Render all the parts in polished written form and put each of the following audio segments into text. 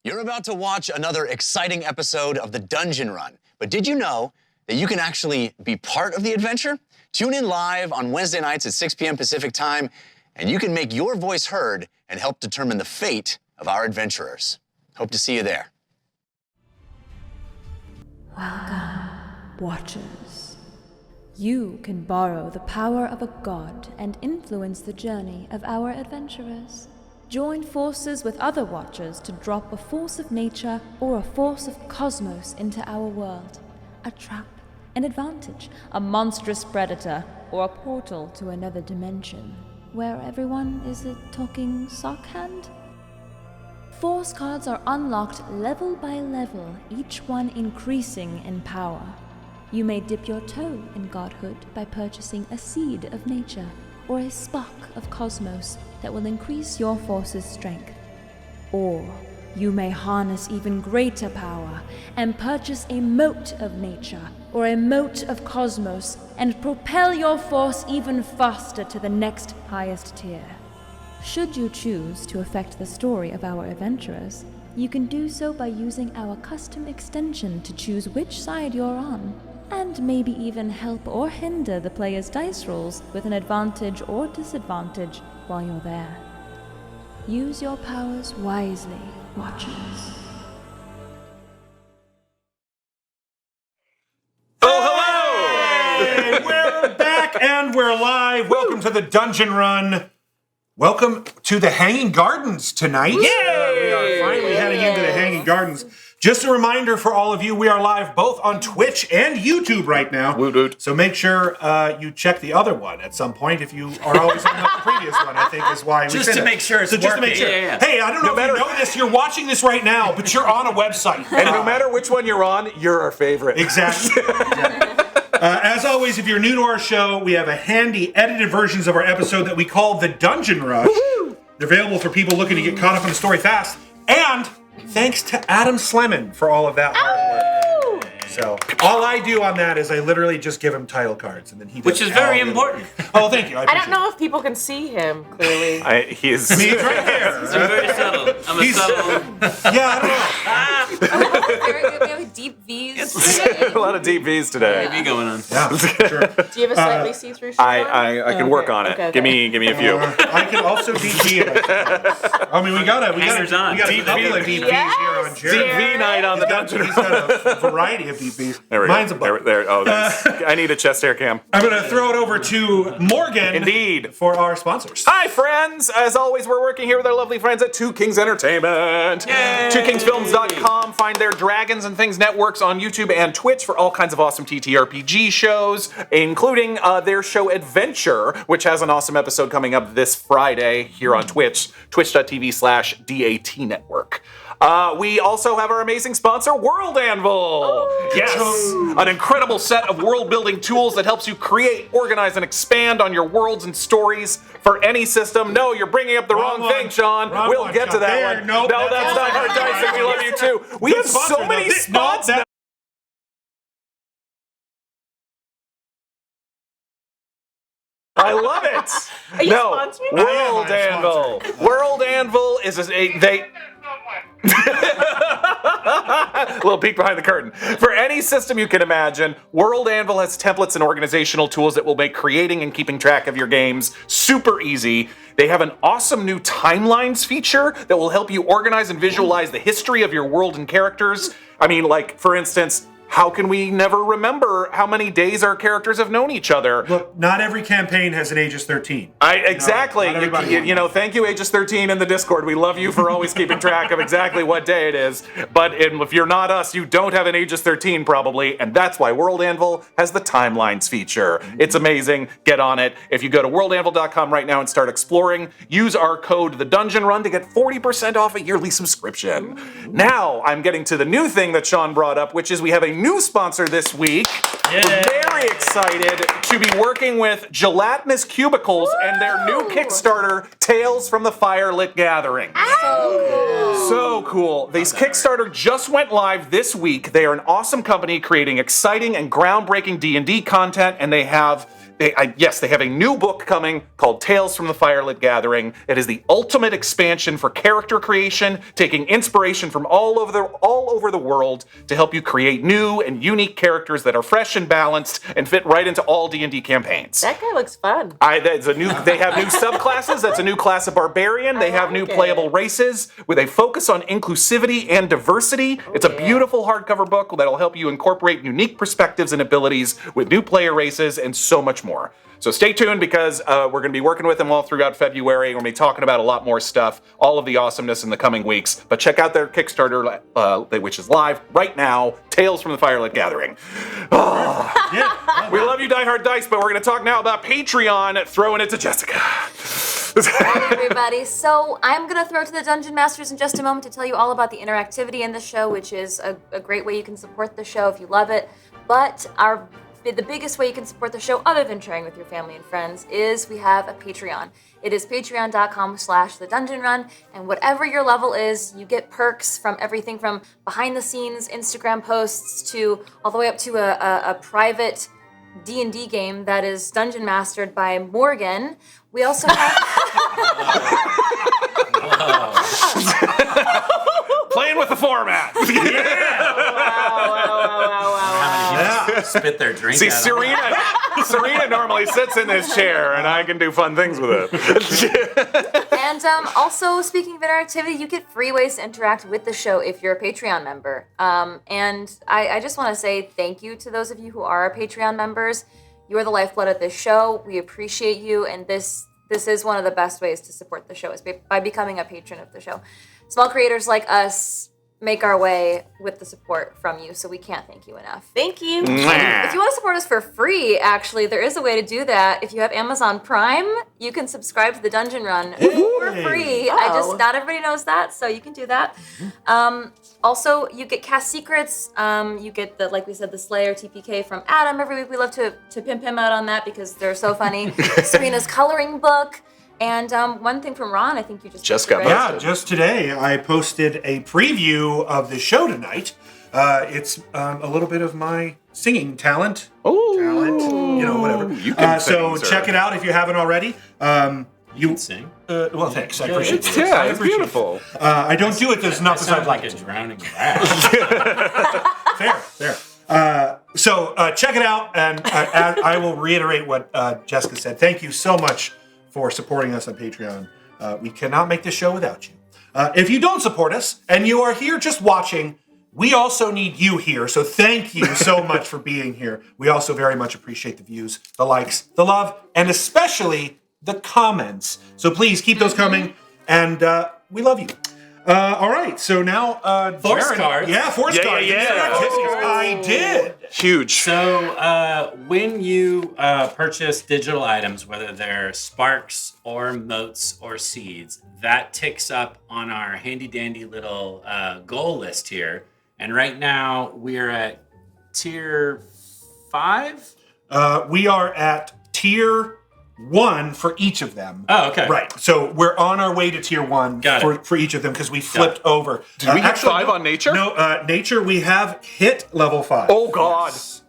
You're about to watch another exciting episode of the Dungeon Run, but did you know that you can actually be part of the adventure? Tune in live on Wednesday nights at 6 p.m. Pacific time, and you can make your voice heard and help determine the fate of our adventurers. Hope to see you there. Welcome, Watchers. You can borrow the power of a god and influence the journey of our adventurers. Join forces with other Watchers to drop a force of nature or a force of cosmos into our world. A trap, an advantage, a monstrous predator, or a portal to another dimension, where everyone is a talking sock hand? Force cards are unlocked level by level, each one increasing in power. You may dip your toe in godhood by purchasing a seed of nature, or a spark of cosmos that will increase your force's strength. Or you may harness even greater power and purchase a mote of nature or a mote of cosmos and propel your force even faster to the next highest tier. Should you choose to affect the story of our adventurers, you can do so by using our custom extension to choose which side you're on, and maybe even help or hinder the player's dice rolls with an advantage or disadvantage while you're there. Use your powers wisely, Watchers. Oh, hello! Hey, we're back and we're live. Welcome to the Dungeon Run. Welcome to the Hanging Gardens tonight. Yay! We are finally heading into the Hanging Gardens. Just a reminder for all of you, we are live both on Twitch and YouTube right now. Woot. So make sure you check the other one at some point. If you are always on the previous one, I think is why we just to make sure it's just working. to make sure. Yeah. Hey, I don't know if you know this. You're watching this right now, but you're on a website. And no matter which one you're on, you're our favorite. Exactly. As always, if you're new to our show, we have a handy edited versions of our episode that we call the Dungeon Rush. Woo-hoo! They're available for people looking to get caught up in the story fast. And thanks to Adam Slemon for all of that hard work. So all I do on that is I literally just give him title cards, and then he does which is very important. Oh, thank you. I don't know if people can see him clearly. He's He's right there. He's very subtle. I'm a subtle. Yeah, I don't know. We have deep V's. a lot of deep V's today. Maybe going on. Yeah, sure. Do you have a slightly see-through shirt I can work on it. Okay. Give me a few. I can also DP it. I mean, we got a Hangers on. couple of DPs here on Jerry. Deep V night on the Dungeon He's Run. got a variety of DPs. There we go. Mine's a buck. Oh, I need a chest hair cam. I'm going to throw it over to Morgan. Indeed. For our sponsors. Hi, friends! As always, we're working here with our lovely friends at Two Kings Entertainment. Yay! TwoKingsFilms.com. Find their Dragons and Things networks on YouTube and Twitch for all kinds of awesome TTRPG shows, including their show Adventure, which has an awesome episode coming up this Friday here on Twitch, twitch.tv/DAT network. We also have our amazing sponsor, World Anvil. Yes, an incredible set of world-building tools that helps you create, organize, and expand on your worlds and stories for any system. No, you're bringing up the wrong thing, Sean. We'll get to that one. No, that's not Hard Dice, and we love you too. We have so many spots now. I love it. Are you sponsoring? World Anvil. World Anvil is they. A little peek behind the curtain. For any system you can imagine, World Anvil has templates and organizational tools that will make creating and keeping track of your games super easy. They have an awesome new timelines feature that will help you organize and visualize the history of your world and characters. I mean, like, for instance, how can we never remember how many days our characters have known each other? Look, not every campaign has an Aegis 13. Exactly. You know, thank you, Aegis 13 in the Discord. We love you for always keeping track of exactly what day it is. But if you're not us, you don't have an Aegis 13 probably, and that's why World Anvil has the timelines feature. It's amazing. Get on it. If you go to worldanvil.com right now and start exploring, use our code TheDungeonRun to get 40% off a yearly subscription. Now, I'm getting to the new thing that Sean brought up, which is we have a new sponsor this week. We're very excited to be working with Gelatinous Cubicles and their new Kickstarter, Tales from the Firelit Gathering. So cool. This Kickstarter just went live this week. They are an awesome company creating exciting and groundbreaking D&D content, and they have Yes, they have a new book coming called Tales from the Firelit Gathering. It is the ultimate expansion for character creation, taking inspiration from all over the world to help you create new and unique characters that are fresh and balanced and fit right into all D&D campaigns. That guy looks fun. They have new subclasses. That's a new class of barbarian. They have new playable races with a focus on inclusivity and diversity. It's a beautiful hardcover book that'll help you incorporate unique perspectives and abilities with new player races and so much more. So stay tuned because we're going to be working with them all throughout February. We're going to be talking about a lot more stuff, all of the awesomeness in the coming weeks. But check out their Kickstarter, which is live right now, Tales from the Firelit Gathering. We love you, Die Hard Dice, but we're going to talk now about Patreon, throwing it to Jessica. Hi, everybody. So I'm going to throw to the Dungeon Masters in just a moment to tell you all about the interactivity in the show, which is a great way you can support the show if you love it. But the biggest way you can support the show, other than sharing with your family and friends, is we have a Patreon. It is patreon.com/thedungeonrun, and whatever your level is, you get perks from everything from behind-the-scenes Instagram posts to all the way up to a private D&D game that is dungeon mastered by Morgan. We also have... Playing with the format. Wow. Spit their drink See, out Serena normally sits in this chair, and I can do fun things with it. And also, speaking of interactivity, you get free ways to interact with the show if you're a Patreon member. And I just want to say thank you to those of you who are Patreon members. You are the lifeblood of this show. We appreciate you, and this is one of the best ways to support the show is by becoming a patron of the show. Small creators like us make our way with the support from you, so we can't thank you enough. Thank you. If you want to support us for free, actually, there is a way to do that. If you have Amazon Prime, you can subscribe to the Dungeon Run for free. Not everybody knows that, so you can do that. Also, you get cast secrets. You get the, like we said, the Slayer TPK from Adam every week. We love to pimp him out on that because they're so funny. Serena's coloring book. And one thing from Ron, I think you just got posted, right? Yeah, just today I posted a preview of the show tonight. It's a little bit of my singing talent. Whatever. You can so sing, check it out if you haven't already. You can sing. Well, thanks. I appreciate it. Yeah, it's beautiful. I don't do it as much as I'd Sounds like like a to. drowning rat. Fair. So check it out, and I will reiterate what Jessica said. Thank you so much for supporting us on Patreon. We cannot make this show without you. If you don't support us, and you are here just watching, we also need you here. So thank you so much for being here. We also very much appreciate the views, the likes, the love, and especially the comments. So please keep those coming, and we love you. All right, so now Force Jared, cards. Yeah, force cards. I did. Huge. So when you purchase digital items, whether they're sparks or motes or seeds, that ticks up on our handy dandy little goal list here. And right now we're at tier 5. We are at tier 1 for each of them. Oh, okay. Right. So we're on our way to tier 1 for each of them because we flipped over. Did we hit 5 on nature? No, nature we have hit level 5. Oh God. Yes.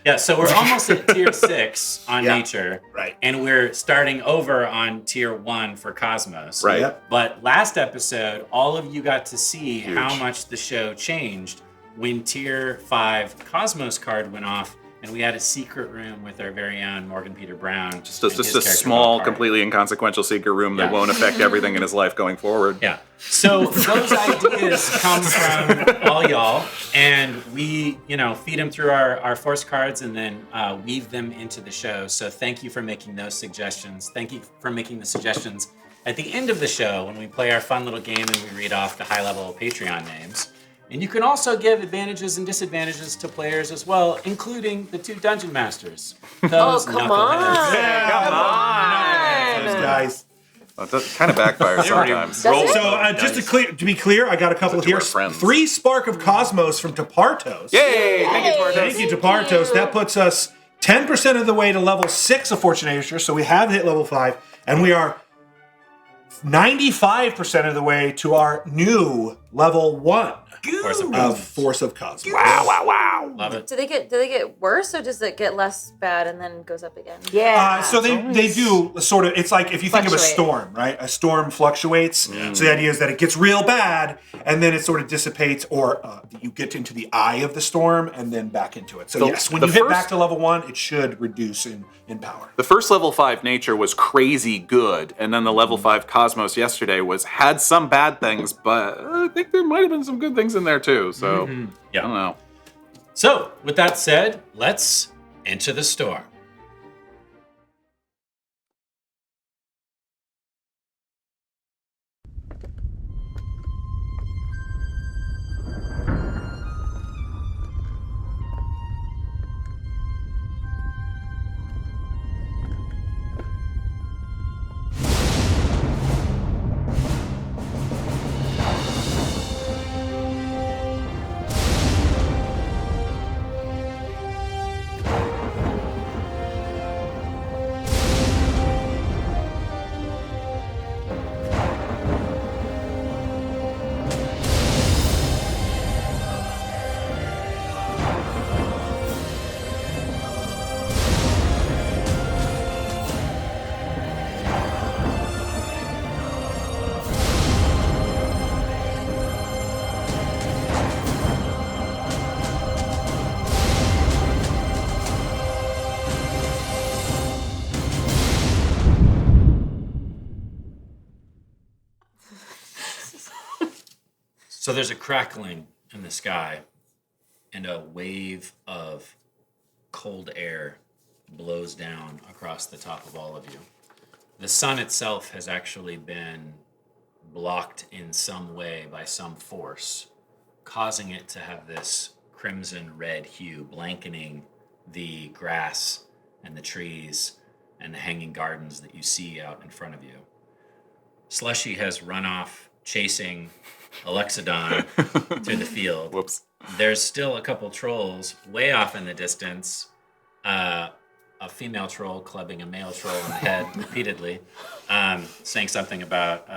Yeah, so we're almost at tier 6 on nature. Right. And we're starting over on tier 1 for Cosmos. Right. Yep. But last episode, all of you got to see how much the show changed when tier 5 Cosmos card went off. And we had a secret room with our very own Morgan Peter Brown. Just a small, completely inconsequency secret room that won't affect everything in his life going forward. Yeah. So those ideas come from all y'all, and we, feed them through our force cards and then weave them into the show. So thank you for making those suggestions. Thank you for making the suggestions at the end of the show when we play our fun little game and we read off the high-level Patreon names. And you can also give advantages and disadvantages to players as well, incling the 2 Dungeon Masters. Those come on. Come on. Those guys. Well, it kind of backfires sometimes. So just to be clear, I got a couple here. 3 Spark of Cosmos from Tapartos. Yay! Thank you, Tapartos. Thank you, Tapartos. That puts us 10% of the way to level 6 of Fortune Nature, so we have hit level 5, and we are 95% of the way to our new level 1. Good. Force of of Cosmos. Force of Cosmos. Wow. Love it. Do they get worse, or does it get less bad and then goes up again? Yeah. So they do sort of, it's like if you think of a Fluctuate. storm, right? A storm fluctuates. So the idea is that it gets real bad and then it sort of dissipates, or you get into the eye of the storm and then back into it. So yes, when the you hit first- back to level 1, it should reduce in power. The first level 5 nature was crazy good, and then the level 5 Cosmos yesterday had some bad things, but I think there might have been some good things in there too. So Yeah. I don't know. So, with that said, let's enter the storm. So there's a crackling in the sky, and a wave of cold air blows down across the top of all of you. The sun itself has actually been blocked in some way by some force, causing it to have this crimson red hue, blanketing the grass and the trees and the hanging gardens that you see out in front of you. Slushy has run off chasing Alexodon through the field. Whoops. There's still a couple trolls way off in the distance. A female troll clubbing a male troll in the head repeatedly, saying something about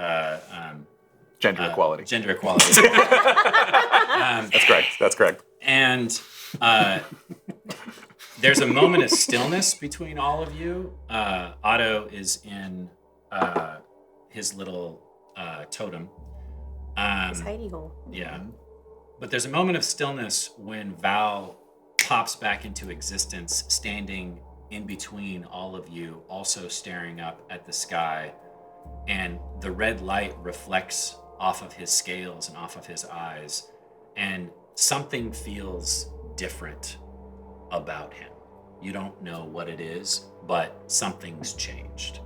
Gender equality. gender equality. That's correct. That's correct. And there's a moment of stillness between all of you. Otto is in his little totem. Hidey hole. Yeah. But there's a moment of stillness when Val pops back into existence, standing in between all of you, also staring up at the sky. And the red light reflects off of his scales and off of his eyes. And something feels different about him. You don't know what it is, but something's changed.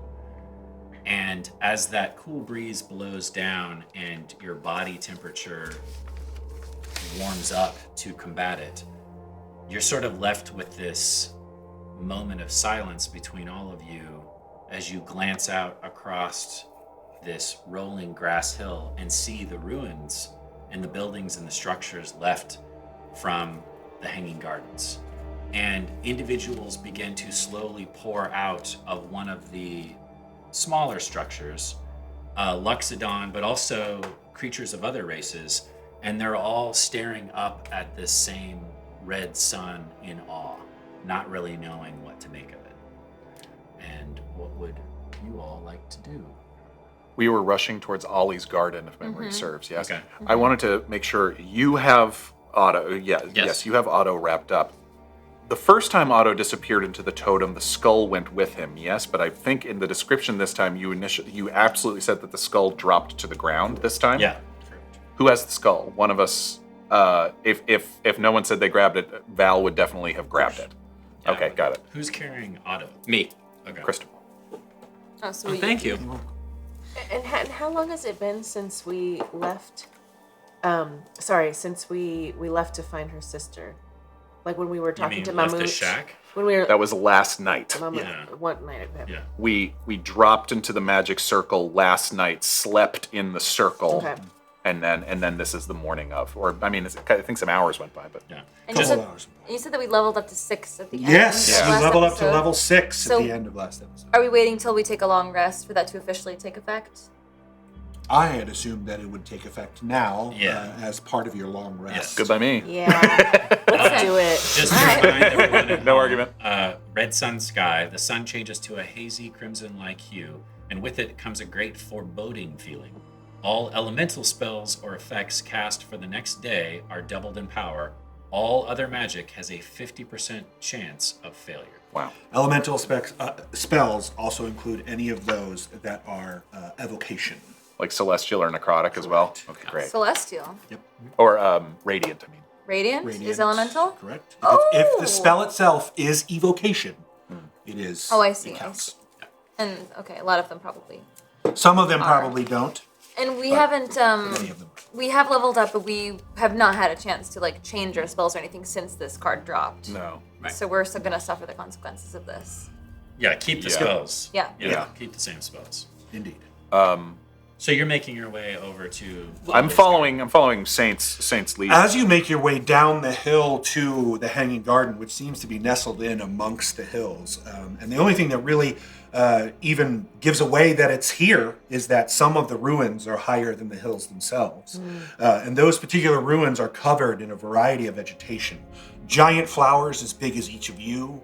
And as that cool breeze blows down and your body temperature warms up to combat it, you're sort of left with this moment of silence between all of you as you glance out across this rolling grass hill and see the ruins and the buildings and the structures left from the Hanging Gardens. And individuals begin to slowly pour out of one of the smaller structures, Luxodon, but also creatures of other races, and they're all staring up at this same red sun in awe, not really knowing what to make of it. And what would you all like to do? We were rushing towards Ollie's garden, if memory serves, yes? Okay. I wanted to make sure you have Otto, yes, you have Otto wrapped up. The first time Otto disappeared into the totem, the skull went with him, yes, but I think in the description this time you absolutely said that the skull dropped to the ground this time? Yeah. Who has the skull? One of us, if no one said they grabbed it, Val would definitely have grabbed it. Yeah. Okay, got it. Who's carrying Otto? Me. Okay. Cristobal. Oh, so Oh, thank you. And how long has it been since we left? Since we left to find her sister, like when we were You talking mean to left Mammoth. the shack? When we were That was last night. Mammoth, Yeah. one night. Okay. Yeah. We dropped into the magic circle last night, slept in the circle, Okay. and then this is the morning of. Or I mean, I think some hours went by, but Yeah. And you Couple said, hours. you said that we leveled up to 6 at the end. Yes, of you last leveled up to episode. level 6 So- at the end of last episode. Are we waiting till we take a long rest for that to officially take effect? I had assumed that it would take effect now as part of your long rest. Yes. Good by me. Yeah. Let's do it. Just to remind everyone at No home, argument. Red sun sky, the sun changes to a hazy crimson-like hue, and with it comes a great foreboding feeling. All elemental spells or effects cast for the next day are doubled in power. All other magic has a 50% chance of failure. Wow. Elemental spells also include any of those that are evocation. Like celestial or necrotic as well? Okay, great. Celestial. Or radiant, I mean. Radiant is elemental? Correct. Oh! If the spell itself is evocation, it is. Oh, I see. It counts. And, okay, a lot of them probably. Some of them probably don't. And we but haven't, Many of them. we have leveled up, but we have not had a chance to, like, change our spells or anything since this card dropped. No. Right. So we're still gonna suffer the consequences of this. Yeah, keep the spells. Yeah. Keep the same spells. Indeed. So you're making your way over to... I'm following Saint's lead. As you make your way down the hill to the Hanging Garden, which seems to be nestled in amongst the hills, and the only thing that really even gives away that it's here is that some of the ruins are higher than the hills themselves. And those particular ruins are covered in a variety of vegetation. Giant flowers as big as each of you,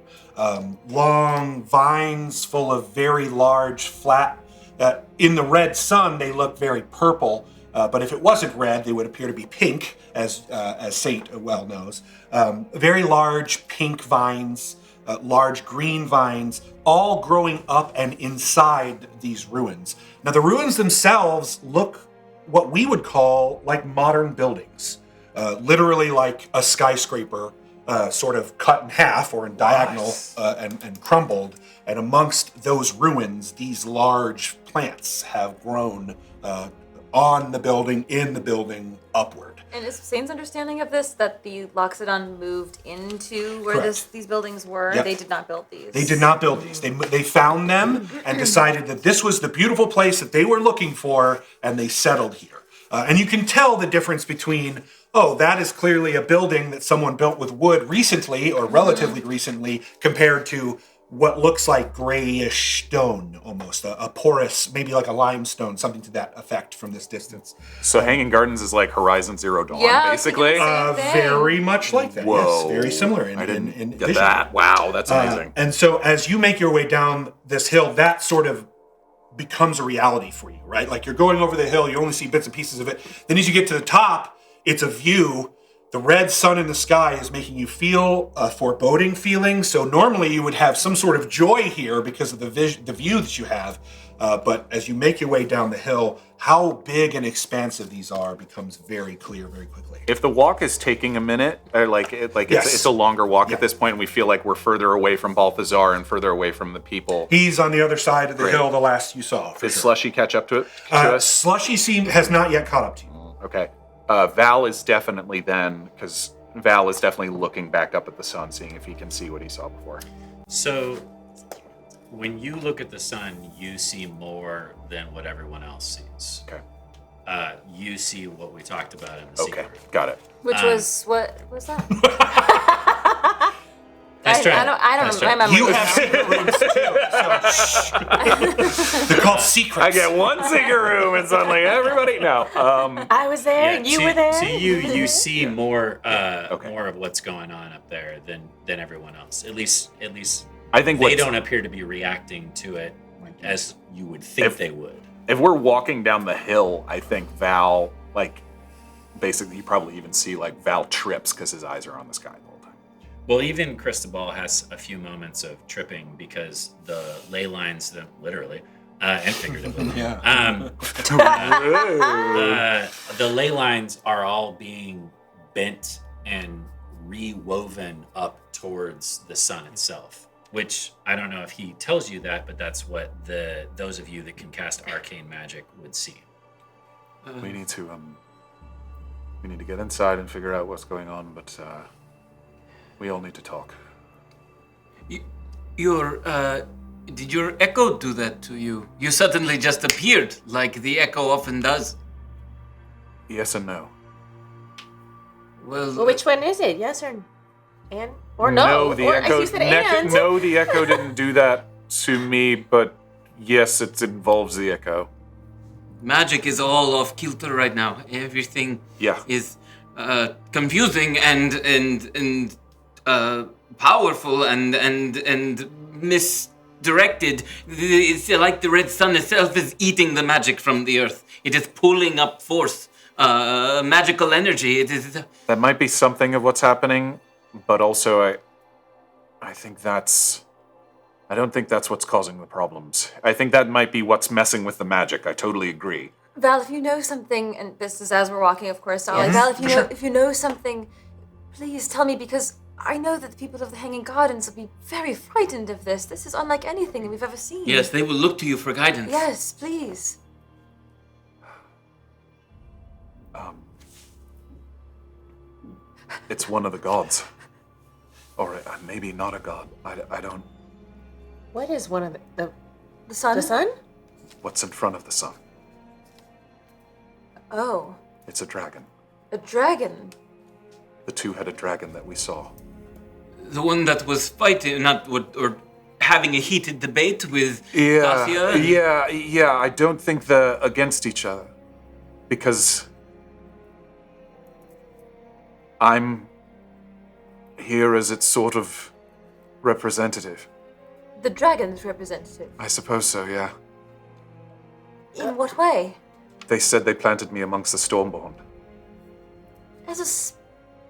long vines full of very large, flat. In the red sun, they look very purple, but if it wasn't red, they would appear to be pink, as Saint well knows. Very large pink vines, large green vines, all growing up and inside these ruins. Now, the ruins themselves look what we would call like modern buildings, literally like a skyscraper, sort of cut in half or in diagonal and crumbled. And amongst those ruins, these large plants have grown on the building, in the building, upward. And is Saint's understanding of this that the Loxodon moved into where Correct. these buildings were? Yep. They did not build these. They did not build these. They found them and decided that this was the beautiful place that they were looking for, and they settled here. And you can tell the difference between, oh, that is clearly a building that someone built with wood recently or relatively recently, compared to what looks like grayish stone almost, a porous, maybe like a limestone, something to that effect from this distance. So Hanging Gardens is like Horizon Zero Dawn, Yeah, I was thinking basically. the same thing. Very much like that. Whoa. Yes, very similar in I didn't in get vision. that. Wow, that's amazing. And so as you make your way down this hill, that sort of becomes a reality for you, right? Like you're going over the hill, you only see bits and pieces of it. Then as you get to the top, it's a view. The red sun in the sky is making you feel a foreboding feeling. So normally you would have some sort of joy here because of the view that you have. But as you make your way down the hill, how big and expansive these are becomes very clear very quickly. If the walk is taking a minute, or Yes. it's a longer walk Yeah. at this point, and we feel like we're further away from Balthazar and further away from the people. He's on the other side of the Great. hill, the last you saw. For Did sure. Slushy catch up to it? To us? Slushy has not yet caught up to you. Okay. Val is definitely then, because Val is definitely looking back up at the sun, seeing if he can see what he saw before. So when you look at the sun, you see more than what everyone else sees. Okay. You see what we talked about in the Okay. secret. Got it. Which was, what was that? Nice try. I don't Nice remember. try. My memory You was have secret rooms too. So they're called secrets. I get one secret room and suddenly everybody. No. I was there. Yeah, you to- were there. To you see more Okay. more of what's going on up there than everyone else. At least I think they what's- don't appear to be reacting to it as you would think If- they would. If we're walking down the hill, I think Val, basically, you probably even see Val trips because his eyes are on the sky the whole time. Well, even Cristobal has a few moments of tripping because the ley lines, literally and figuratively, the ley lines are all being bent and rewoven up towards the sun itself. Which I don't know if he tells you that, but that's what those of you that can cast arcane magic would see. We need to get inside and figure out what's going on, but we all need to talk. Did your echo do that to you? You suddenly just appeared, like the echo often does. Yes and no. Well, which one is it? Yes or no? No, the or, echo. you said and. No, the echo didn't do that to me, but yes, it involves the echo. magic is all off kilter right now. Everything Yeah. is confusing and powerful and misdirected. It's like the red sun itself is eating the magic from the earth. It is pulling up force, magical energy. It is. That might be something of what's happening, but also I think that's... I don't think that's what's causing the problems. I think that might be what's messing with the magic. I totally agree. Val, if you know something, and this is as we're walking, of course. So Val, if you know something, please tell me, because I know that the people of the Hanging Gardens will be very frightened of this. This is unlike anything we've ever seen. Yes, they will look to you for guidance. Yes, please. It's one of the gods. Or maybe not a god. I don't... What is one of The sun? the sun? What's in front of the sun? Oh, It's a dragon. a dragon. The two-headed dragon that we saw. The one that was fighting, or having a heated debate with Garcia. Yeah. I don't think they're against each other. Because... I'm here as its sort of representative. The dragon's representative. I suppose so, yeah. In what way? They said they planted me amongst the Stormborn. As a s-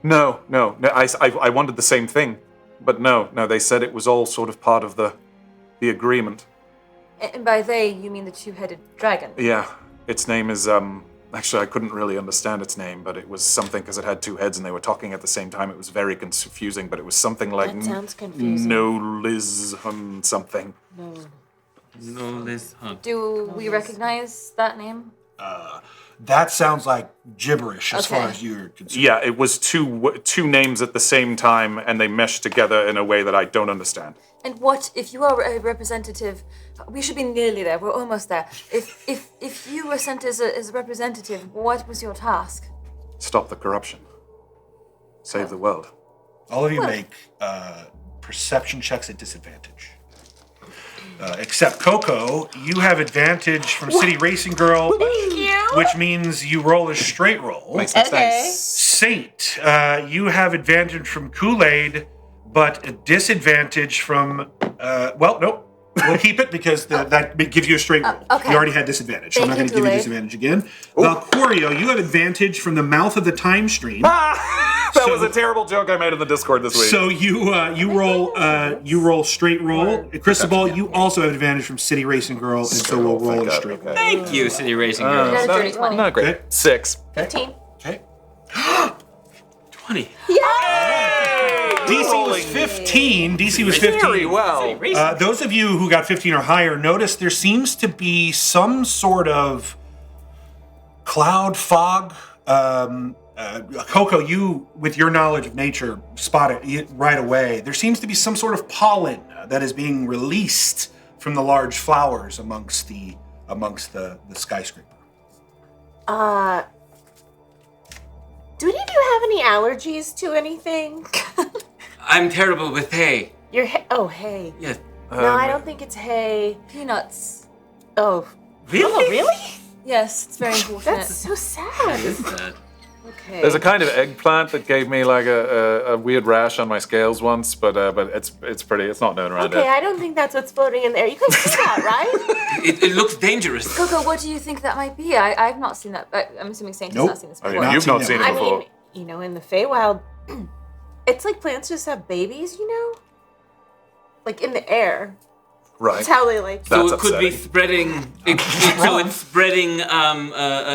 No, I wanted the same thing. But no, they said it was all sort of part of the agreement. And by they, you mean the two-headed dragon? Yeah, its name is, actually I couldn't really understand its name, but it was something because it had two heads and they were talking at the same time. It was very confusing, but it was something like... That sounds confusing. No Liz something. No, Liz. Huh. Do we recognize that name? That sounds like gibberish as far Okay. as you're concerned. Yeah, it was two names at the same time and they meshed together in a way that I don't understand. And what, if you are a representative, we should be nearly there, we're almost there. If you were sent as a representative, what was your task? Stop the corruption. Save the world. All of you make perception checks at disadvantage. Except KoKo, you have advantage from City Racing Girl, which means you roll a straight roll. Saint, you have advantage from Kool-Aid, but a disadvantage from, nope. We'll keep it because that gives you a straight roll. Okay. You already had disadvantage, so I'm not going Thank to give you you, disadvantage again. Valcorio, you have advantage from the mouth of the time stream. That was a terrible joke I made in the Discord this week. So you roll straight roll. Cristobal, you also have advantage from City Racing Girl, and so we'll roll a straight roll. Thank you, City Racing Girl. You got a dirty 20. Not great. Okay. 6. 15. Okay. 20. DC was 15. DC was 15. Very well. Those of you who got 15 or higher, notice there seems to be some sort of cloud fog. KoKo, you, with your knowledge of nature, spot it right away. There seems to be some sort of pollen that is being released from the large flowers amongst the skyscraper. Do any of you have any allergies to anything? I'm terrible with hay. Your hay? Oh, hay. Yes. No, I don't think it's hay. Peanuts. Oh. Really? Oh, really? Yes, it's very unfortunate. That's so sad. Is that? Okay. There's a kind of eggplant that gave me like a weird rash on my scales once, but it's pretty. It's not known around Okay, here. I don't think that's what's floating in there. You can see that, right? It looks dangerous. KoKo, what do you think that might be? I've not seen that. I'm assuming Saint Nope. has not seen this I before. mean, you've not seen it I before. mean, you know, in the Feywild, it's like plants just have babies, you know? Like in the air. Right. That's how they like. So That's it could be upsetting. spreading. So it's spreading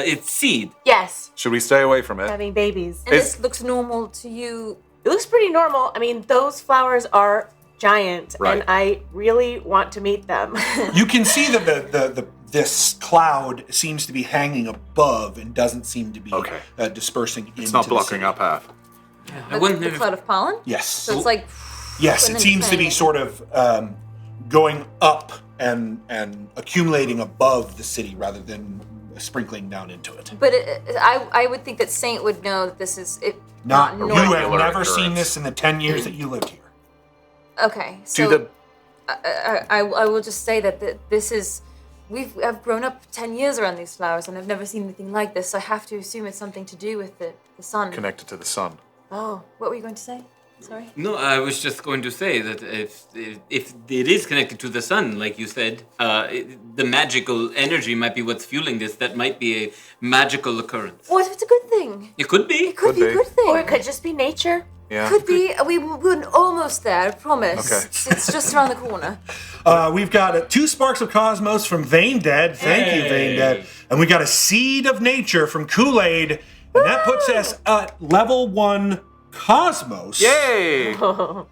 its seed. Yes, Should we stay away from it? having babies. And this looks normal to you. It looks pretty normal. I mean, those flowers are giant, Right. and I really want to meet them. You can see that this cloud seems to be hanging above and doesn't seem to be Okay. dispersing into It's not the blocking city. our path. I wouldn't The have. cloud of pollen? Yes. So it's like, Yes, and it then seems to be training. sort of going up and accumulating above the city rather than sprinkling down into it. but I would think that Saint would know that this is Not not you normal. have Regular never seen occurrence. this in the 10 years that you lived here. Okay, Do so the I will just say that this is I've grown up 10 years around these flowers, and I've never seen anything like this, so I have to assume it's something to do with the sun. Connected to the sun. Oh, what were you going to say? Sorry? No, I was just going to say that if it is connected to the sun, like you said, the magical energy might be what's fueling this. That might be a magical occurrence. What if it's a good thing? It could be. It could be a good thing. Or it could just be nature. Yeah. Could be. We're almost there, I promise. Okay. It's just around the corner. We've got 2 Sparks of Cosmos from Vein Dead. Thank you, Vein Dead. And we got a Seed of Nature from Kool-Aid. And that puts us at level 1 Cosmos. Yay!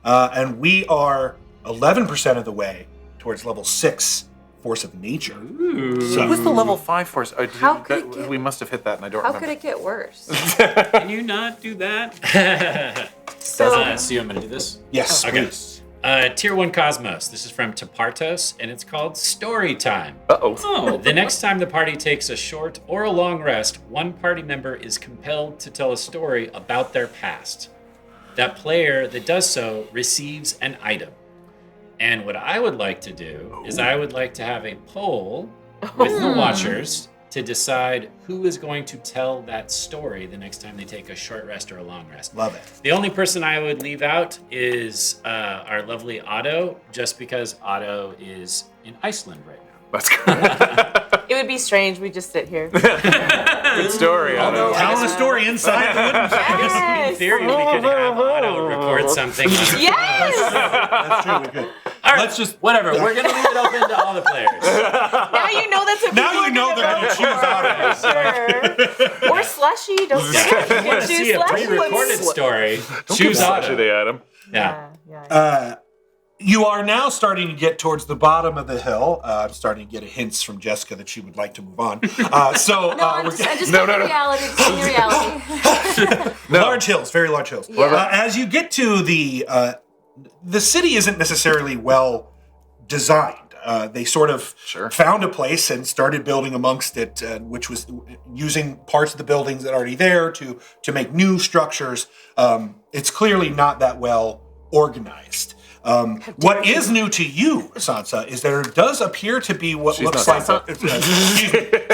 And we are 11% of the way towards level 6 Force of Nature. What was the level 5 force? How could it get- we must have hit that, and I don't How remember. could it get worse? Can you not do that? So, So I'm gonna do this? Yes, Okay. please. Tier 1 Cosmos. This is from Tapartos, and it's called Story Time. Uh-oh. Oh, the next time the party takes a short or a long rest, one party member is compelled to tell a story about their past. That player that does so receives an item. And what I would like to do is I would like to have a poll with the watchers to decide who is going to tell that story the next time they take a short rest or a long rest. Love it. The only person I would leave out is our lovely Otto, just because Otto is in Iceland right now. That's good. it would be strange. We just sit here. Good story. I know. Telling a story inside the wooden Yes. In theory, we could have Otto record something. Yes. That's true, we could. All right, Let's just- whatever. We're gonna leave it open to all the players. Now you know that's what Now people you are know they're vote gonna choose for. Sure. Or slushy. Don't forget. You Want can to choose see a slushy. pre-recorded story? Choose Such Otto. the Adam. Yeah. Yeah. You are now starting to get towards the bottom of the hill. I'm starting to get a hints from Jessica that she would like to move on. no, I'm just No, getting no, no. reality. Just getting reality. large hills, very large hills. Yeah. As you get to the city isn't necessarily well designed. They sort of found a place and started building amongst it, which was using parts of the buildings that are already there to make new structures. It's clearly not that well organized. What is new to you, Sansa, is there does appear to be what looks like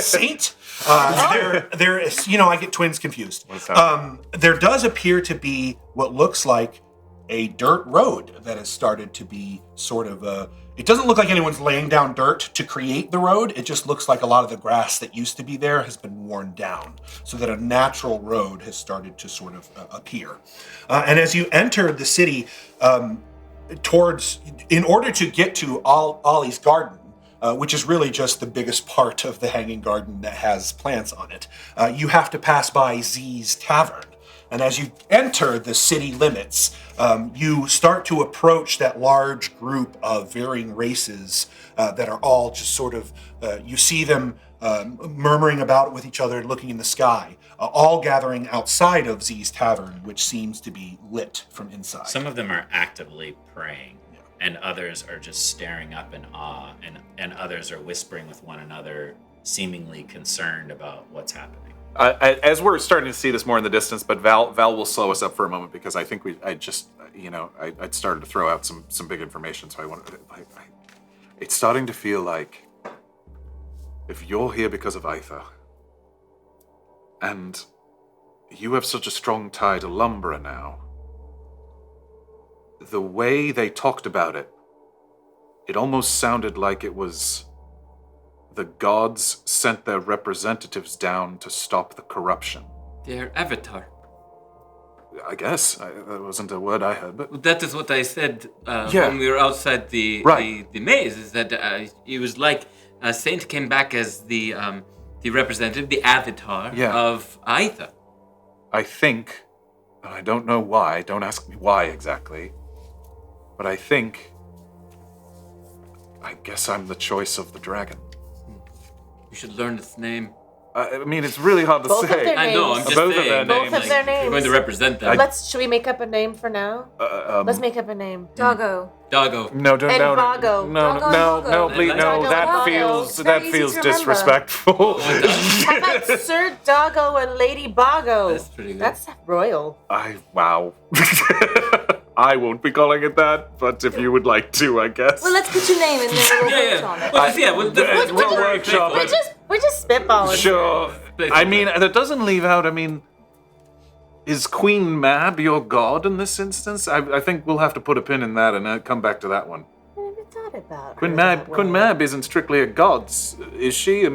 Saint. There is, I get twins confused. There does appear to be what looks like a dirt road that has started to be sort of it doesn't look like anyone's laying down dirt to create the road. It just looks like a lot of the grass that used to be there has been worn down, so that a natural road has started to sort of appear. And as you enter the city, in order to get to Ollie's garden, which is really just the biggest part of the hanging garden that has plants on it, you have to pass by Z's Tavern. And as you enter the city limits, you start to approach that large group of varying races that are all just sort of, you see them murmuring about with each other and looking in the sky, all gathering outside of Z's Tavern, which seems to be lit from inside. Some of them are actively praying, and others are just staring up in awe, and others are whispering with one another, seemingly concerned about what's happening. As we're starting to see this more in the distance, but Val will slow us up for a moment because I think I'd started to throw out some big information, so I wanted to, it's starting to feel like if you're here because of Aether, and you have such a strong tie to Lumbra now, the way they talked about it, it almost sounded like it was the gods sent their representatives down to stop the corruption. Their avatar. I guess. That wasn't a word I heard, but... That is what I said when we were outside the maze, is that it was like a Saint came back as the representative, the avatar of Aether. I think, and I don't know why, don't ask me why exactly, but I guess I'm the choice of the dragon. You should learn its name. I mean, it's really hard to Both of say. their I know, I'm names. just Both of saying. their Both of their names. You're going to represent them. Should we make up a name for now? Let's make up a name. Doggo. Doggo. No, And Vago. no, please, no. Doggo That and Vago. feels It's very easy to remember. disrespectful. How about Sir Doggo and Lady Bago? That's pretty good. That's royal. Wow. I won't be calling it that, but if you would like to, I guess. Well, let's put your name in there. We'll vote on it. We'll workshop it. We're just spitballing. Sure. I mean, that doesn't leave out, is Queen Mab your god in this instance? I think we'll have to put a pin in that and come back to that one. I never thought about Queen her Mab, that way. Queen Mab isn't strictly a god, is she?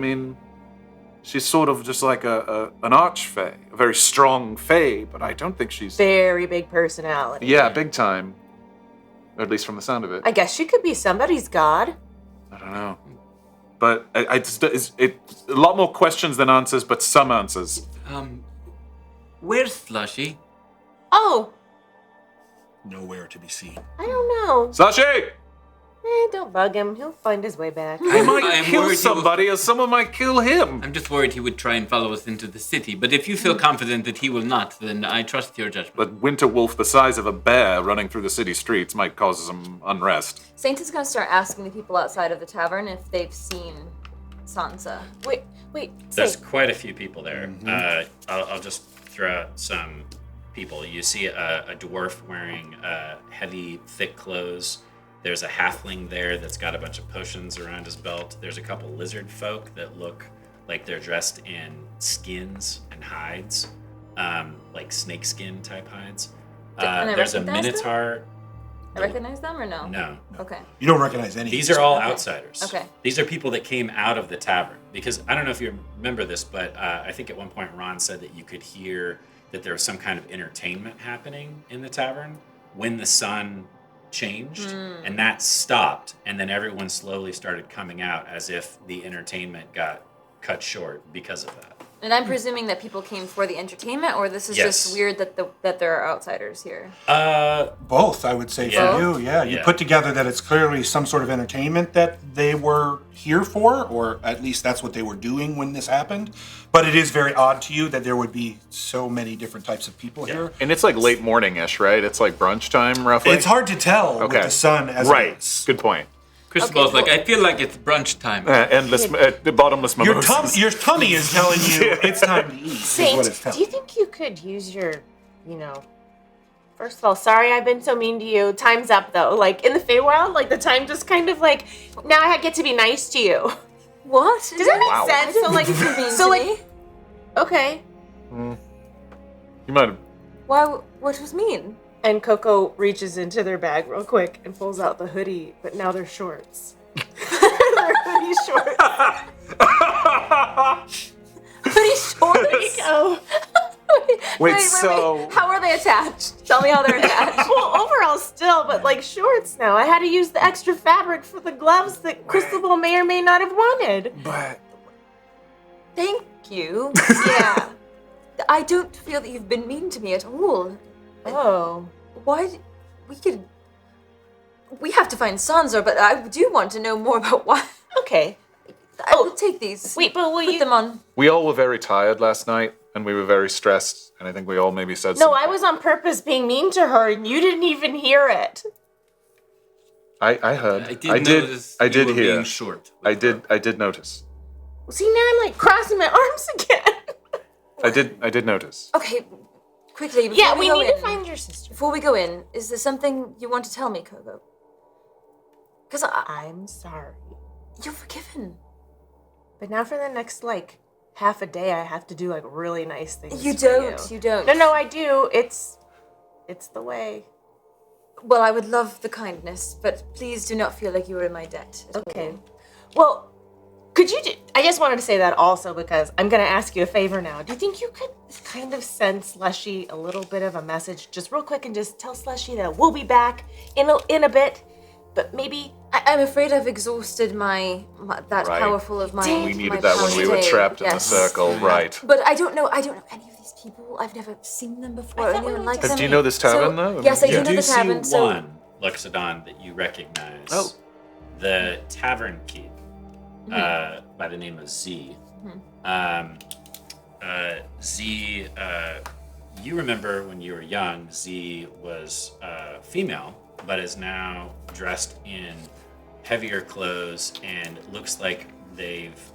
She's sort of just like an archfey, a very strong fae, but I don't think she's... Very big personality. Yeah, big time. Or at least from the sound of it. I guess she could be somebody's god. I don't know. But it's a lot more questions than answers, but some answers. Where's Slushy? Oh, Nowhere to be seen. I don't know. Sashi! Don't bug him. He'll find his way back. He might I'm kill worried he somebody, or someone might kill him. I'm just worried he would try and follow us into the city, but if you feel confident that he will not, then I trust your judgment. But winter wolf the size of a bear running through the city streets might cause some unrest. Saint is going to start asking the people outside of the tavern if they've seen Sansa. Wait. There's Say, quite a few people there. I'll just throw out some people. You see a dwarf wearing heavy, thick clothes. There's a halfling there that's got a bunch of potions around his belt. There's a couple lizard folk that look like they're dressed in skins and hides, like snake skin type hides. And I There's a recognize them? minotaur. I recognize them or no? No. Okay. You don't recognize any. These are all outsiders. Okay. These are people that came out of the tavern. Because I don't know if you remember this, but I think at one point Ron said that you could hear that there was some kind of entertainment happening in the tavern when the sun changed, and that stopped, and then everyone slowly started coming out as if the entertainment got cut short because of that. And I'm presuming that people came for the entertainment, or this is Yes. just weird that there are outsiders here. Both, I would say, Yeah. for you. Yeah, you Yeah. put together that it's clearly some sort of entertainment that they were here for, or at least that's what they were doing when this happened. But it is very odd to you that there would be so many different types of people here. And it's like late morning-ish, right? It's like brunch time, roughly? It's hard to tell with the sun as right. it is. Good point. Cristobal's Okay, like, I feel like it's brunch time. Endless, the bottomless mimosas. Your tummy is telling you it's time to eat. Is Saint, what it's telling do you think you could use your, first of all, sorry I've been so mean to you. Time's up though. Like in the Feywild, like the time just kind of like, now I get to be nice to you. What? Does that make sense? So like, So like, okay. You might have... why? What was mean? And KoKo reaches into their bag real quick and pulls out the hoodie, but now they're shorts. They're hoodie shorts. Hoodie shorts. Oh. Wait, so... How are they attached? Tell me how they're attached. Well, overall still, but like shorts now. I had to use the extra fabric for the gloves that Cristobal may or may not have wanted. But... Thank you. Yeah. I don't feel that you've been mean to me at all. Oh. Why? We have to find Sansa, but I do want to know more about why. Okay. I will take these. Wait, but will Put you... them on. We all were very tired last night, and we were very stressed, and I think we all maybe said No, something. I was on purpose being mean to her, and you didn't even hear it. I heard. I notice I you did were hear. being short. I did notice. See, now I'm like crossing my arms again. I did notice. Okay, quickly. Before Yeah, we go need to in- find your sister. Before we go in, is there something you want to tell me, KoKo? Because I'm sorry. you're forgiven. But now for the next, like, half a day, I have to do, like, really nice things You for don't. You don't. No, I do. It's the way. Well, I would love the kindness, but please do not feel like you are in my debt. at Okay. all. Well, could you I just wanted to say that also because I'm going to ask you a favor now. Do you think you could kind of send Slushy a little bit of a message just real quick and just tell Slushy that we'll be back in a bit, but maybe... I'm afraid I've exhausted that Right. powerful of my. We needed my that when we were power today. trapped in the Yes. circle, right? But I don't know any of these people. I've never seen them before. I thought we Anyone were like just- them. Do you know this tavern, though? Yes, I You do know do the see tavern. So one, Luxodon, that you recognize. Oh. The tavern keep, by the name of Z. Z, you remember when you were young, Z was female, but is now dressed in heavier clothes and looks like they've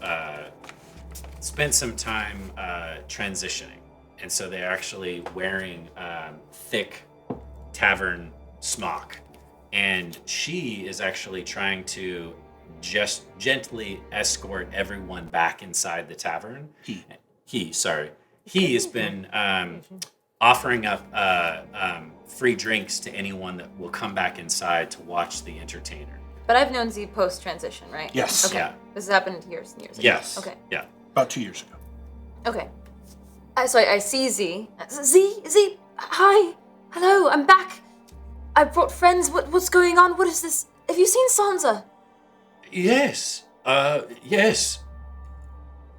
spent some time transitioning. And so they're actually wearing thick tavern smock, and she is actually trying to just gently escort everyone back inside the tavern. He has been offering up free drinks to anyone that will come back inside to watch the entertainer. But I've known Z post transition, right? Yes. Okay. Yeah. This has happened years and years ago. Yes. Okay. Yeah. About 2 years ago. Okay. So I see Z. Z, hi. Hello, I'm back. I brought friends. What's going on? What is this? Have you seen Sansa? Yes. Yes.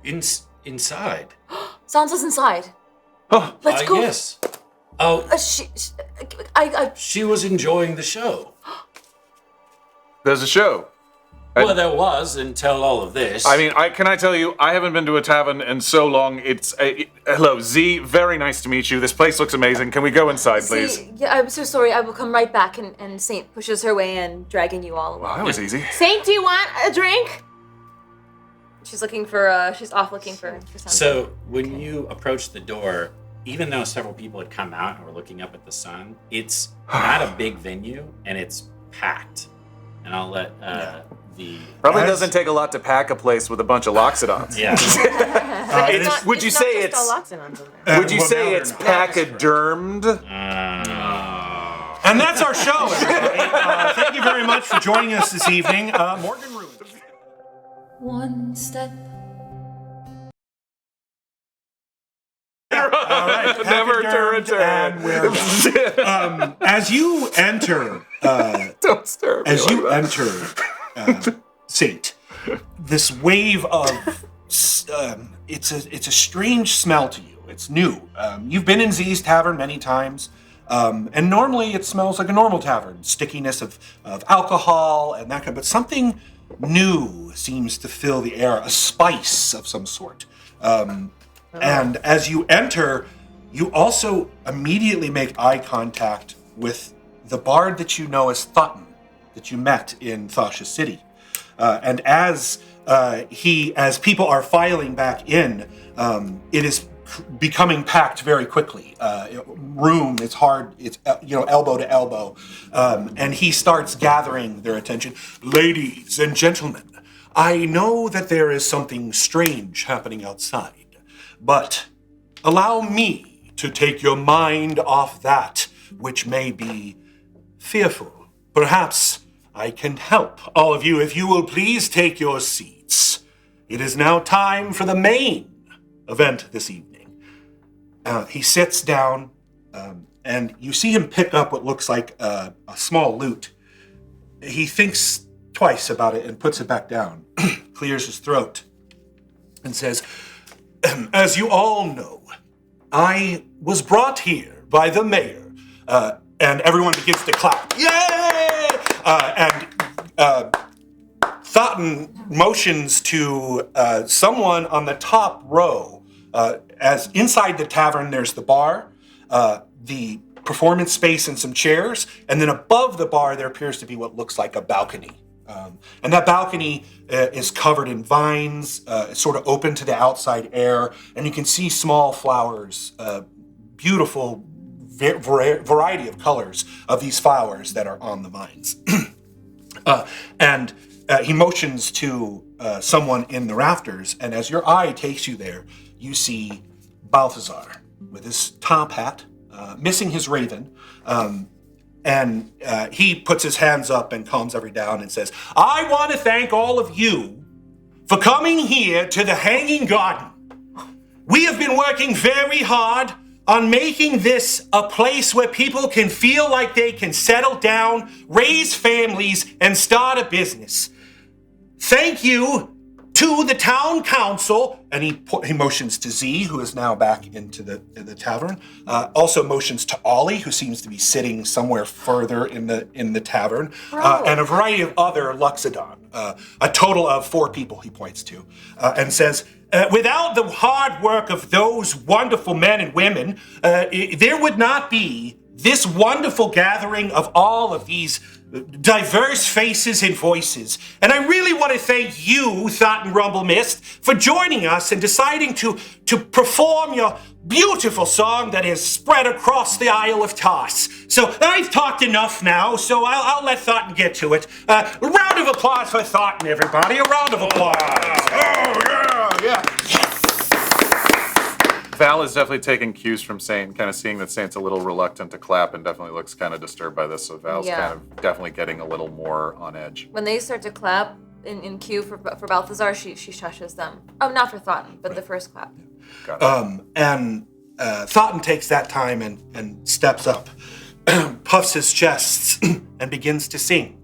Inside. Sansa's inside. Oh, Let's go. Yes. Oh, she was enjoying the show. There's a show. Well, there was until all of this. I mean, can I tell you, I haven't been to a tavern in so long. Hello, Z, very nice to meet you. This place looks amazing. Can we go inside, please? Yeah, I'm so sorry. I will come right back. And Saint pushes her way in, dragging you all away. Wow, that was easy. Saint, do you want a drink? She's looking for. She's off looking for something. So when you approach the door, even though several people had come out and were looking up at the sun, it's not a big venue and it's packed. And I'll let Probably doesn't take a lot to pack a place with a bunch of Loxodons. Yeah. Would you say it's pachydermed? And that's our show, everybody. Thank you very much for joining us this evening. Morgan Ruins. One step. All right, Never to return. And we're done. As you enter, Don't stir me as you like that. enter, Saint, this wave of it's a strange smell to you. It's new. You've been in Z's Tavern many times, and normally it smells like a normal tavern, stickiness of alcohol and that kind. But something new seems to fill the air, a spice of some sort. And as you enter, you also immediately make eye contact with the bard that you know as Thutton, that you met in Thasha City. And as people are filing back in, it is becoming packed very quickly. Room, it's hard, it's elbow to elbow. And he starts gathering their attention. Ladies and gentlemen, I know that there is something strange happening outside. But allow me to take your mind off that which may be fearful. Perhaps I can help all of you if you will please take your seats. It is now time for the main event this evening. He sits down, and you see him pick up what looks like a small loot. He thinks twice about it and puts it back down, clears his throat, and says, as you all know, I was brought here by the mayor, and everyone begins to clap. Yay! Thotton motions to someone on the top row. As inside the tavern, there's the bar, the performance space, and some chairs, and then above the bar, there appears to be what looks like a balcony. And that balcony is covered in vines. It's sort of open to the outside air, and you can see small flowers, beautiful variety of colors of these flowers that are on the vines. And he motions to someone in the rafters, and as your eye takes you there, you see Balthazar with his top hat, missing his raven, and he puts his hands up and calms everybody down and says, I want to thank all of you for coming here to the Hanging Garden. We have been working very hard on making this a place where people can feel like they can settle down, raise families, and start a business. Thank you to the town council, and he motions to Z, who is now back into the tavern. Also motions to Ollie, who seems to be sitting somewhere further in the tavern, and a variety of other Luxodon. A total of 4 people he points to, and says, without the hard work of those wonderful men and women, there would not be this wonderful gathering of all of these diverse faces and voices. And I really want to thank you, Thought and Rumble Mist, for joining us and deciding to perform your beautiful song that is spread across the Isle of Toss. So I've talked enough now, so I'll let Thoughton get to it. A round of applause for Thoughton, everybody. A round of applause. Oh, yeah. Val is definitely taking cues from Saint, kind of seeing that Saint's a little reluctant to clap and definitely looks kind of disturbed by this. So Val's kind of definitely getting a little more on edge. When they start to clap in cue for Balthazar, she shushes them. Oh, not for Thoughton, but the first clap. Got it. And Thoughton takes that time and steps up, puffs his chest, and begins to sing.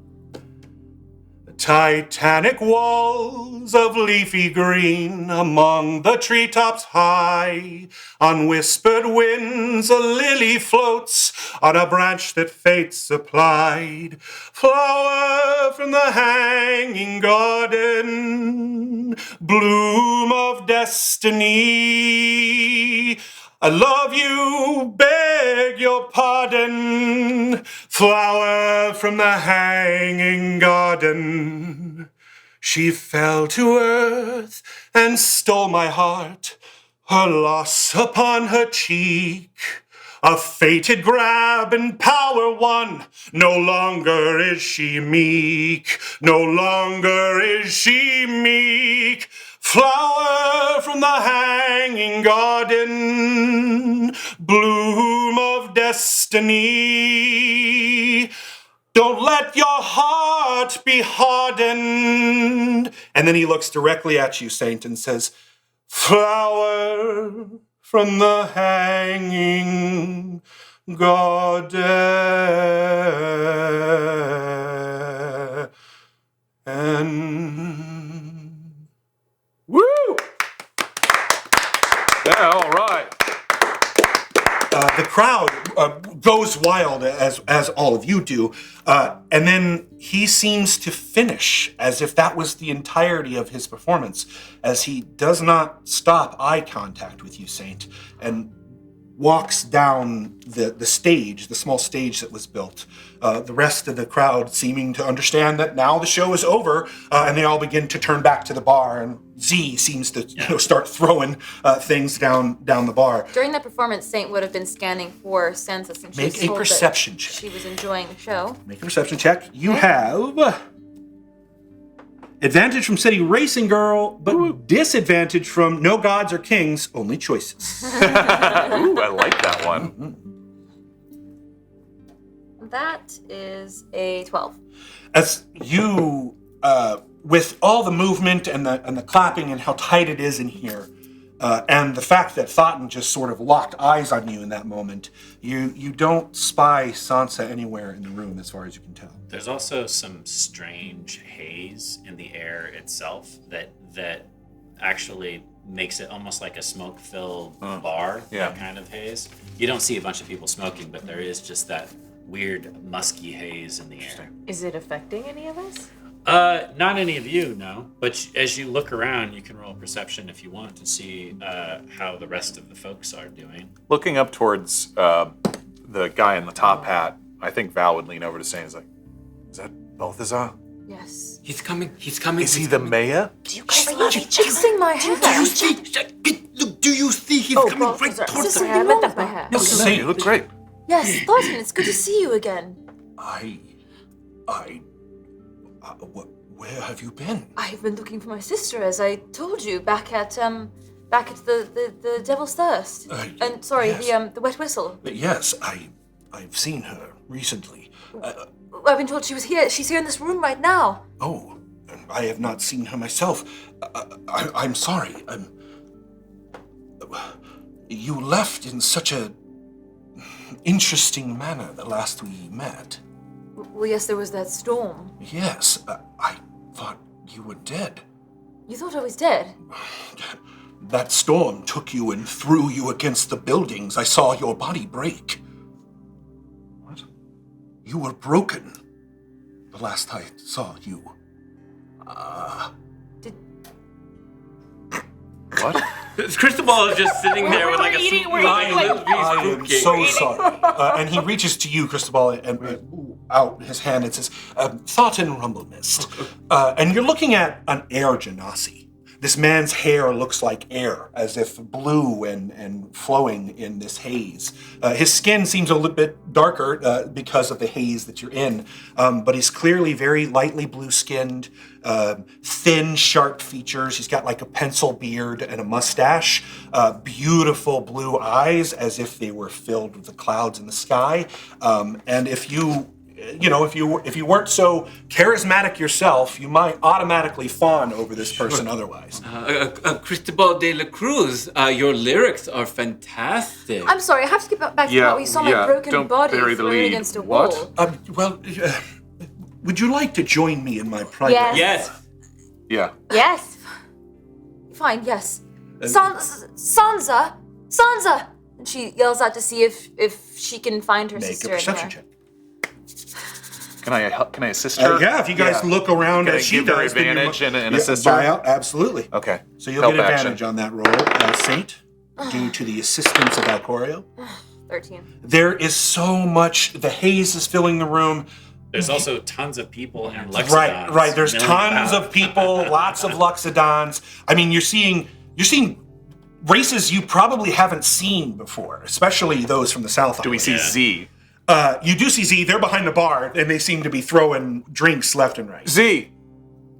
Titanic walls of leafy green among the treetops high. On whispered winds a lily floats on a branch that fate supplied. Flower from the hanging garden, bloom of destiny. I love you, beg your pardon, flower from the hanging garden. She fell to earth and stole my heart, her loss upon her cheek. A fated grab and power won, no longer is she meek, no longer is she meek. Flower from the hanging garden, bloom of destiny. Don't let your heart be hardened. And then he looks directly at you, Saint, and says, flower from the hanging garden. Woo! Yeah, all right. The crowd goes wild, as all of you do, and then he seems to finish as if that was the entirety of his performance, as he does not stop eye contact with you, Saint, and walks down the stage, the small stage that was built. The rest of the crowd seeming to understand that now the show is over, and they all begin to turn back to the bar, and Z seems to start throwing things down the bar. During the performance, Saint would have been scanning for Sansa since she was Make a told perception that check. she was enjoying the show. Make a perception check. You have advantage from City Racing Girl, but disadvantage from No Gods or Kings, Only Choices. Ooh, I like that one. That is a 12. As you, with all the movement and the clapping and how tight it is in here, and the fact that Thoughton just sort of locked eyes on you in that moment, you don't spy Sansa anywhere in the room as far as you can tell. There's also some strange haze in the air itself that actually makes it almost like a smoke-filled bar, that kind of haze. You don't see a bunch of people smoking, but there is just that weird musky haze in the air. Is it affecting any of us? Not any of you, no. But as you look around, you can roll perception if you want to see how the rest of the folks are doing. Looking up towards the guy in the top hat, I think Val would lean over to Saint, is like, is that Balthazar? Yes. He's coming. He's coming. Is he the mayor? Do you guys love each other? Fixing my hair. Do you see? Look, do you see? He's coming right Balthazar. towards Is us. there something wrong with my hair? No, Saint, you look great. Yes, Thoughton, it's good to see you again. Where have you been? I've been looking for my sister, as I told you, back at the Devil's Thirst. And sorry, yes. the Wet Whistle. Yes, I've seen her recently. I've been told she was here. She's here in this room right now. Oh, I have not seen her myself. I'm sorry. You left in such a interesting manner the last we met. Well, yes, there was that storm. Yes, I thought you were dead. You thought I was dead? That storm took you and threw you against the buildings. I saw your body break. What? You were broken the last I saw you. What? Cristobal is just sitting there with like a we're lion eating, little piece I of am fruitcake. so sorry. And he reaches to you, Cristobal, and out his hand and says, "Thought and rumble mist." And you're looking at an air genasi. This man's hair looks like air, as if blue and flowing in this haze. His skin seems a little bit darker because of the haze that you're in, but he's clearly very lightly blue-skinned, thin, sharp features. He's got like a pencil beard and a mustache, beautiful blue eyes, as if they were filled with the clouds in the sky. And if you weren't so charismatic yourself, you might automatically fawn over this person otherwise. Cristobal de la Cruz, your lyrics are fantastic. I'm sorry, I have to get back to what we saw my broken body thrown against a wall. Would you like to join me in my private? Yes. Yeah. Yes. Fine, yes. Sansa! And she yells out to see if she can find her Make sister. a perception check. Can I assist her? Yeah, if you guys look around Can I as she give her does, then you advantage might- and assist her? Absolutely. Okay. So you'll Help get action. advantage on that roll, Saint, due to the assistance of Valcorio. 13. There is so much. The haze is filling the room. There's also tons of people and Luxodons. Right. There's milling tons about. of people, lots of Luxodons. I mean, you're seeing races you probably haven't seen before, especially those from the South. Do we see Z? You do see Z. They're behind the bar, and they seem to be throwing drinks left and right. Z.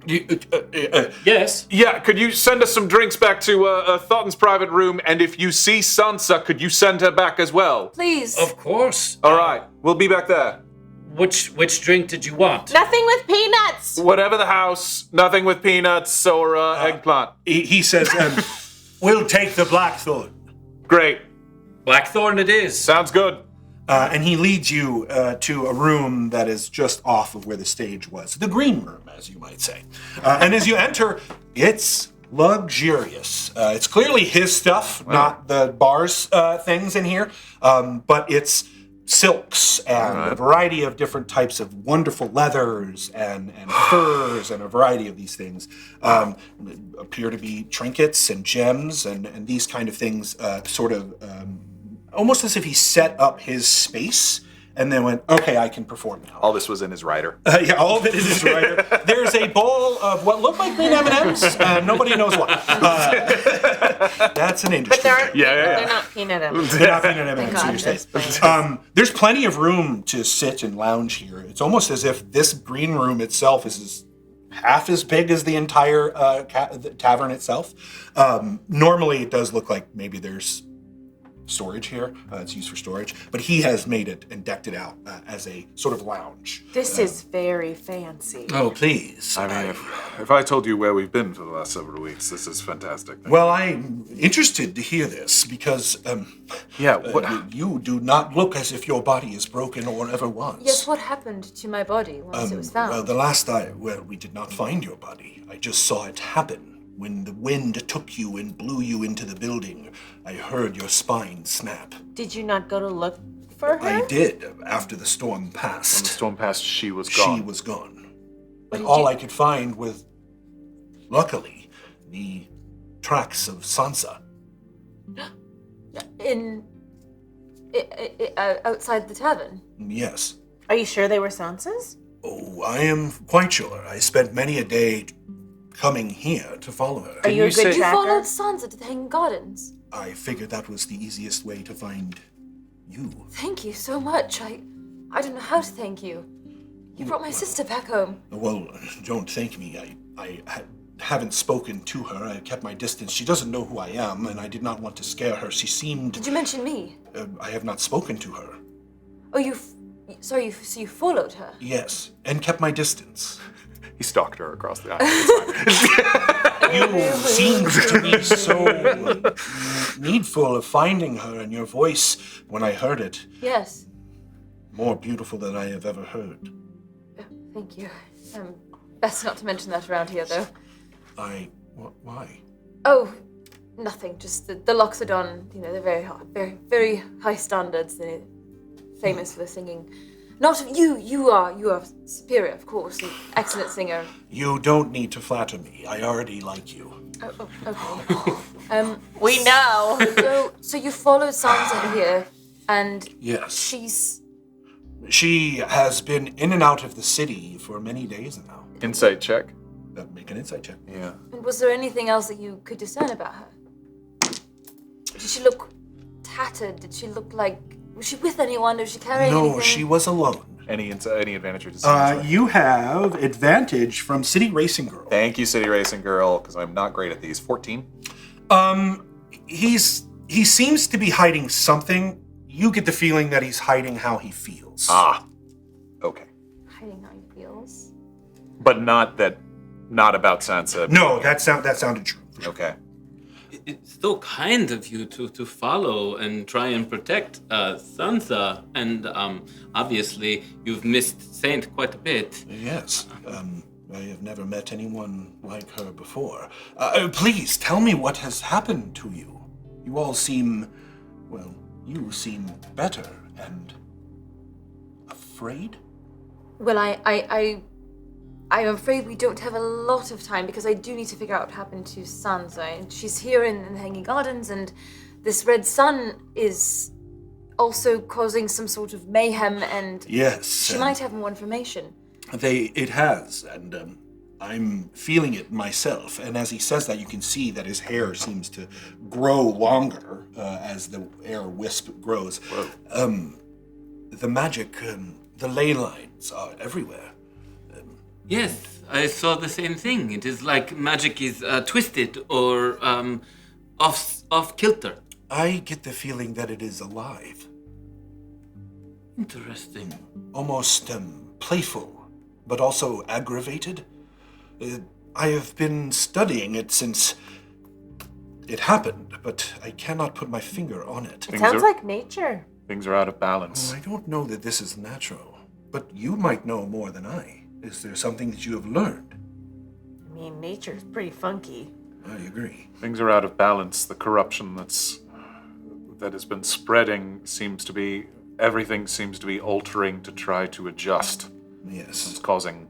Yes. Yeah, could you send us some drinks back to Thoughton's private room? And if you see Sansa, could you send her back as well? Please. Of course. All right, we'll be back there. Which drink did you want? Nothing with peanuts. Whatever the house, nothing with peanuts or eggplant. He says, "We'll take the Blackthorn." Great. Blackthorn it is. Sounds good. And he leads you to a room that is just off of where the stage was. The green room, as you might say. And as you enter, it's luxurious. It's clearly his stuff, not the bar's things in here. But it's silks and a variety of different types of wonderful leathers and furs and a variety of these things. Appear to be trinkets and gems and these kind of things almost as if he set up his space and then went, okay, I can perform now. All this was in his rider. Yeah, all of it is his rider. There's a bowl of what look like green M&Ms, and nobody knows why. That's an industry. But Yeah. they're not peanut M&Ms. They're not peanut M&Ms, God, so you're safe. that's There's plenty of room to sit and lounge here. It's almost as if this green room itself is half as big as the entire the tavern itself. Normally, it does look like maybe there's storage here. It's used for storage, but he has made it and decked it out as a sort of lounge. This is very fancy. Oh, please. I mean, if I told you where we've been for the last several weeks, this is fantastic. Well, I'm interested to hear this because you do not look as if your body is broken or ever was. Yes, what happened to my body once it was found? Well, the last we did not find your body. I just saw it happen. When the wind took you and blew you into the building, I heard your spine snap. Did you not go to look for her? I did, after the storm passed. When the storm passed, she was gone. She was gone. And all I could find was, luckily, the tracks of Sansa. Outside the tavern? Yes. Are you sure they were Sansa's? Oh, I am quite sure. I spent many a day coming here to follow her. Are you a good You tracker? followed Sansa to the Hanging Gardens. I figured that was the easiest way to find you. Thank you so much. I don't know how to thank you. You brought my sister back home. Well, don't thank me. I haven't spoken to her. I kept my distance. She doesn't know who I am, and I did not want to scare her. She seemed... Did you mention me? I have not spoken to her. Oh, so you followed her? Yes, and kept my distance. He stalked her across the aisle. You seemed to be so needful of finding her, and your voice, when I heard it, Yes. more beautiful than I have ever heard. Thank you. Best not to mention that around here, though. Why? Oh, nothing. Just the Loxodon. They're very high, very high standards. They're famous for the singing. Not of you. You are superior, of course. An excellent singer. You don't need to flatter me. I already like you. Oh, okay. We know. So you followed Sansa here, and Yes. she's She has been in and out of the city for many days now. Insight check. Make an insight check. Yeah. And was there anything else that you could discern about her? Did she look tattered? Did she look like... Was she with anyone? Did she carry anything? No, she was alone. Any advantage or discernment? You have advantage from City Racing Girl. Thank you, City Racing Girl, because I'm not great at these. 14. He seems to be hiding something. You get the feeling that he's hiding how he feels. Ah. Okay. Hiding how he feels. But not about Sansa. No, that sounded true. Okay. It's so kind of you to follow and try and protect Sansa, and obviously you've missed Saint quite a bit. Yes. I have never met anyone like her before. Please, tell me what has happened to you. You all seem... well, you seem better and... afraid? Well, I'm afraid we don't have a lot of time because I do need to figure out what happened to Sansa. And she's here in the Hanging Gardens, and this red sun is also causing some sort of mayhem, and Yes. she might have more information. It has, and I'm feeling it myself. And as he says that, you can see that his hair seems to grow longer as the air wisp grows. The magic, the ley lines are everywhere. Yes, I saw the same thing. It is like magic is twisted or off kilter. I get the feeling that it is alive. Interesting. Almost playful, but also aggravated. I have been studying it since it happened, but I cannot put my finger on it. It sounds like nature. Things are out of balance. I don't know that this is natural, but you might know more than I. Is there something that you have learned? I mean, nature's pretty funky. I agree. Things are out of balance. The corruption that has been spreading everything seems to be altering to try to adjust. Yes. It's causing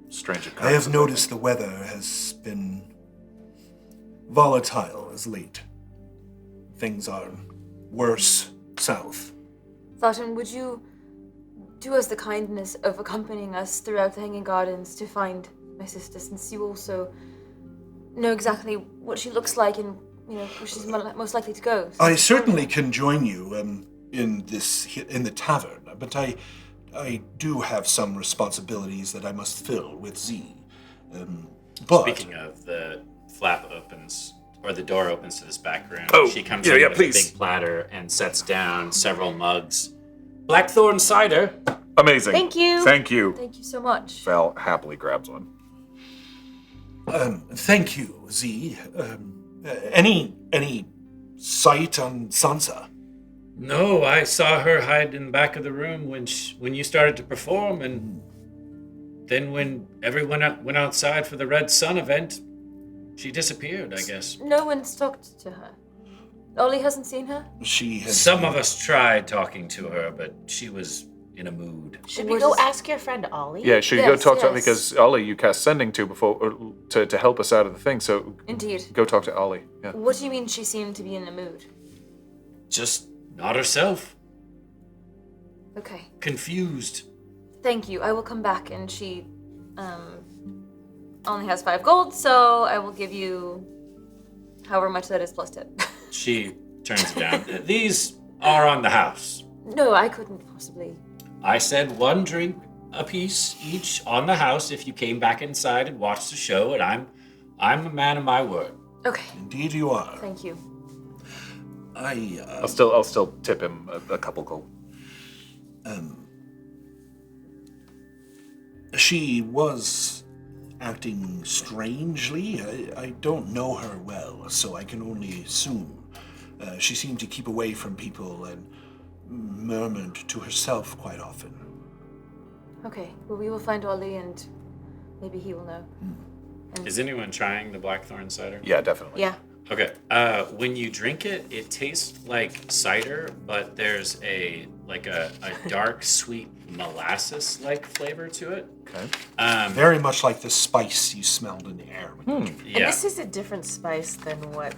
strange occurrences. I have noticed the weather has been volatile as late. Things are worse south. Thoughton, would you do us the kindness of accompanying us throughout the Hanging Gardens to find my sister, since you also know exactly what she looks like and, where she's most likely to go? I certainly can join you in the tavern, but I do have some responsibilities that I must fill with Z. But Speaking of, the flap opens, or the door opens to this back room. Oh, she comes yeah, in yeah, with please. a big platter and sets down several mugs. Blackthorn cider. Amazing. Thank you. Thank you. Thank you so much. Val happily grabs one. thank you, Z. Any sight on Sansa? No, I saw her hide in the back of the room when you started to perform, and then when everyone went outside for the Red Sun event, she disappeared, I guess. No one's talked to her. Ollie hasn't seen her? She has. Some of us tried talking to her, but she was in a mood. Should we go ask your friend Ollie? Yeah, should you go Yes, talk to her yes. because Ollie, you cast sending to before to help us out of the thing. So Indeed. go talk to Ollie. Yeah. What do you mean she seemed to be in the mood? Just not herself. Okay. Confused. Thank you. I will come back, and she only has 5 gold, so I will give you however much that is plus 10. She turns it down. These are on the house. No, I couldn't possibly. I said 1 drink apiece each on the house if you came back inside and watched the show, and I'm a man of my word. Okay. Indeed, you are. Thank you. I'll still tip him a couple gold. She was acting strangely. I don't know her well, so I can only assume. She seemed to keep away from people and murmured to herself quite often. Okay. Well, we will find Ollie, and maybe he will know. Is anyone trying the Blackthorn cider? Yeah, definitely. Yeah. Okay. When you drink it, it tastes like cider, but there's a dark, sweet molasses-like flavor to it. Okay. Very much like the spice you smelled in the air. When you And Yeah. this is a different spice than what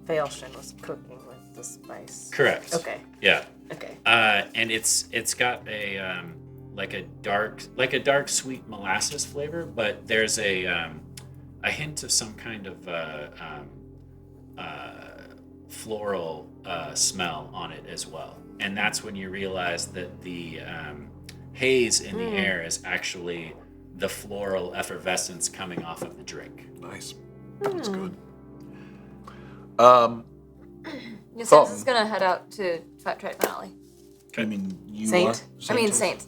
Veilshin was cooking with. the spice. Correct. Okay. Yeah. Okay. And it's got a like a dark sweet molasses flavor, but there's a hint of some kind of floral smell on it as well. And that's when you realize that the haze in the air is actually the floral effervescence coming off of the drink. Nice. That's good. Your Sense is gonna head out to Cartwright Valley. I mean, you Saint? are. I mean, Saint.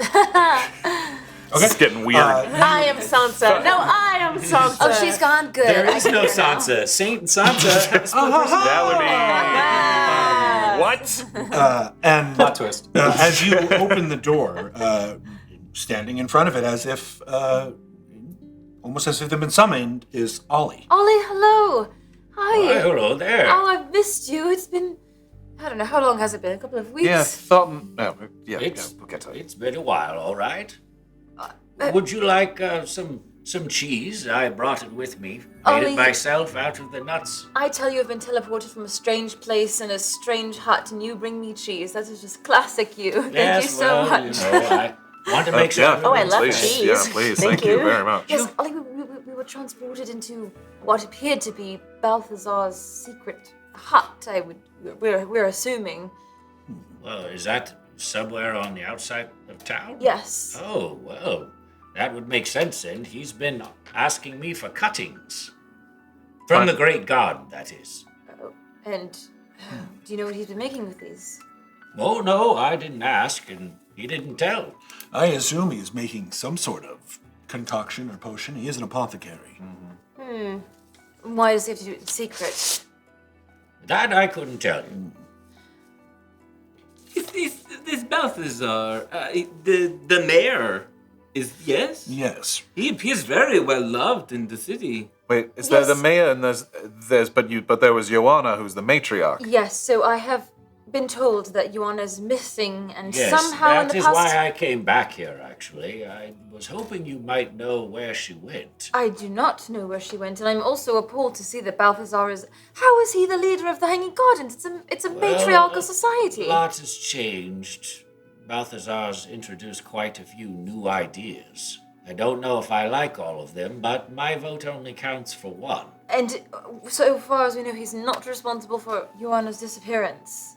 Okay. It's getting weird. I am Sansa. No, I am Sansa. Oh, she's gone. Good. There I is can no hear now. Sansa. Saint and Sansa have split personalities. That would be what? And Plot twist. as you open the door, standing in front of it as if, almost as if they've been summoned, is Ollie. Ollie, hello. Hi. Hi, hello there. Oh, I've missed you. It's been, I don't know, how long has it been? A couple of weeks? Yeah, thought. No, yeah, It's we'll get to it. It's been a while, all right. Would you like some cheese? I brought it with me. Made Ollie- it myself out of the nuts. I tell you, I've been teleported from a strange place in a strange hut, and you bring me cheese. That is just classic you. Thank Yes, you so well, much. You know, I want to make sure. Yeah. Oh, I love Please. cheese. Yeah, please. Thank you very much. Yes, Ollie, we were transported into what appeared to be Balthazar's secret hut. We're assuming. Well, is that somewhere on the outside of town? Yes. Oh, well, that would make sense then. He's been asking me for cuttings. From the great god, that is. And do you know what he's been making with these? Oh, no, I didn't ask, and he didn't tell. I assume he is making some sort of concoction or potion. He is an apothecary. Why does he have to do it in secret? That I couldn't tell you. This Balthazar, the mayor, is yes? Yes. He appears very well loved in the city. Wait, is there the Yes. mayor and but there was Joanna who's the matriarch. Yes, so I have been told that Joanna's missing, and Yes, somehow in that the is past... why I came back here, actually. I was hoping you might know where she went. I do not know where she went, and I'm also appalled to see that Balthazar is... How is he the leader of the Hanging Gardens? It's a matriarchal society. A lot has changed. Balthazar's introduced quite a few new ideas. I don't know if I like all of them, but my vote only counts for one. And so far as we know, he's not responsible for Joanna's disappearance.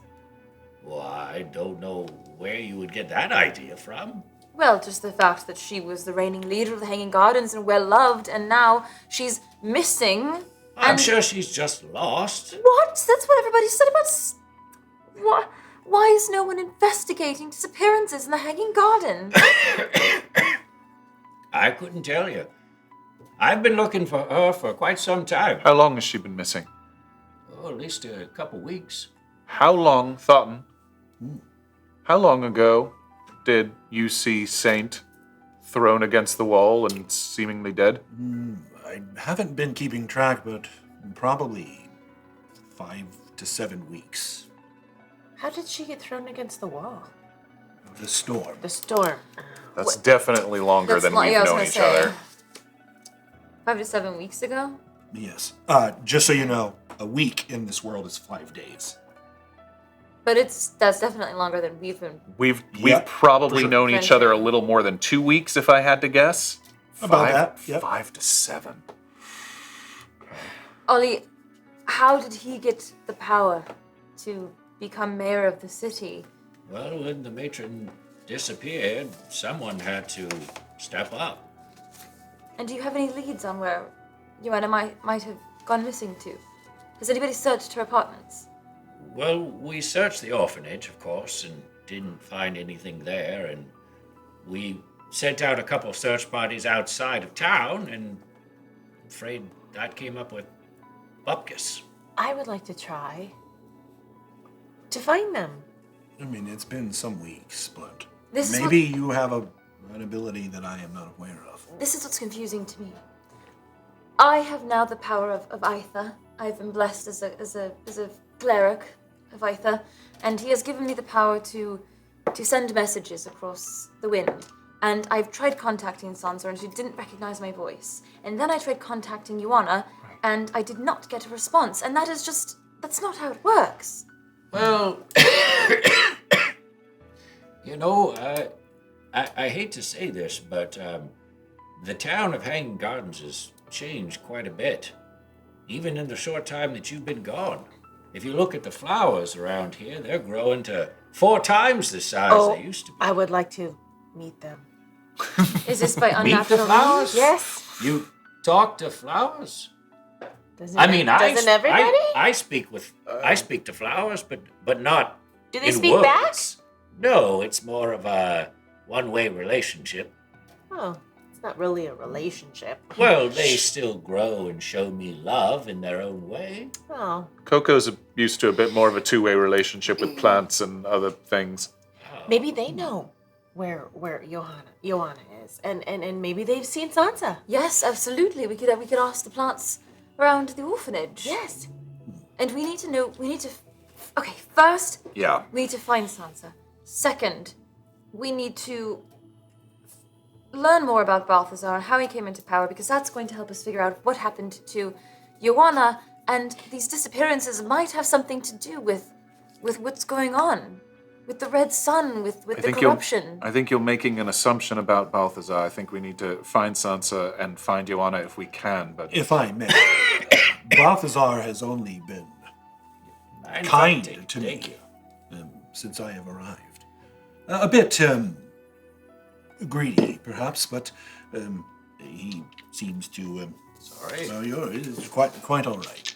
Well, I don't know where you would get that idea from. Well, just the fact that she was the reigning leader of the Hanging Gardens and well-loved, and now she's missing. I'm sure she's just lost. What? That's what everybody said about... Why is no one investigating disappearances in the Hanging Garden? I couldn't tell you. I've been looking for her for quite some time. How long has she been missing? Oh, at least a couple weeks. How long, Thoughton? How long ago did you see Saint thrown against the wall and seemingly dead? I haven't been keeping track, but probably 5 to 7 weeks. How did she get thrown against the wall? The storm. The storm. That's definitely longer than we've I was known gonna each say. other. 5 to 7 weeks ago? Yes. Just so you know, a week in this world is 5 days. But that's definitely longer than we've been. We've Yep, probably for sure. known each other a little more than 2 weeks, if I had to guess. About that, yep. 5 to 7. Ollie, how did he get the power to become mayor of the city? Well, when the matron disappeared, someone had to step up. And do you have any leads on where Joanna might have gone missing to? Has anybody searched her apartments? Well, we searched the orphanage, of course, and didn't find anything there, and we sent out a couple search parties outside of town, and I'm afraid that came up with bupkis. I would like to try to find them. I mean, it's been some weeks, but This is maybe you have an ability that I am not aware of. This is what's confusing to me. I have now the power of Aether. I've been blessed as a cleric of Aether, and he has given me the power to send messages across the wind. And I've tried contacting Sansa, and she didn't recognize my voice. And then I tried contacting Joanna, and I did not get a response. And that's not how it works. Well, you know, I hate to say this, but the town of Hanging Gardens has changed quite a bit, even in the short time that you've been gone. If you look at the flowers around here, they're growing to 4 times the size they used to be. I would like to meet them. Is this by Meet the unnatural flowers? means? Yes. You talk to flowers? Doesn't Everybody? I I speak to flowers, but not Do they in speak words. back? No, it's more of a one-way relationship. Oh, it's not really a relationship. Well, they still grow and show me love in their own way. Oh, KoKo's used to a bit more of a two-way relationship with plants and other things. maybe they know where Johanna is, and maybe they've seen Sansa. Yes, absolutely. We could ask the plants around the orphanage. Yes. And we need to know. Okay, first Yeah. we need to find Sansa. Second, we need to learn more about Balthazar and how he came into power, because that's going to help us figure out what happened to Joanna, and these disappearances might have something to do with what's going on, with the Red Sun, with the corruption. I think you're making an assumption about Balthazar. I think we need to find Sansa and find Joanna if we can, but... If I may, Balthazar has only been And kind thank to me you. since I have arrived. A bit greedy, perhaps, but he seems to. Sorry. It's quite all right.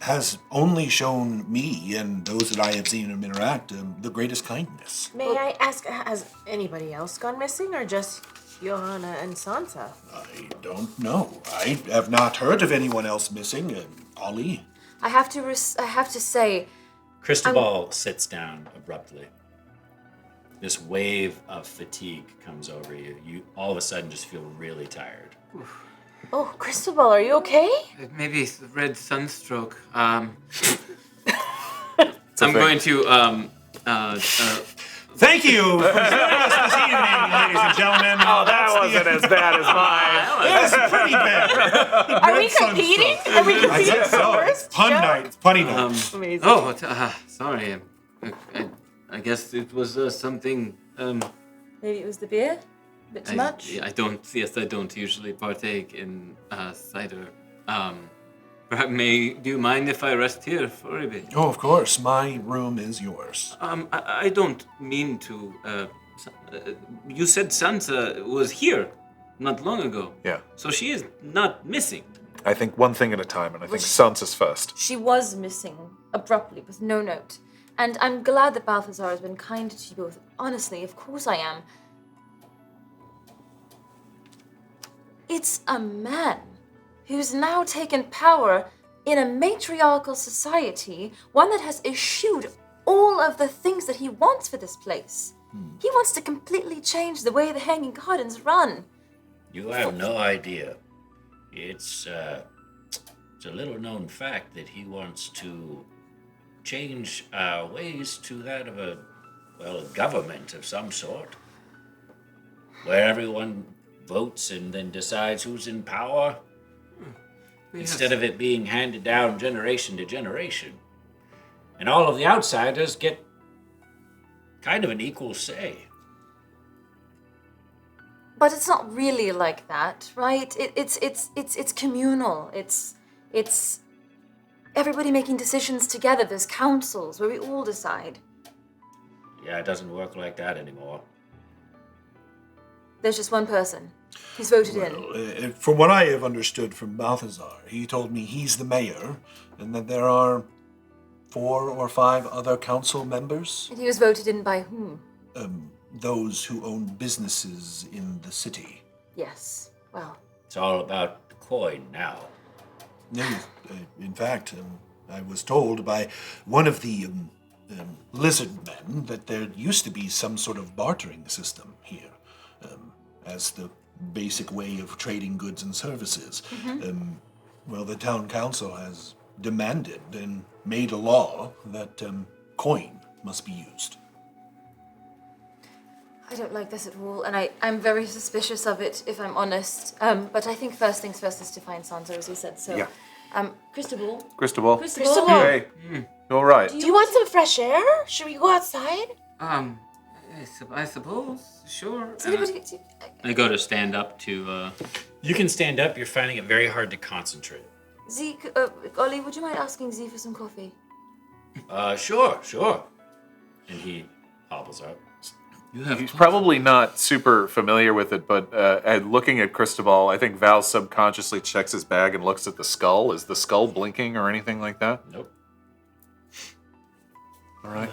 Has only shown me and those that I have seen him interact the greatest kindness. May I ask, has anybody else gone missing, or just Johanna and Sansa? I don't know. I have not heard of anyone else missing. Ollie. I have to say, Cristobal sits down abruptly. This wave of fatigue comes over you. You all of a sudden just feel really tired. Oh, Cristobal, are you okay? Maybe it's the red sunstroke. I'm going to Thank you for joining us this evening, ladies and gentlemen. Oh, that wasn't as bad as mine. It was pretty bad. Are we competing? Are we I competing guess for so. first? Pun joke? night. Punny night. Amazing. Sorry. I guess it was something. maybe it was the beer, a bit too much. I don't usually partake in cider. Do you mind if I rest here for a bit? Oh, of course. My room is yours. I don't mean to. You said Sansa was here not long ago. Yeah. So she is not missing. I think one thing at a time, and I think Sansa's first. She was missing abruptly with no note. And I'm glad that Balthazar has been kind to you both. Honestly, of course I am. It's a man who's now taken power in a matriarchal society, one that has eschewed all of the things that he wants for this place. He wants to completely change the way the Hanging Gardens run. You have no idea. It's a little known fact that he wants to change our ways to that of a government of some sort, where everyone votes and then decides who's in power, instead of it being handed down generation to generation. And all of the outsiders get kind of an equal say. But it's not really like that, right? It's communal. It's everybody making decisions together. There's councils where we all decide. Yeah, it doesn't work like that anymore. There's just one person who's voted in. From what I have understood from Balthazar, he told me he's the mayor and that there are 4 or 5 other council members. And he was voted in by whom? Those who own businesses in the city. Yes. Well, It's all about the coin now. No, in fact, I was told by one of the lizard men that there used to be some sort of bartering system here, as the basic way of trading goods and services. Well, the town council has demanded and made a law that coin must be used. I don't like this at all, and I'm very suspicious of it, if I'm honest. But I think first things first is to find Sansa, as you said. So, Yeah. Cristobal. Cristobal. Cristobal. Hey. All right. Do you want some fresh air? Should we go outside? I suppose. Sure. Does anybody? I go to stand up to. You can stand up. You're finding it very hard to concentrate. Z, Ollie, would you mind asking Z for some coffee? Sure. And he hobbles out. He's probably not super familiar with it, but looking at Cristobal, I think Val subconsciously checks his bag and looks at the skull. Is the skull blinking or anything like that? Nope. All right.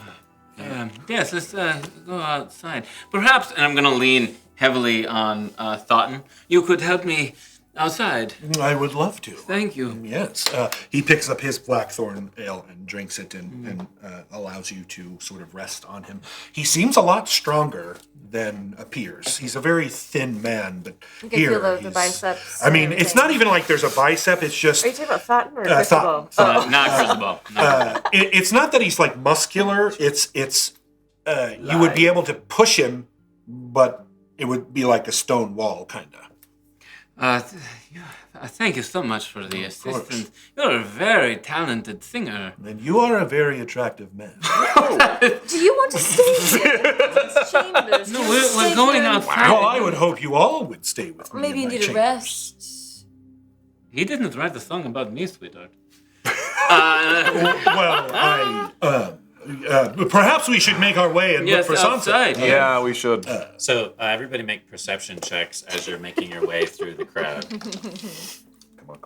Yes, let's go outside. Perhaps, and I'm going to lean heavily on Thoughton. You could help me outside. I would love to. Thank you. Yes. He picks up his blackthorn ale and drinks it and allows you to sort of rest on him. He seems a lot stronger than appears. He's a very thin man, but You can feel the biceps. I mean, and it's not everything. even like there's a bicep. It's just. Are you talking about Thoughton or Cristobal? Not Cristobal. It's not that he's like muscular. It's you would be able to push him, but it would be like a stone wall, kind of. Thank you so much for the assistance. You're a very talented singer. And you are a very attractive man. Do you want to stay here in these chambers? No, Do you we're stay going here? outside. Well, I would hope you all would stay with me. Maybe you in my need a chambers. rest. He didn't write the song about me, sweetheart. Well, perhaps we should make our way and Yes, look for Sansa. outside. Yeah, we should. So everybody make perception checks as you're making your way through the crowd.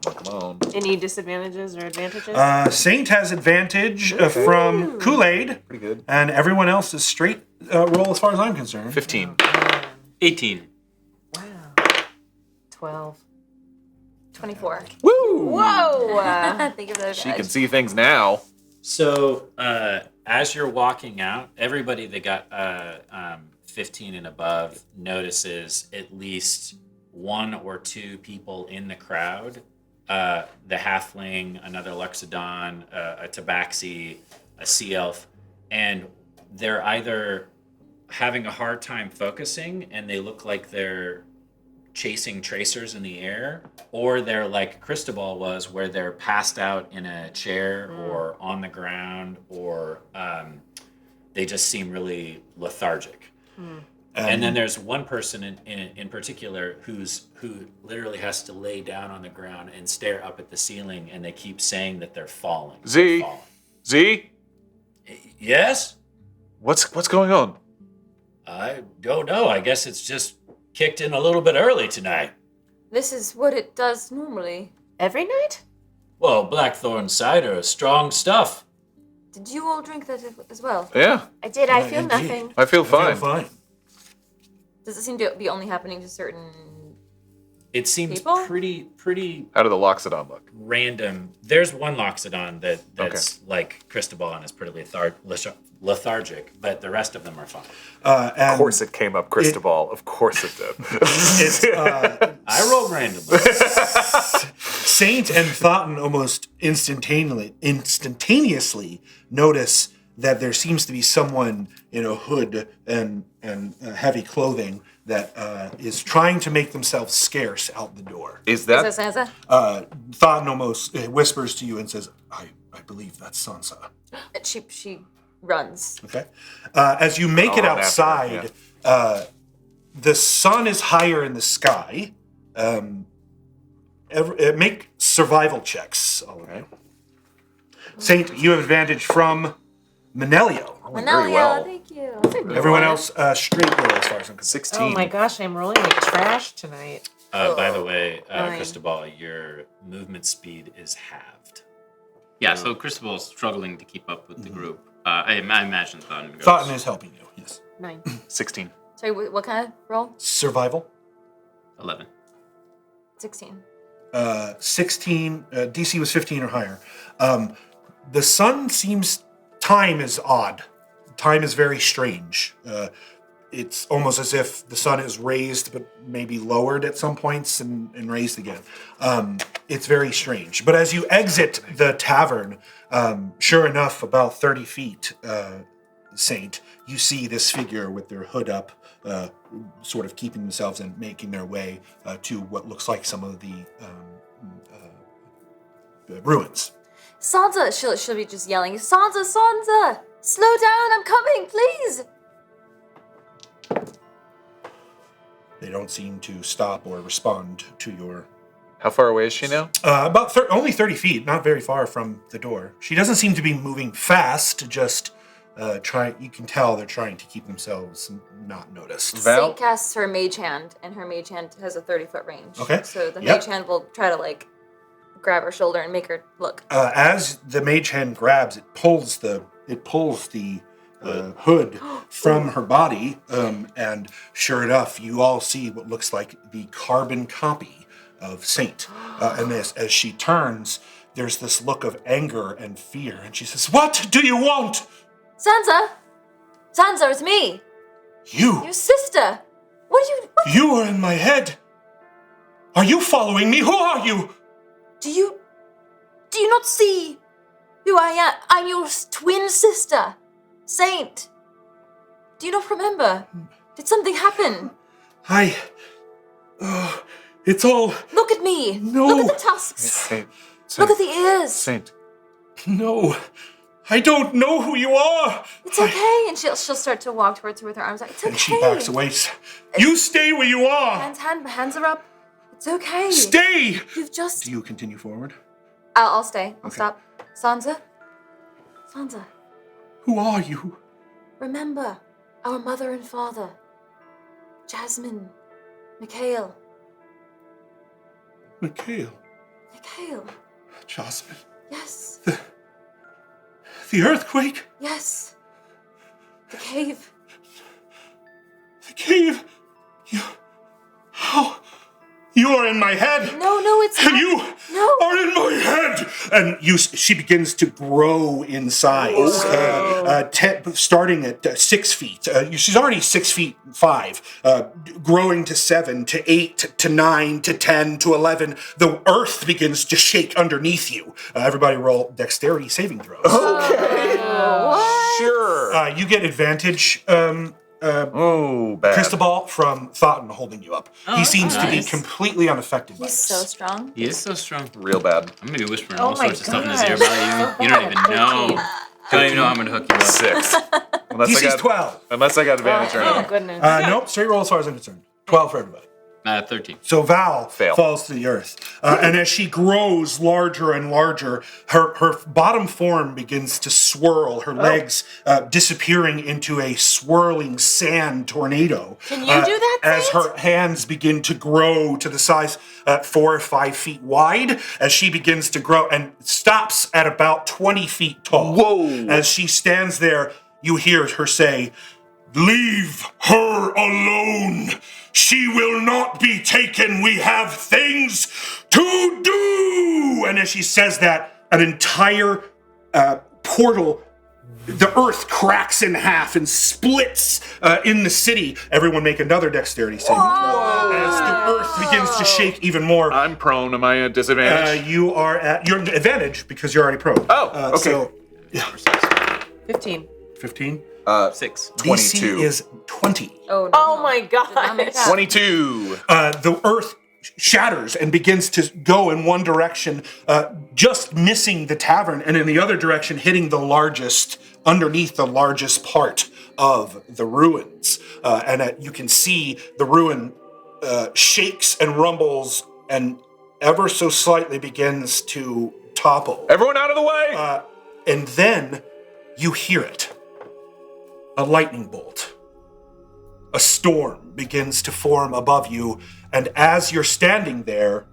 Come on. Any disadvantages or advantages? Saint has advantage from Kool-Aid. Pretty good. And everyone else is straight roll as far as I'm concerned. 15. 18. Wow. 12. 24. Woo! Whoa! Think of those. She can see things now. So as you're walking out, everybody that got 15 and above notices at least one or two people in the crowd. The halfling, another Luxodon, a Tabaxi, a sea elf, and they're either having a hard time focusing and they look like they're chasing tracers in the air, or they're like Cristobal was, where they're passed out in a chair or on the ground, or they just seem really lethargic. And then there's one person in particular who literally has to lay down on the ground and stare up at the ceiling, and they keep saying that they're falling. Z? They're falling. Z? Yes? What's going on? I don't know. I guess it's just kicked in a little bit early tonight. This is what it does normally. Every night? Well, blackthorn cider is strong stuff. Did you all drink that as well? Yeah, I did. I feel indeed. nothing. I feel I feel fine. fine. Does it seem to be only happening to certain It seems people? pretty How did the Loxodon look? random. There's one Loxodon that's like Cristobal and is pretty lethargic, but the rest of them are fine. Of And course it came up Cristobal. Of course it did. it's, I roll randomly. Saint and Thoughton almost instantaneously notice that there seems to be someone in a hood and heavy clothing that is trying to make themselves scarce out the door. Is Is that that Sansa? Thoughton almost whispers to you and says, I believe that's Sansa. She runs. Okay. As you make it run after her, outside, the sun is higher in the sky. Make survival checks, all of you. Saint, you have advantage from Manelio. Manelio, well. thank you. Everyone else, straight roll as far as I'm concerned. 16? Oh my gosh, I'm rolling like trash tonight. By the way, Fine. Cristobal, your movement speed is halved. Yeah, so Cristobal's struggling to keep up with the group. I imagine Thoughton goes. Thoughton is helping you, yes. 9. 16. Sorry, what kind of roll? Survival. 11. 16. 16, DC was 15 or higher. The sun seems, time is odd. Time is very strange. It's almost as if the sun is raised, but maybe lowered at some points and raised again. It's very strange. But as you exit the tavern, sure enough, about 30 feet, Saint, you see this figure with their hood up, sort of keeping themselves and making their way to what looks like some of the ruins. Sansa, she'll be just yelling, Sansa, Sansa! Slow down, I'm coming, please! They don't seem to stop or respond to your... How far away is she now? About only 30 feet, not very far from the door. She doesn't seem to be moving fast, just trying. You can tell they're trying to keep themselves not noticed. Val? Saint casts her mage hand, and her mage hand has a 30-foot range. Okay. So the Yep. mage hand will try to, like, grab her shoulder and make her look. As the mage hand grabs, it pulls the hood from her body, and sure enough, you all see what looks like the carbon copy of Saint. And as she turns, there's this look of anger and fear, and she says, "What do you want?" Sansa! Sansa, it's me! You! Your sister! What are you... You are in my head! Are you following me? Who are you? Do you not see who I am? I'm your twin sister, Saint. Do you not remember? Did something happen? It's all... Look at me. No. Look at the tusks. Saint. Look at the ears. Saint. No. I don't know who you are. It's okay. And she'll start to walk towards her with her arms out. It's okay. And she backs away. You stay where you are. Hands are up. It's okay. Stay. You've just... Do you continue forward? I'll stay. I'll Okay. stop. Sansa? Sansa, Who are you? remember our mother and father. Jasmine. Mikhail. Mikhail. Mikhail. Jasmine. Yes. The earthquake. Yes. The cave. The cave. How? You are in my head. No, it's And not. you No. are in my head. And she begins to grow in size, starting at 6 feet. She's already 6'5", growing to 7, to 8, to 9, to 10, to 11. The earth begins to shake underneath you. Everybody roll dexterity saving throws. Sure. You get advantage. Oh, bad. Cristobal from Thoughton holding you up. He seems to be nice. completely unaffected by He's this. so strong. He is so strong. Real bad. I'm gonna be whispering Oh all my sorts of stuff in his gosh. ear about you. You don't even know. Don't even know I'm gonna hook you up. 6. Unless I DC's got 12. Unless I got advantage or Oh, anything. goodness. Nope, straight roll as far as I'm concerned. 12 for everybody. 13. So Val Fail. falls to the earth. And as she grows larger and larger, her bottom form begins to swirl, her legs disappearing into a swirling sand tornado. Can you do that, As Saint? her hands begin to grow to the size 4 or 5 feet wide, as she begins to grow and stops at about 20 feet tall. Whoa. As she stands there, you hear her say, "Leave her alone. She will not be taken. We have things to do." And as she says that, an entire portal, the earth cracks in half and splits in the city. Everyone make another dexterity saving throw. As the earth begins to shake even more. I'm prone. Am I at disadvantage? You are at your advantage because you're already prone. Oh, okay. So, yeah. 15. 15. 6. 22. DC is 20. Oh my Did not make gosh. that. 22. The earth shatters and begins to go in one direction, just missing the tavern, and in the other direction, hitting underneath the largest part of the ruins. And you can see the ruin shakes and rumbles and ever so slightly begins to topple. Everyone out of the way. And then you hear it. A lightning bolt. A storm begins to form above you, and as you're standing there,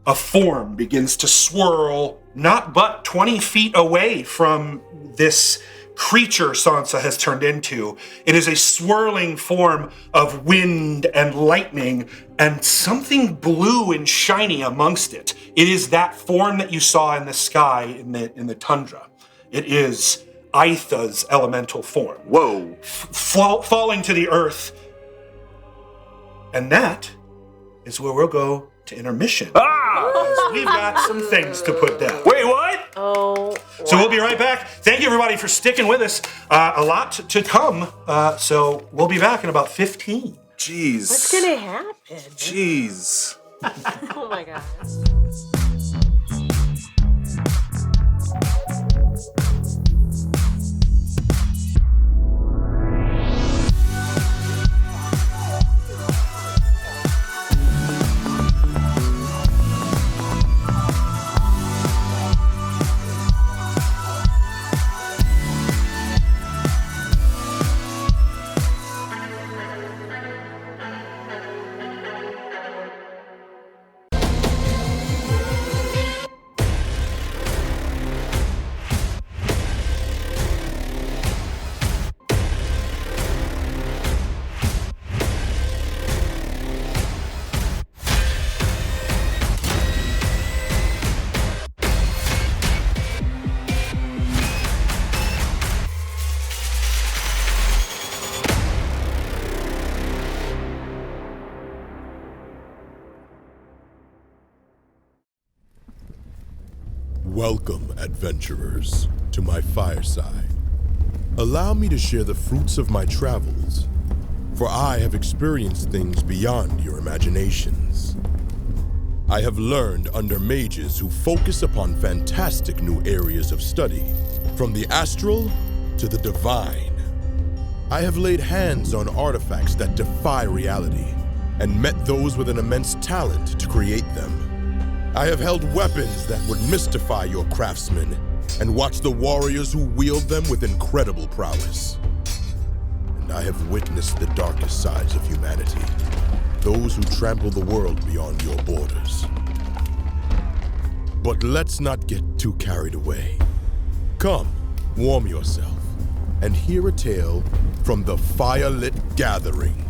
a form begins to swirl not but 20 feet away from this creature Sansa has turned into. It is a swirling form of wind and lightning and something blue and shiny amongst it. It is that form that you saw in the sky in the tundra. It is Aitha's elemental form. Whoa. Falling to the earth. And that is where we'll go to intermission. Because we've got some things to put down. Wait, what? Oh. So we'll be right back. Thank you, everybody, for sticking with us. A lot to come. So we'll be back in about 15. Jeez. What's gonna happen? Jeez. Oh my gosh. Welcome, adventurers, to my fireside. Allow me to share the fruits of my travels, for I have experienced things beyond your imaginations. I have learned under mages who focus upon fantastic new areas of study, from the astral to the divine. I have laid hands on artifacts that defy reality, and met those with an immense talent to create them. I have held weapons that would mystify your craftsmen, and watched the warriors who wield them with incredible prowess. And I have witnessed the darkest sides of humanity, those who trample the world beyond your borders. But let's not get too carried away. Come, warm yourself, and hear a tale from the Firelit Gathering.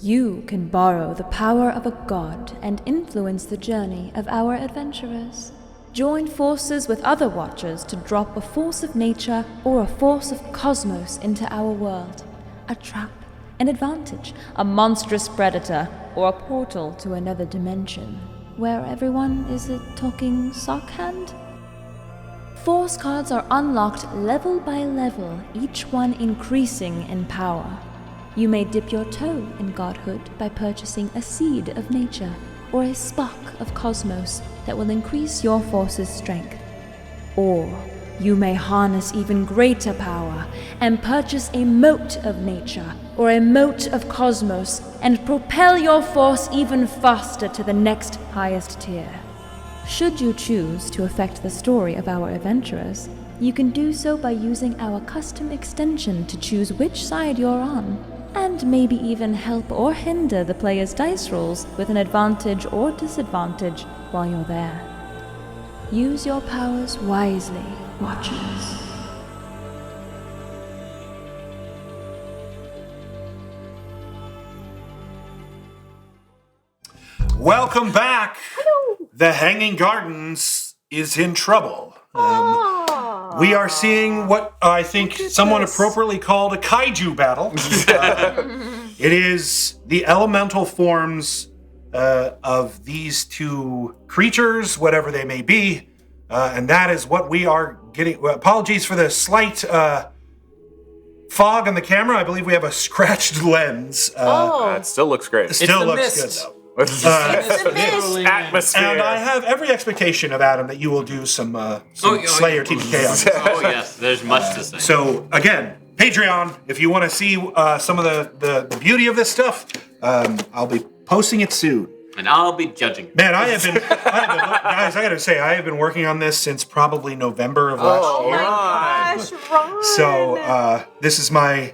You can borrow the power of a god and influence the journey of our adventurers. Join forces with other watchers to drop a force of nature or a force of cosmos into our world. A trap, an advantage, a monstrous predator, or a portal to another dimension, where everyone is a talking sock hand. Force cards are unlocked level by level, each one increasing in power. You may dip your toe in godhood by purchasing a seed of nature or a spark of cosmos that will increase your force's strength. Or you may harness even greater power and purchase a mote of nature or a mote of cosmos and propel your force even faster to the next highest tier. Should you choose to affect the story of our adventurers, you can do so by using our custom extension to choose which side you're on, and maybe even help or hinder the player's dice rolls with an advantage or disadvantage while you're there. Use your powers wisely, Watchers. Welcome back. The Hanging Gardens is in trouble. We are seeing what I think someone appropriately called a kaiju battle. It is the elemental forms of these two creatures, whatever they may be, and that is what we are getting. Apologies for the slight fog on the camera. I believe we have a scratched lens. It still looks great. It still looks mist. good, though. Atmosphere. And I have every expectation of Adam that you will do some Slayer TPK on this. Oh yes, there's much to say. So again, Patreon, if you want to see some of the beauty of this stuff, I'll be posting it soon. And I'll be judging. Man, guys, I gotta say, I have been working on this since probably November of last year. Gosh, Ron. So this is my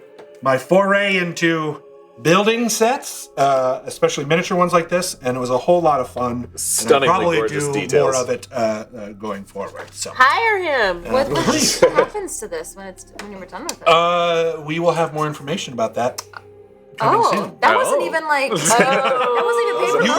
foray into building sets, especially miniature ones like this, and it was a whole lot of fun. Stunningly and I'll probably gorgeous do details. more of it going forward. So Hire him. What happens to this when you were done with it? we will have more information about that coming soon. That wasn't even like that wasn't even paper motion.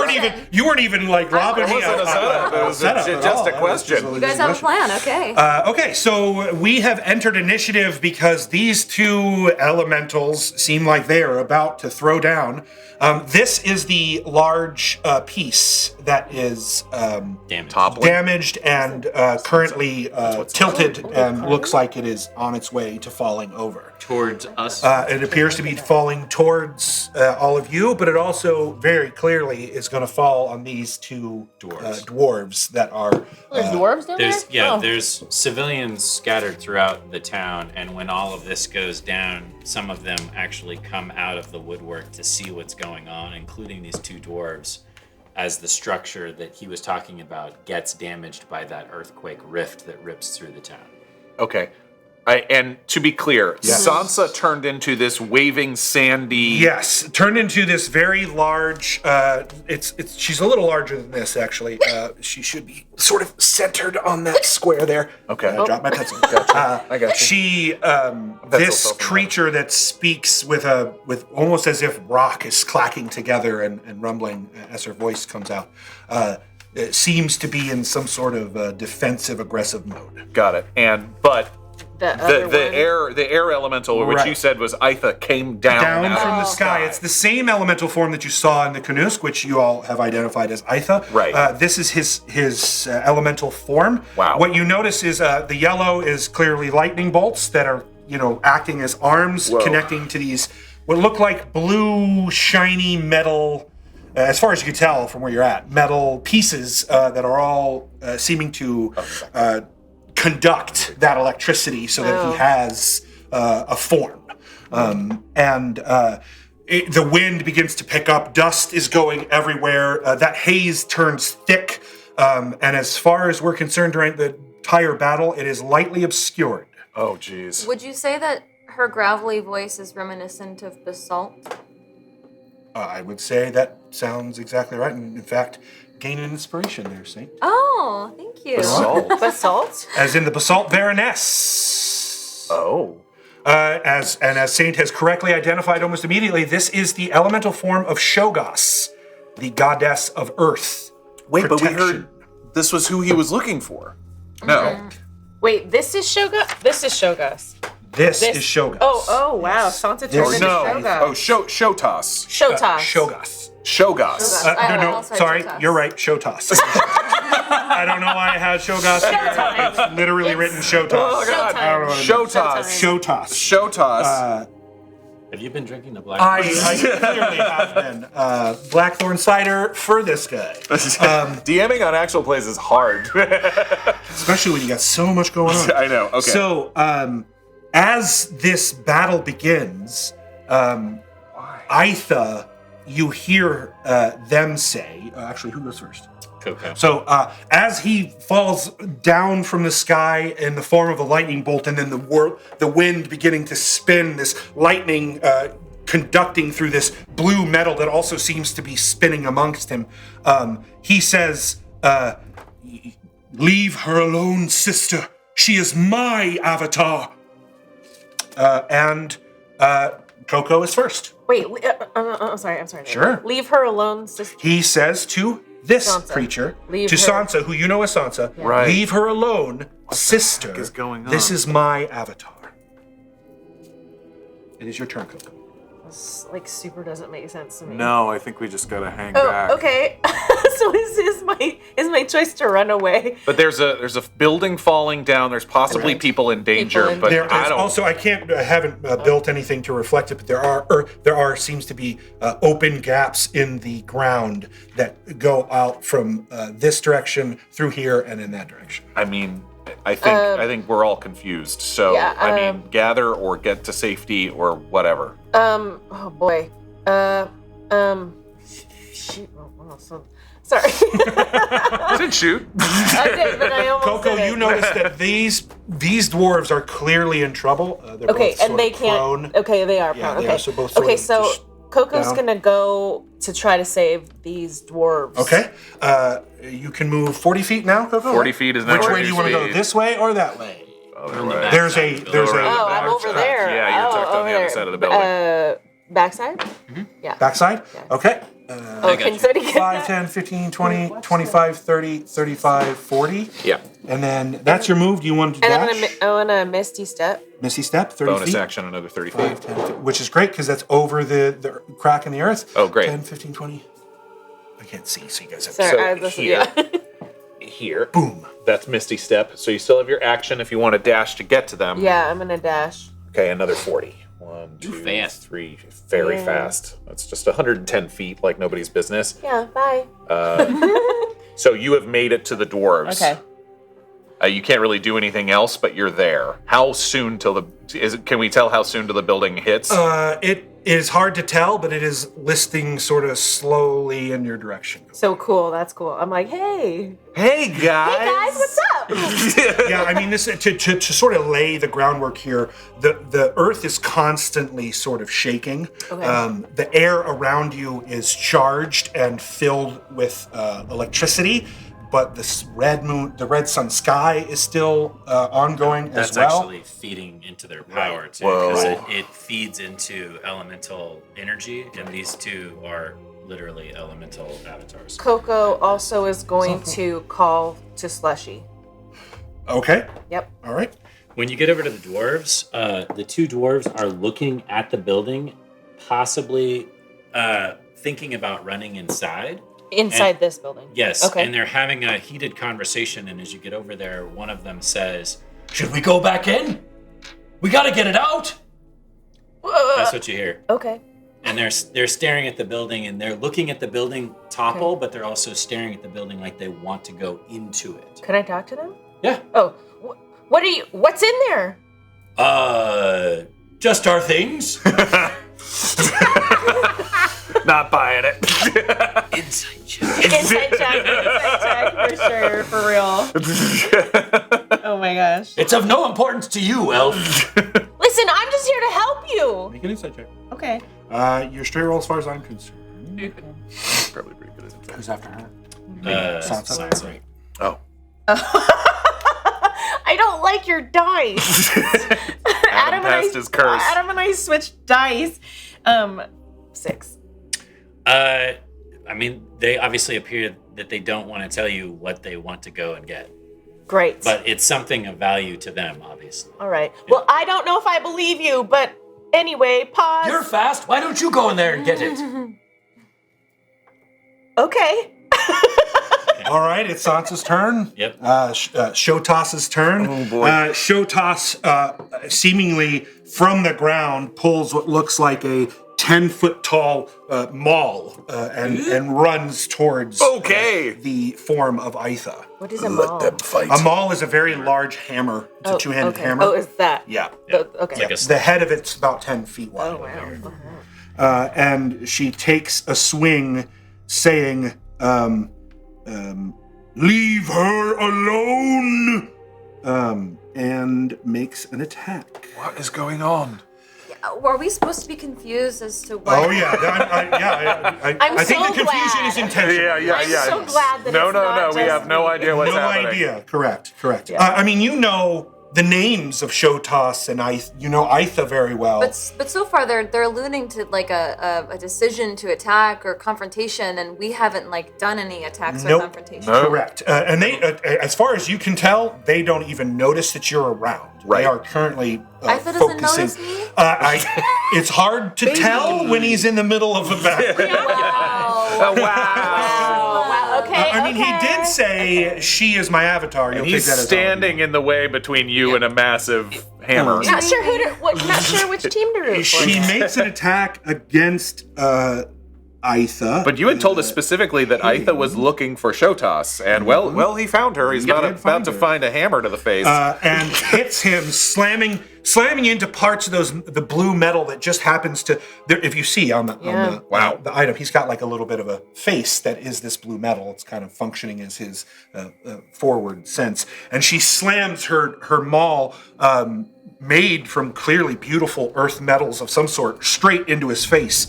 You weren't even like robbing me. wasn't a setup. It was setup at just all. a question. You guys have a plan, okay? Okay, so we have entered initiative because these two elementals seem like they are about to throw down. This is the large piece that is damaged and currently tilted and looks like it is on its way to falling over. Towards us. It appears to be falling towards all of you, but it also very clearly is going to fall on these two dwarves that are... There's dwarves down there? There's civilians scattered throughout the town, and when all of this goes down, some of them actually come out of the woodwork to see what's going on, including these two dwarves, as the structure that he was talking about gets damaged by that earthquake rift that rips through the town. Okay. And to be clear, Sansa turned into this waving sandy. Yes, turned into this very large. She's a little larger than this, actually. She should be sort of centered on that square there. Okay. I dropped my pencil. I got you. She, this creature that speaks with almost as if rock is clacking together and rumbling as her voice comes out. It seems to be in some sort of defensive, aggressive mode. Got it. But the air elemental, which you said was Aitha, came down from the sky. It's the same elemental form that you saw in the Canusk, which you all have identified as Aitha. Right. This is his elemental form. Wow. What you notice is the yellow is clearly lightning bolts that are acting as arms connecting to these what look like blue shiny metal. As far as you can tell from where you're at, metal pieces that are all seeming to conduct that electricity so that he has a form. The wind begins to pick up, dust is going everywhere, that haze turns thick, and as far as we're concerned during the entire battle, it is lightly obscured. Oh, jeez. Would you say that her gravelly voice is reminiscent of basalt? I would say that sounds exactly right, and in fact, gain an inspiration there, Saint. Oh, thank you. Basalt. Basalt? As in the Basalt Baroness. Oh. as Saint has correctly identified almost immediately, this is the elemental form of Shoggoth, the goddess of Earth. Wait, but we Protection. heard this was who he was looking for. No. Wait, this is Shoggoth? This is Shoggoth. This is Shoggoth. Oh, wow. Sansa turned This- into No. Shoggoth. Oh, Shotos. Shotas. Shoggoth. Shoggoth. No, also sorry, Shotas. you're right, Shotos. I don't know why I had Shoggoth. Showtime. It's literally written Shotos. Oh, God. I don't know what it is. Shotos. Shotos. Shotos. Have you been drinking the black? I clearly have been. Blackthorn cider for this guy. DMing on actual plays is hard. Especially when you got so much going on. I know. Okay. So, as this battle begins, Aitha, you hear them say, actually, who goes first? KoKo. So, as he falls down from the sky in the form of a lightning bolt, and then the wind beginning to spin, this lightning conducting through this blue metal that also seems to be spinning amongst him, he says, "Leave her alone, sister. She is my avatar." And KoKo is first. Wait, I'm sorry. Sure. Leave her alone, sister. He says to this Sansa. creature, Leave to her- Sansa, who you know as Sansa, Right. leave her alone, sister. heck is going This on? is my avatar. It is your turn, KoKo. This, like, super doesn't make sense to me. No, I think we just gotta hang Oh, back. okay. So is my choice to run away? But there's a building falling down. There's possibly Right. people in danger, People in but There I is don't. also, I haven't built anything to reflect it, but there seems to be open gaps in the ground that go out from this direction through here and in that direction. I mean, I think we're all confused. So Yeah, I mean, gather or get to safety or whatever. Oh boy. Shoot. Sorry. I didn't shoot. I did, but I almost KoKo, did it. you notice that these dwarves are clearly in trouble. They're Okay, both sort and they of can't. prone. Okay, they are Yeah, prone. they Okay, are, so both sort okay. of So just KoKo's down. gonna go to try to save these dwarves. Okay, you can move 40 feet now, KoKo? 40 feet is now Which way do you want to go? speed. This way or that way? Other way. There's a Oh, I'm over there. Yeah, you're tucked on over the other there. side of the building. Backside? Yeah. backside. Okay. Oh, can somebody get 5, that? 10, 15, 20, 25, 30, 35, 40. Yeah. And then that's your move. Do you want to And dash? I want a Misty Step. Misty Step, 30 Bonus feet. action, another 30 feet. 5, 10, 15, which is great because that's over the crack in the earth. Oh, great. 10, 15, 20. I can't see, so you guys have Sorry, So I was listening. here. Yeah. Here. Boom. That's Misty Step. So you still have your action if you want to dash to get to them. Yeah, I'm gonna dash. Okay, another 40. 1, 2, fast. 3. Very Yeah. fast. That's just 110 feet like nobody's business. Yeah, bye. So you have made it to the dwarves. Okay. You can't really do anything else, but you're there. How soon till can we tell how soon till the building hits? It is hard to tell, but it is listing sort of slowly in your direction. So cool. That's cool. I'm like, hey. Hey guys! Hey guys, what's up? Yeah, I mean, this to sort of lay the groundwork here. The earth is constantly sort of shaking. Okay. The air around you is charged and filled with electricity, but this the red sun sky is still ongoing That's as well. actually feeding into their power too, Whoa. because it feeds into elemental energy, and these two are literally elemental avatars. KoKo also is going to call to Slushy. Okay. Yep. All right. When you get over to the dwarves, the two dwarves are looking at the building, possibly thinking about running inside. Inside this building. Yes, Okay. and they're having a heated conversation, and as you get over there, one of them says, Should we go back in? We gotta get it out. that's what you hear. Okay. And they're staring at the building, and they're looking at the building topple, but they're also staring at the building like they want to go into it. Can I talk to them? Yeah. Oh, what's in there? Just our things. Not buying it. Inside check. Inside check for sure, for real. Oh my gosh. It's of no importance to you, Elf. Listen, I'm just here to help you. Make an insight check. Okay. Your straight roll, as far as I'm concerned. Probably pretty good at it. Who's after her? Sansa. Sansa. Oh. I don't like your dice. Adam, past his curse. Adam and I switched dice. 6. I mean, they obviously appear that they don't want to tell you what they want to go and get. Great. But it's something of value to them, obviously. All right. Well, I don't know if I believe you, but anyway, pause. You're fast. Why don't you go in there and get it? Okay. All right, it's Sansa's turn. Yep. Shotas's turn. Oh, boy. Shotas, seemingly from the ground, pulls what looks like a 10-foot tall maul and runs towards the form of Aitha. What is a maul? A maul is a very large hammer. It's a two-handed hammer. Oh, is that? Yeah. Okay. Like a The head of it's about 10 feet wide. Oh, wow. And she takes a swing, saying, "Leave her alone," and makes an attack. What is going on? Were we supposed to be confused as to what? Oh yeah, I think the confusion is intentional. Yeah. I'm so glad that No, it's not we just have no me. idea what's No happening. idea. Correct. Yeah. I mean, you know the names of Shotas and you know Aitha very well. But so far they're alluding to like a decision to attack or confrontation, and we haven't like done any attacks or confrontation. No. Correct. And they, as far as you can tell, they don't even notice that you're around. Right. They are currently Aitha doesn't focusing. notice me? It's hard to tell when he's in the middle of a battle. Oh, wow. Okay. I mean, he did say, "She is my avatar." You'll And he's take that as standing in the way between you and a massive hammer. Not sure not sure which team to root for. She makes an attack against Aitha. But you had told us specifically that Aitha was looking for Shotas, and well, he found her. He's about to find a hammer to the face. And hits him, slamming into parts of the blue metal that just happens to. If you see on the item, he's got like a little bit of a face that is this blue metal. It's kind of functioning as his forward sense, and she slams her maul. Made from clearly beautiful earth metals of some sort, straight into his face,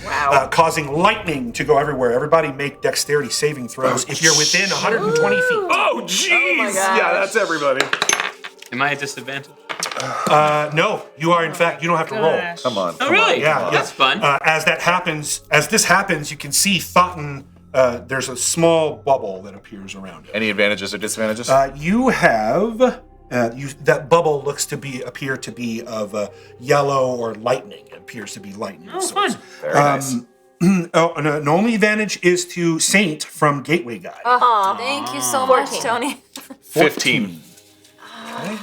causing lightning to go everywhere. Everybody make dexterity saving throws if you're within 120 feet. Oh, jeez! Yeah, that's everybody. Am I at disadvantage? No, you are in fact. You don't have to roll. Come on. Oh, really? Yeah, That's fun. As this happens, you can see Thoughton. There's a small bubble that appears around it. Any advantages or disadvantages? You have. That bubble looks to appear to be of yellow or lightning. It appears to be lightning. Oh, fun. Very nice. And the only advantage is to Saint from Gateway Guide. Thank you so much, Tony. 15. Okay.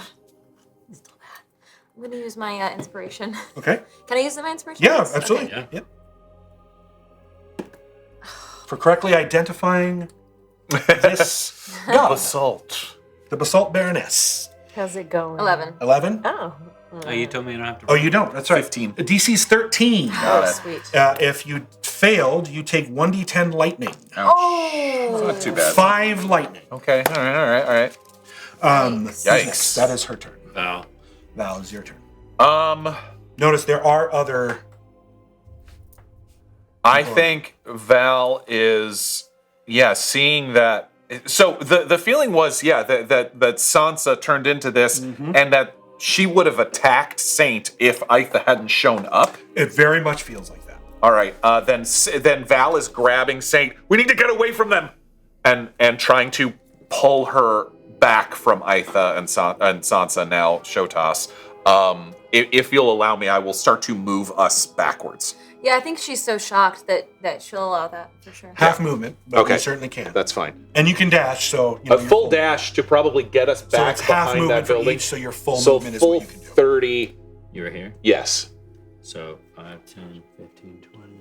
I'm gonna use my inspiration. Okay. Can I use my inspiration? Yeah, Yes? absolutely. Okay. Yep. For correctly identifying this god, Basalt. the Basalt Baroness. How's it going? 11. 11? Oh. Oh, you told me I don't have to. Oh, you don't. That's right. 15. DC's 13. Oh, sweet. If you failed, you take 1d10 lightning. Oh! Not too bad. 5 lightning. Okay, all right. Yikes. Yikes. That is her turn. Val. Val, is your turn. Notice there are other... I think Val is, seeing that. So the feeling was, that Sansa turned into this, and that she would have attacked Saint if Aitha hadn't shown up. It very much feels like that. All right, then Val is grabbing Saint. We need to get away from them, and trying to pull her back from Aitha and Sansa now. Shotas, if you'll allow me, I will start to move us backwards. Yeah, I think she's so shocked that she'll allow that for sure. Half movement, but you certainly can. That's fine. And you can dash, so... A full dash to probably get us So back it's half behind movement that for building. each, so your full So movement is full what you can do. 30. You were here? Yes. So 5, 10, 15, 20,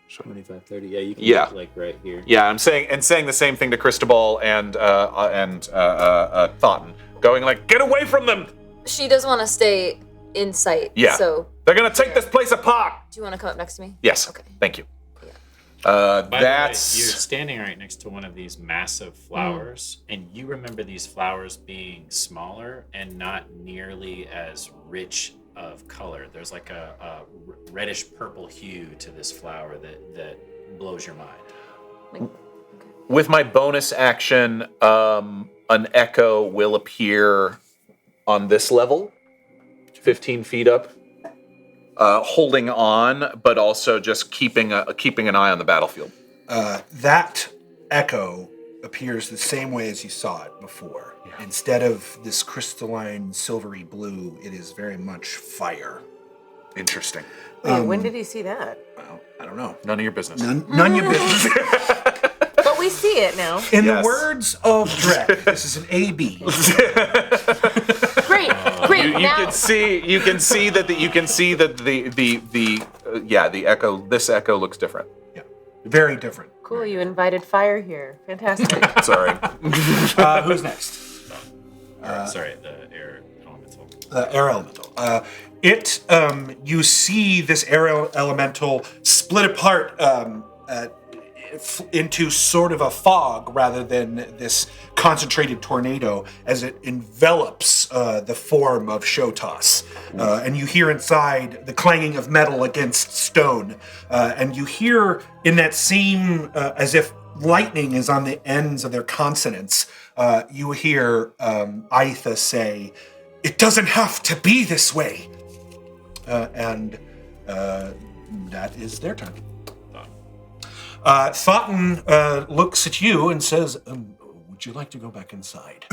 25, 30. Yeah, you can Yeah. get like right here. Yeah, I'm saying the same thing to Cristobal and Thoughton, going like, get away from them. She does want to stay in sight. Yeah. So They're gonna take this place apart. do you want to come up next to me? Yes. Okay. Thank you. By the way, That's you're standing right next to one of these massive flowers, and you remember these flowers being smaller and not nearly as rich of color. There's like a reddish purple hue to this flower that blows your mind. with my bonus action. An echo will appear on this level, 15 feet up. holding on, but also just keeping an eye on the battlefield. That echo appears the same way as you saw it before. Yeah. Instead of this crystalline silvery blue, it is very much fire. Interesting. Wait, when did he see that? Well, I don't know. None of your business. None of your business. But we see it now. In the words of Drek, this is an AB. Great. You can see that the echo. This echo looks different. Yeah, very different. Cool. You invited fire here. Fantastic. Sorry. Who's next? Sorry, the air elemental. Air elemental. You see this air elemental split apart into sort of a fog rather than this concentrated tornado as it envelops the form of Shotas. And you hear inside the clanging of metal against stone. And you hear in that same, as if lightning is on the ends of their consonants, you hear Aitha say, "It doesn't have to be this way." And that is their turn. Thoughton looks at you and says, "Would you like to go back inside?"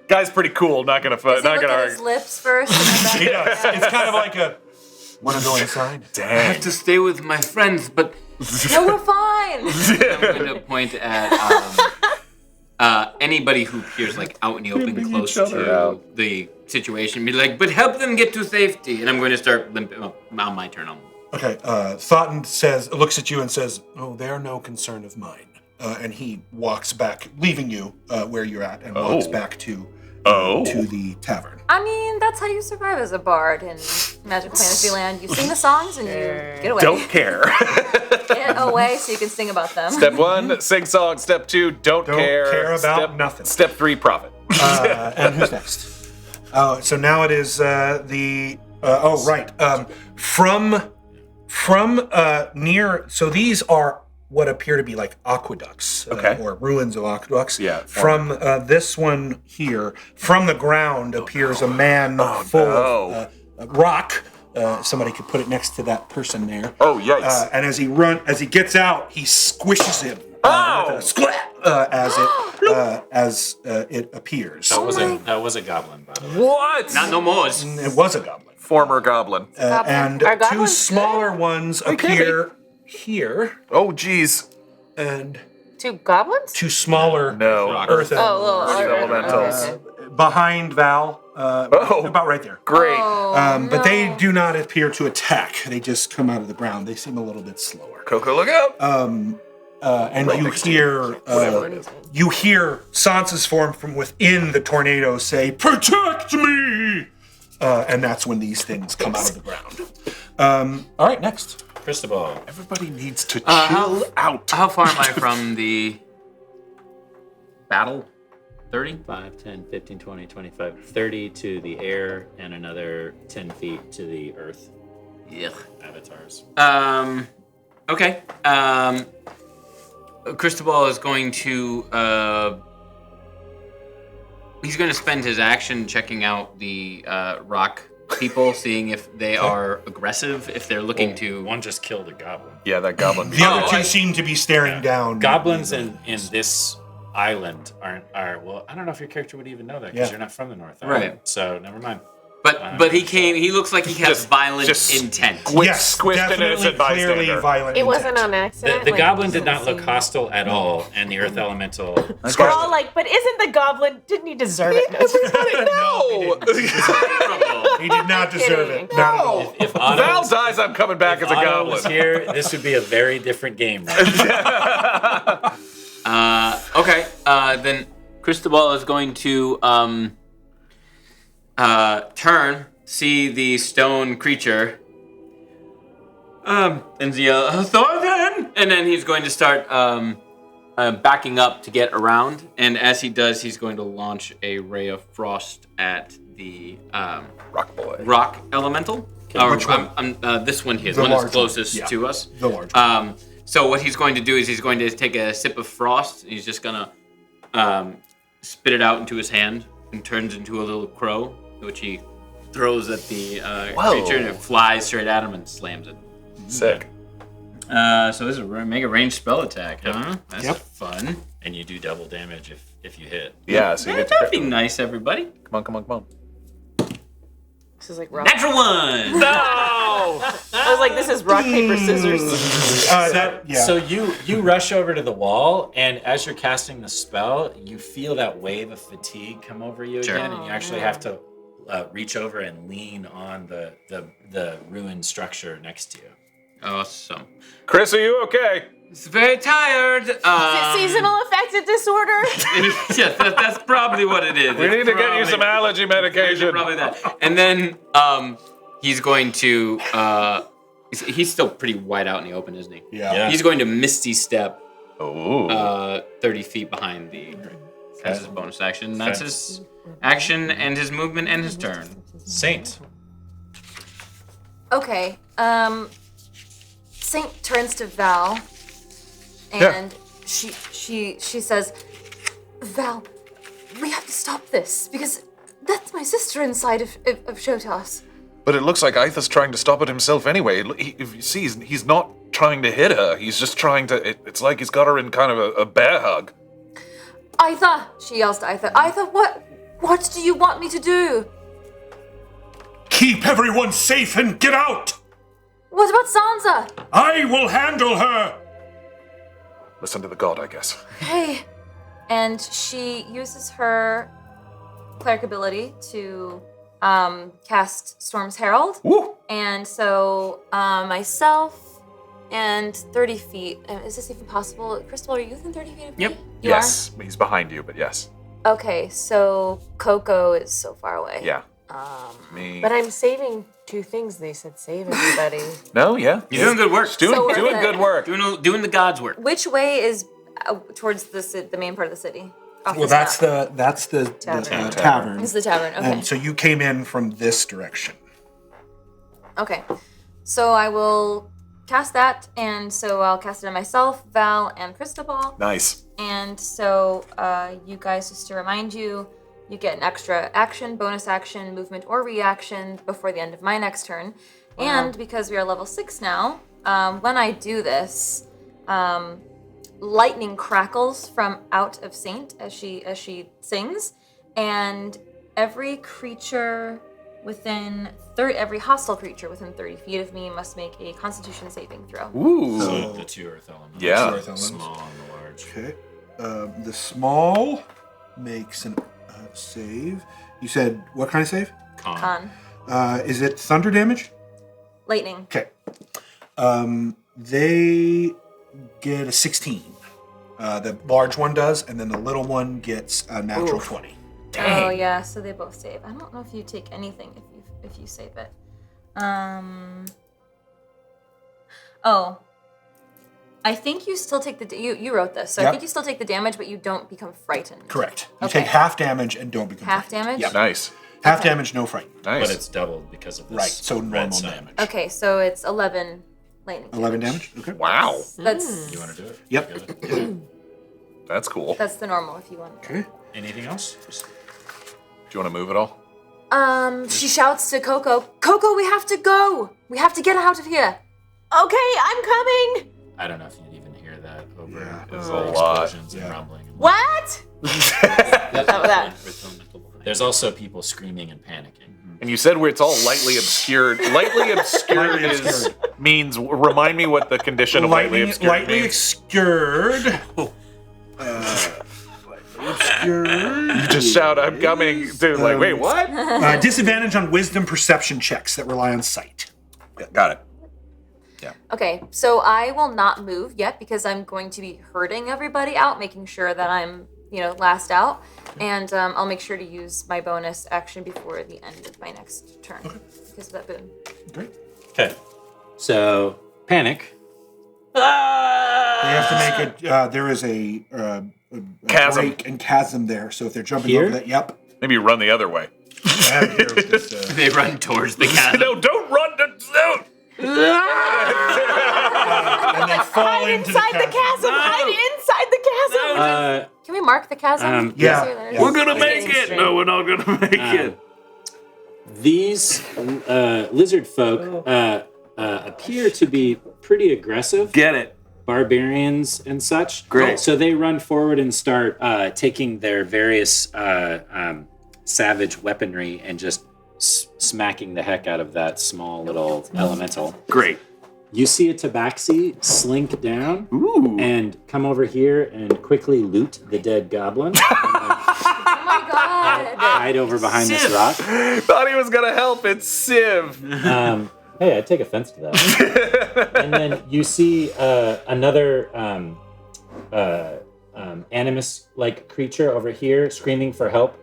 Guy's pretty cool. Not gonna Does he look at argue. his lips first? He does. It's kind of like a, "Want to go inside?" I have to stay with my friends, but No, we're fine. I'm going to point at anybody who appears like out in the open, close to the situation. Be like, but help them get to safety. And I'm going to start limping on my turn. Okay, Thoughton looks at you and says, "Oh, they're no concern of mine." And he walks back, leaving you where you're at, and walks back to the tavern. I mean, that's how you survive as a bard in Magic Fantasyland. You sing the songs and you get away. Don't care. Get away so you can sing about them. Step 1, sing song. Step 2, don't care. Care about nothing. Step 3, profit. And who's next? So now it is from near. So these are what appear to be like aqueducts, or ruins of aqueducts. Yeah. From this one here, from the ground appears a man full of rock. Somebody could put it next to that person there. Oh, yikes! And as he gets out, he squishes him with a splat as it appears. That was a goblin, by the way. What? Not no more. It was a goblin. Former goblin. And Are two goblins smaller ones appear here, Oh, geez. and Two goblins? two smaller earth elementals. behind Val, about right there. Great. But they do not appear to attack. They just come out of the ground. They seem a little bit slower. KoKo, look out! And you hear Sansa's form from within the tornado say, "Protect me!" And that's when these things come out of the ground. All right, next. Cristobal. Everybody needs to chill out. How far am I from the battle? 30? 5, 10, 15, 20, 25, 30 to the air, and another 10 feet to the earth. Yeah. Avatars. Okay. Cristobal is going to he's going to spend his action checking out the rock people, seeing if they are aggressive, if they're looking to. One just killed a goblin. Yeah, that goblin. The other two seem to be staring down. Goblins in this island are well. I don't know if your character would even know that because you're not from the north, right? So never mind. But he came. He looks like he has violent intent. Definitely, clearly violent. It wasn't on accident. The goblin did not look hostile at all, and the earth elemental. We're all like, but isn't the goblin? Didn't he deserve it? No. He did not deserve it. Not at all. If Otto, Val dies, I'm coming back as a Otto goblin. was here, this would be a very different game. Right? Okay. Then Cristobal is going to turn, see the stone creature, and yell, "Thorfinn!" And then he's going to start backing up to get around. And as he does, he's going to launch a ray of frost at the rock elemental. Which one? This one here, The the one that's large closest one. to us. The large one. So what he's going to do is he's going to take a sip of frost. He's just gonna spit it out into his hand and turns into a little crow, which he throws at the Whoa. creature, and it flies straight at him and slams it. Sick. So this is make a ranged spell attack, huh? That's fun. And you do double damage if you hit. Yeah, so you get to That'd be crit. nice, everybody. Come on. This is like rock. Natural 1! No! I was like, this is rock, paper, scissors. So you rush over to the wall, and as you're casting the spell, you feel that wave of fatigue come over you again, and you actually have to reach over and lean on the ruined structure next to you. Awesome. Chris, are you okay? It's very tired. Is it seasonal affective disorder? Yes, that's probably what it is. We need to get you some allergy medication. Probably that. And then he's going to. He's still pretty wide out in the open, isn't he? Yeah. He's going to Misty Step Ooh. 30 feet behind the. As his bonus action. That's his action and his movement and his turn. Saint. Okay. Saint turns to Val, and she says, "Val, we have to stop this because that's my sister inside of Shotas." But it looks like Aitha's trying to stop it himself anyway. If you see, he's not trying to hit her. He's just trying to. It's like he's got her in kind of a bear hug. Aitha, she yells to Aitha. Aitha, what do you want me to do? Keep everyone safe and get out! What about Sansa? I will handle her! Listen to the god, I guess. Okay. And she uses her cleric ability to cast Storm's Herald. Woo! And so myself and 30 feet. Is this even possible? Cristobal, are you within 30 feet of me? Yep. You Yes, he's behind you, but yes. are? Okay, so KoKo is so far away. Yeah. Me. But I'm saving 2 things. They said save everybody. No, yeah. You're doing good work. Doing So we're good work. Doing the God's work. Which way is towards the main part of the city? Off Well, this map. that's the Tavern. tavern. It's the tavern. Okay. And so you came in from this direction. Okay. So I will cast that, and so I'll cast it on myself, Val, and Cristobal. Nice. And so you guys, just to remind you, you get an extra action, bonus action, movement, or reaction before the end of my next turn. And because we are level 6 now, when I do this, lightning crackles from out of Saint as she sings, and every creature within every hostile creature within 30 feet of me must make a Constitution saving throw. Ooh. So the 2 earth elements. Yeah. Earth elements. Small and the large. Okay. The small makes an save. You said what kind of save? Con. Is it thunder damage? Lightning. Okay. They get a 16. The large one does, and then the little one gets a natural 20. Oh yeah, so they both save. I don't know if you take anything if you save it. Oh. I think you still take you wrote this, so I Yep. think you still take the damage, but you don't become frightened. Correct. You Okay. take half damage and don't become Half frightened. damage? Yep. Nice. Half damage, no fright. Nice. But it's doubled because of this. Right. So red normal sign. damage. Okay, so it's 11 lightning. 11 damage. Okay. Wow. That's You want to do it? Yep. Good. That's cool. Do that's the normal if you want. Okay. Anything else? you want to move at all? She shouts to KoKo, "KoKo, we have to go. We have to get out of here." Okay, I'm coming. I don't know if you'd even hear that over There's the a lot. explosions and Yeah. rumbling. What? that. There's also people screaming and panicking. And you said it's all lightly obscured. Lightly obscured means. Remind me what the condition of lightly obscured Lightly means. obscured. Obscured. You just shout, "I'm coming!" Dude, like, wait, what? Disadvantage on wisdom perception checks that rely on sight. Got it. Okay, so I will not move yet because I'm going to be herding everybody out, making sure that I'm, last out. And I'll make sure to use my bonus action before the end of my next turn because of that boon. Great. Okay. So, panic. They have to make a. There is a Chasm. break and chasm there. So if they're jumping Here? over that, yep. Maybe run the other way. They run towards the chasm. No, don't run! No. And they fall Hide into inside the chasm. No. Hide inside the chasm. Can we mark the chasm? Yeah. Say that. Yeah. We're gonna make it. No, we're not gonna make it. These lizard folk appear to be pretty aggressive. Get it. Barbarians and such. Great. So they run forward and start taking their various savage weaponry and just smacking the heck out of that small little elemental. Great. You see a tabaxi slink down and come over here and quickly loot the dead goblin. Oh my god. Hide over behind this rock. Thought he was gonna help. It's Civ. Hey, I take offense to that. And then you see another animus-like creature over here screaming for help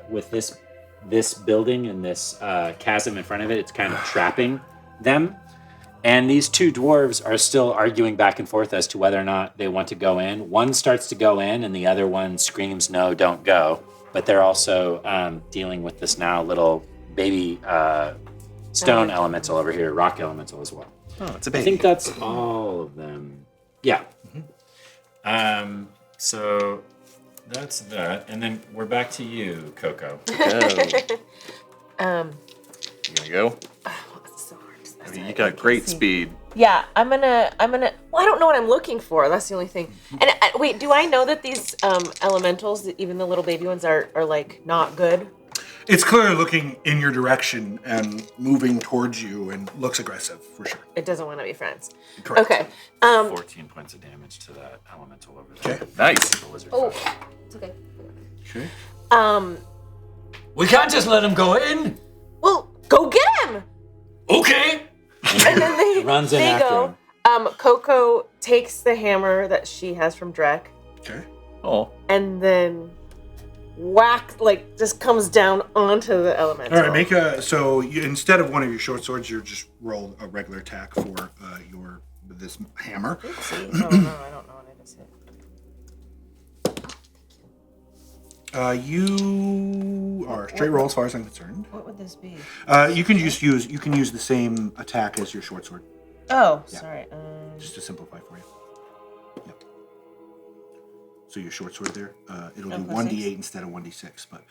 with this building and this chasm in front of it. It's kind of trapping them. And these two dwarves are still arguing back and forth as to whether or not they want to go in. One starts to go in, and the other one screams, "No, don't go." But they're also dealing with this now little baby stone elemental over here, rock elemental as well. Oh, it's a I baby. think that's all of them. Yeah. So that's that. And then we're back to you, KoKo. You gonna go? It's so hard to- I mean, you got great speed. Yeah, I'm gonna. Well, I don't know what I'm looking for. That's the only thing. And wait, do I know that these elementals, even the little baby ones, are like not good? It's clearly looking in your direction and moving towards you and looks aggressive for sure. It doesn't want to be friends. Correct. Okay. 14 points of damage to that elemental over there. Okay. Nice. The lizard Oh, folk. it's okay. Okay. We can't just let him go in. Well, go get him. Okay. And then they Runs in they after go. KoKo takes the hammer that she has from Drek, Okay. Oh. and then just comes down onto the elemental. All right. Instead of one of your short swords, you just roll a regular attack for this hammer. Oopsie. Oh no, I don't know what I just hit. You are straight roll as far as I'm concerned. What would this be? You can use the same attack as your short sword, Oh, Yeah. sorry. just to simplify for you. Yep. So your short sword there, it'll do plus 1d8 instead of 1d6, but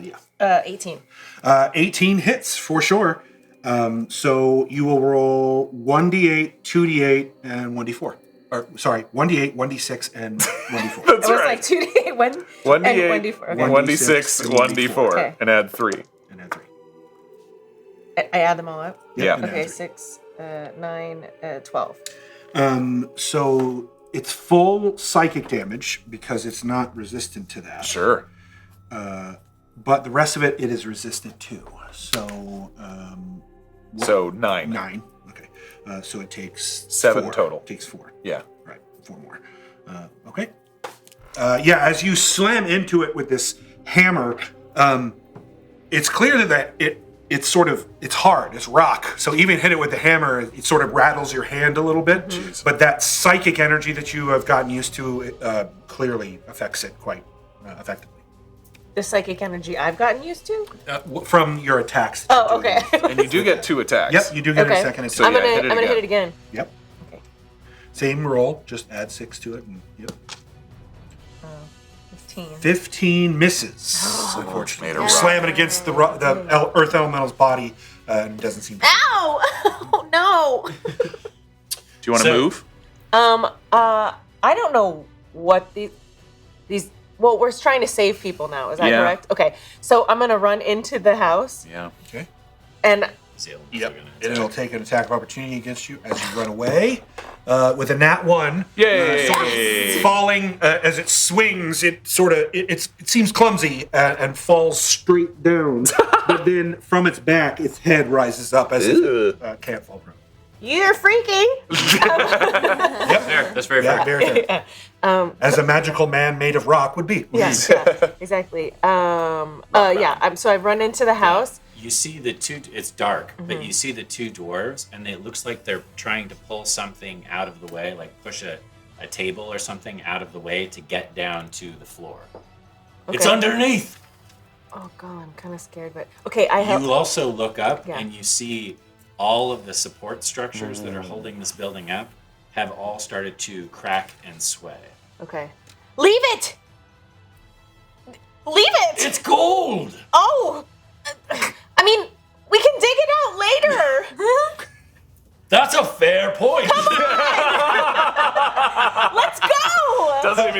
yeah. 18. 18 hits for sure. So you will roll 1d8, 2d8, and 1d4. Or sorry, 1d8, 1d6, and 1d4. That's It was right. like 2d8, 1d8, and 1d4. Okay. 1d6, 1d4, Okay. and add 3. And add 3. I add them all up. Yeah. and add Okay, 3. 6, 9, 12. So it's full psychic damage because it's not resistant to that. Sure. But the rest of it is resistant to. So So 9. 9. Okay. So it takes 7 4. total. It takes 4. Yeah. Right. 4 more. Okay. Yeah. As you slam into it with this hammer, it's clear that it's hard. It's rock. So even hit it with the hammer, it sort of rattles your hand a little bit. Jeez. But that psychic energy that you have gotten used to clearly affects it quite effectively. The psychic energy I've gotten used to? From your attacks. Oh, okay. And you do get 2 attacks. Yep, you do get Okay. a second attack. So I'm yeah, gonna hit it hit again. it again. Yep. Okay. Same roll, just add 6 to it. And, yep. 15. 15 misses, unfortunately. made a You rock. slam it against the earth elemental's body, and it doesn't seem to. Ow! Oh no! Do you want to move? I don't know what these. Well, we're trying to save people now. Is that Yeah. correct? Okay, so I'm gonna run into the house, Yeah. Okay. and Yep. It'll take an attack of opportunity against you as you run away with a nat 1. Yay! Sort of falling as it swings. It seems clumsy and falls straight down. But then from its back, its head rises up as it can't fall prone. you're freaky. Fair. That's very Yeah, fair. very fair. As a magical man made of rock would be. Yeah, exactly. So I run into the house. You see the two, it's dark, but you see the two dwarves, and it looks like they're trying to pull something out of the way, like push a table or something out of the way to get down to the floor. It's underneath. Oh god, I'm kind of scared, but okay. I have. You also look up Yeah. and you see all of the support structures that are holding this building up have all started to crack and sway. Okay. Leave it. Leave it. It's gold. Oh. I mean,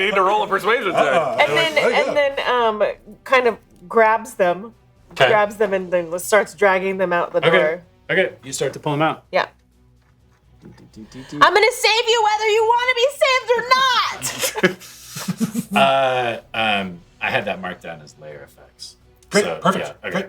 you need to roll a persuasion check. And then kind of grabs them. Okay. Grabs them and then starts dragging them out the door. Okay. You start to pull them out. Yeah. I'm gonna save you whether you want to be saved or not. I had that marked down as layer effects. Great, So, perfect. Yeah, okay.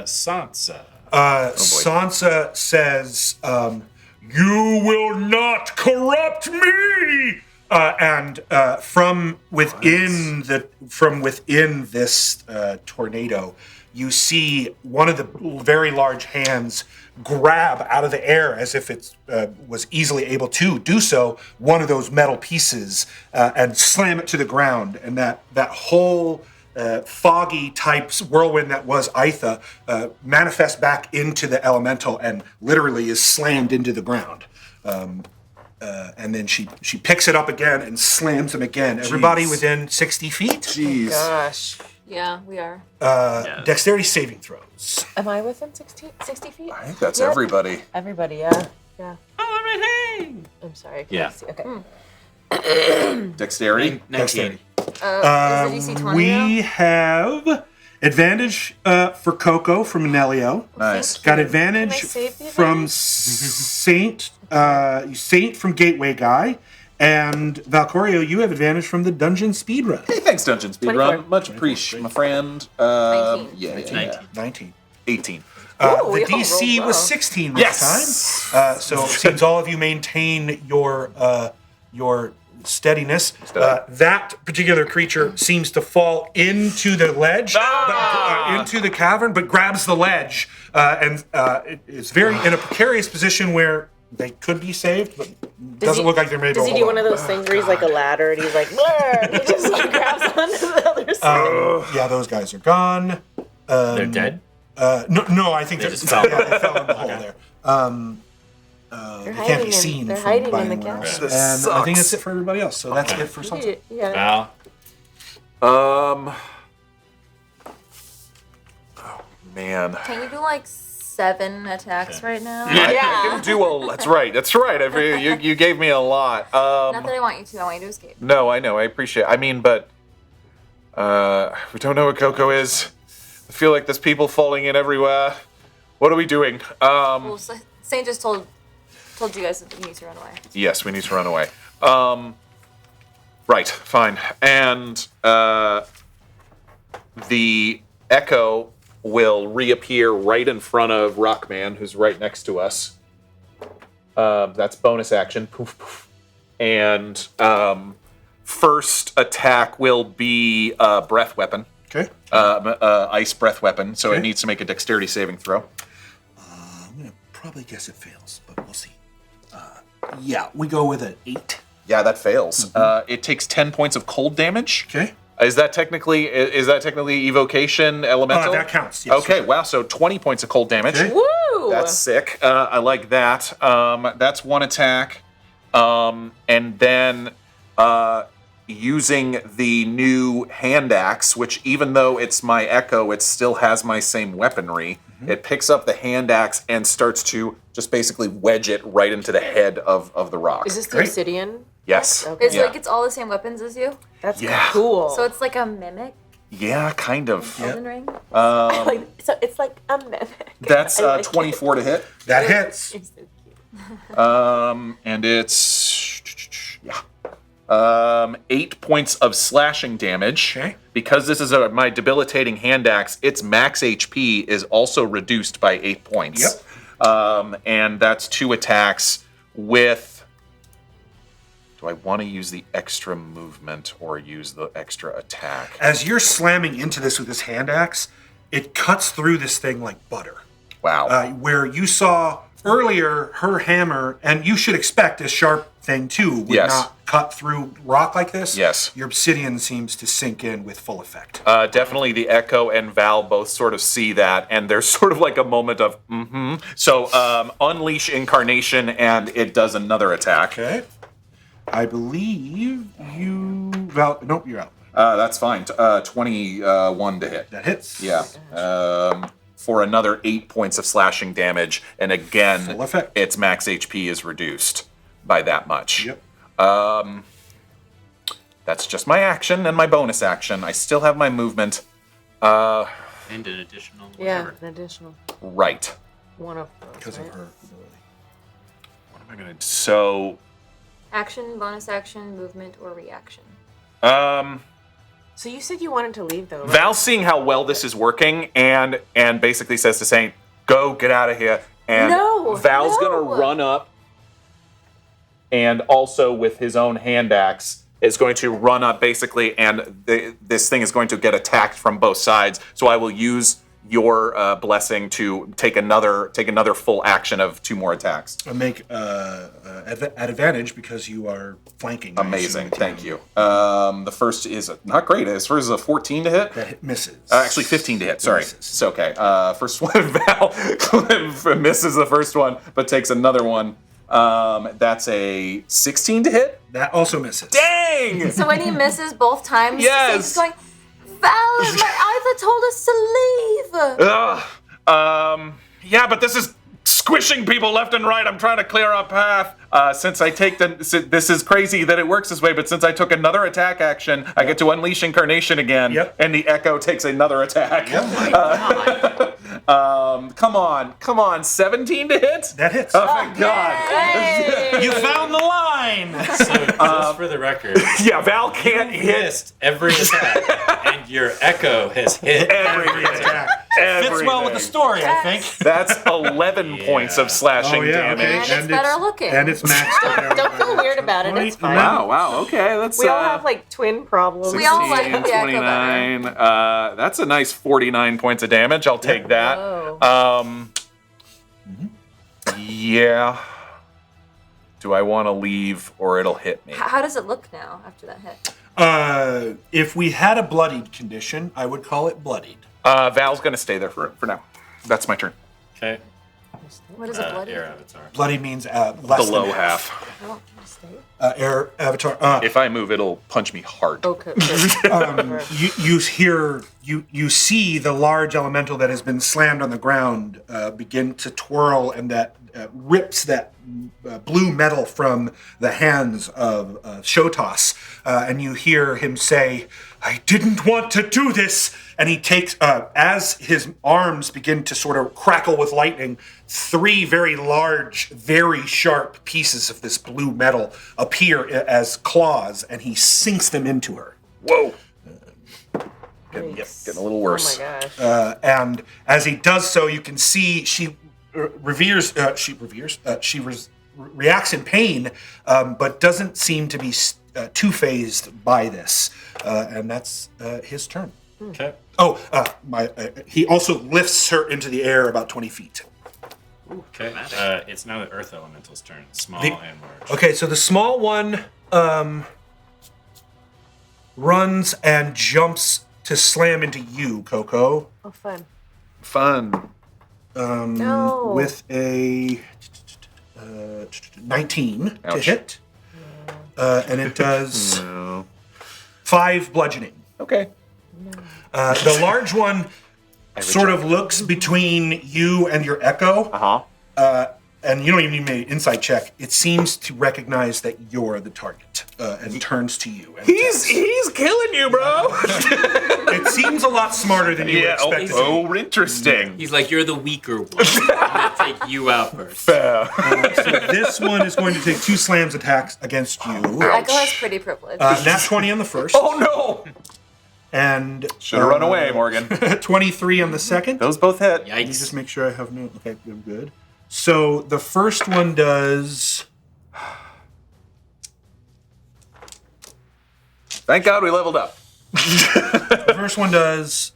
Sansa. Sansa says, "You will not corrupt me." And from within this tornado, you see one of the very large hands grab out of the air as if it was easily able to do so, one of those metal pieces and slam it to the ground. And that whole foggy type whirlwind that was Aitha manifests back into the elemental and literally is slammed into the ground. And then she picks it up again and slams him again. Everybody within 60 feet. Jeez. Gosh. Yeah, we are. Dexterity saving throws. Am I within 60 feet? I think that's Yep. everybody. Everybody, yeah. Yeah. I'm sorry. Yeah. Okay. Dexterity? 19. Is the DC 20 We have advantage for KoKo from Nelio. Nice. Got Can I advantage save the from Saint from Gateway Guy. And Valcorio, you have advantage from the Dungeon Speedrun. Hey, thanks, Dungeon 24. Speedrun. Much appreciate, my friend. 19. Yeah. 19. 18. Ooh, we The all DC rolled was well. 16 this Yes. time. So it seems all of you maintain your steadiness. That particular creature seems to fall into the ledge, into the cavern, but grabs the ledge. And it's very in a precarious position where they could be saved, but doesn't look like they're made to Does he hold do one on. of those things where he's like a ladder and he's like, "Blur," and he just like grabs onto the other side? Yeah, those guys are gone. They're dead? No, I think They they're just fell. Yeah, they fell in the hole there. They can't be seen they're from hiding by in the anyone else. cavern. And I think that's it for everybody else. So that's it for You Sansa. got it. Val? Oh, man. Can you do like 7 attacks right now? I can do that's right. That's right. You gave me a lot. Not that I want you to. I want you to escape. No, I know. I appreciate it. I mean, but we don't know what KoKo is. I feel like there's people falling in everywhere. What are we doing? Well, Saint just told you guys that you need to run away. Yes, we need to run away. Right, fine. And the Echo will reappear right in front of Rockman, who's right next to us. That's bonus action. Poof, poof. And first attack will be breath weapon. Okay. Ice breath weapon. So Okay. it needs to make a dexterity saving throw. I'm gonna probably guess it fails, but we'll see. Yeah, we go with an 8. Yeah, that fails. It takes 10 points of cold damage. Okay. Is that technically evocation elemental? That counts. Yes. Okay, wow. So 20 points of cold damage. Okay. Woo! That's sick. I like that. That's one attack. And then using the new hand axe, which even though it's my Echo, it still has my same weaponry. It picks up the hand axe and starts to just basically wedge it right into the head of the rock. Is this the Great. obsidian? Yes. Okay. It's like it's all the same weapons as you. That's Yeah. cool. So it's like a mimic. Yeah, kind of. Elden Ring. like, so it's like a mimic. That's I like it. 24 to hit. That hits. It's so cute. And it's 8 points of slashing damage. Okay. Because this is my debilitating hand axe, its max HP is also reduced by 8 points. Yep. And that's 2 attacks with. Do I want to use the extra movement or use the extra attack? As you're slamming into this with this hand axe, it cuts through this thing like butter. Wow. Where you saw earlier her hammer, and you should expect a sharp thing too, would Yes. not cut through rock like this. Yes. Your obsidian seems to sink in with full effect. Definitely the Echo and Val both sort of see that, and there's sort of like a moment of, So unleash incarnation, and it does another attack. Okay. I believe you. Well, nope, you're out. That's fine. 21 to hit. That hits. Yeah. For another 8 points of slashing damage, and again, Full effect. its max HP is reduced by that much. Yep. That's just my action and my bonus action. I still have my movement. And an additional. Yeah, Whatever. an additional Right. one of those. Because right? of her ability. What am I gonna do? So, Action, bonus action, movement, or reaction. So you said you wanted to leave though, right? Val's seeing how well this is working and basically says to Saint, "Go, get out of here." And No, Val's no. gonna run up, and also with his own hand axe is going to run up basically, and this thing is going to get attacked from both sides. So I will use your blessing to take another full action of 2 more attacks. Make at advantage because you are flanking. I Amazing, assume. thank you. The first is not great. As first is a 14 to hit. That misses. Actually, 15 to hit. Sorry, Misses. it's okay. First one, Val misses the first one, but takes another one. That's a 16 to hit. That also misses. Dang! So when he misses both times, Yes. he's going, Val, my Iva told us to leave. Yeah, but this is squishing people left and right. I'm trying to clear a path. Since I take this is crazy that it works this way, but since I took another attack action, I get to unleash incarnation again, Yep. and the echo takes another attack. Come on, 17 to hit? That hits. Oh, thank God. You found the line. So just for the record, Yeah, Val can't you hit missed every attack, and your echo has hit everything. Fits well with the story, I think. That's 11 points of slashing Oh, yeah, okay. damage. And it's better looking. And it's maxed out. Don't feel weird about it. It's fine. Wow, okay. That's We all have like twin problems. We all like 16, the echo better. 29. That's a nice 49 points of damage. I'll take that. Whoa. Yeah. Do I want to leave or it'll hit me? How does it look now after that hit? If we had a bloodied condition, I would call it bloodied. Val's gonna stay there for now. That's my turn. Okay. What is a bloody? Air avatar. Bloodied means The less low than half. Oh, can I stay? Air avatar. If I move, it'll punch me hard. Okay. You see the large elemental that has been slammed on the ground begin to twirl, and that rips that blue metal from the hands of Shotos, and you hear him say, "I didn't want to do this." And he takes, as his arms begin to sort of crackle with lightning, 3 very large, very sharp pieces of this blue metal appear as claws, and he sinks them into her. Whoa. Getting a little worse. Oh my gosh. And as he does so, you can see she reacts in pain, but doesn't seem to be too phased by this. And that's his turn. Okay. Oh, he also lifts her into the air about 20 feet. Okay. It's now the Earth Elemental's turn. Small The- and large. Okay, so the small one runs and jumps to slam into you, KoKo, Oh, fun. Fun. No. with a 19 to Ouch. hit. And it does 5 bludgeoning. Okay. The large one sort of looks between you and your echo. And you don't even need an insight check. It seems to recognize that you're the target and turns to you. And He's killing you, bro. it seems a lot smarter than you would expect it to be. Oh, interesting. He's like, you're the weaker one. I'm gonna take you out first. So this one is going to take 2 slams attacks against you. Echo has pretty privilege. Nat 20 on the first. Oh no! And Should have run away, Morgan. 23 on the second. Those both hit. Let me just make sure I have no. Okay, I'm good. So the first one does. Thank God we leveled up. The first one does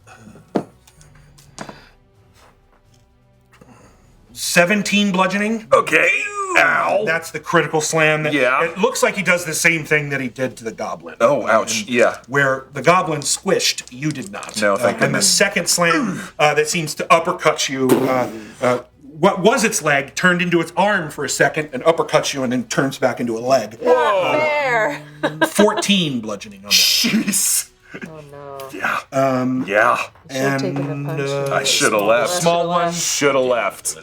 17 bludgeoning. Okay. Ow. That's the critical slam. Yeah. It looks like he does the same thing that he did to the goblin. Oh, ouch. Yeah. Where the goblin squished, you did not. No, thank And the goodness. second slam that seems to uppercut you, what was its leg turned into its arm for a second and uppercuts you and then turns back into a leg. Not fair. 14 bludgeoning on that. Jeez. Oh no. Yeah. Yeah. Should've taken the punch. I should have left. Small one. Should have left.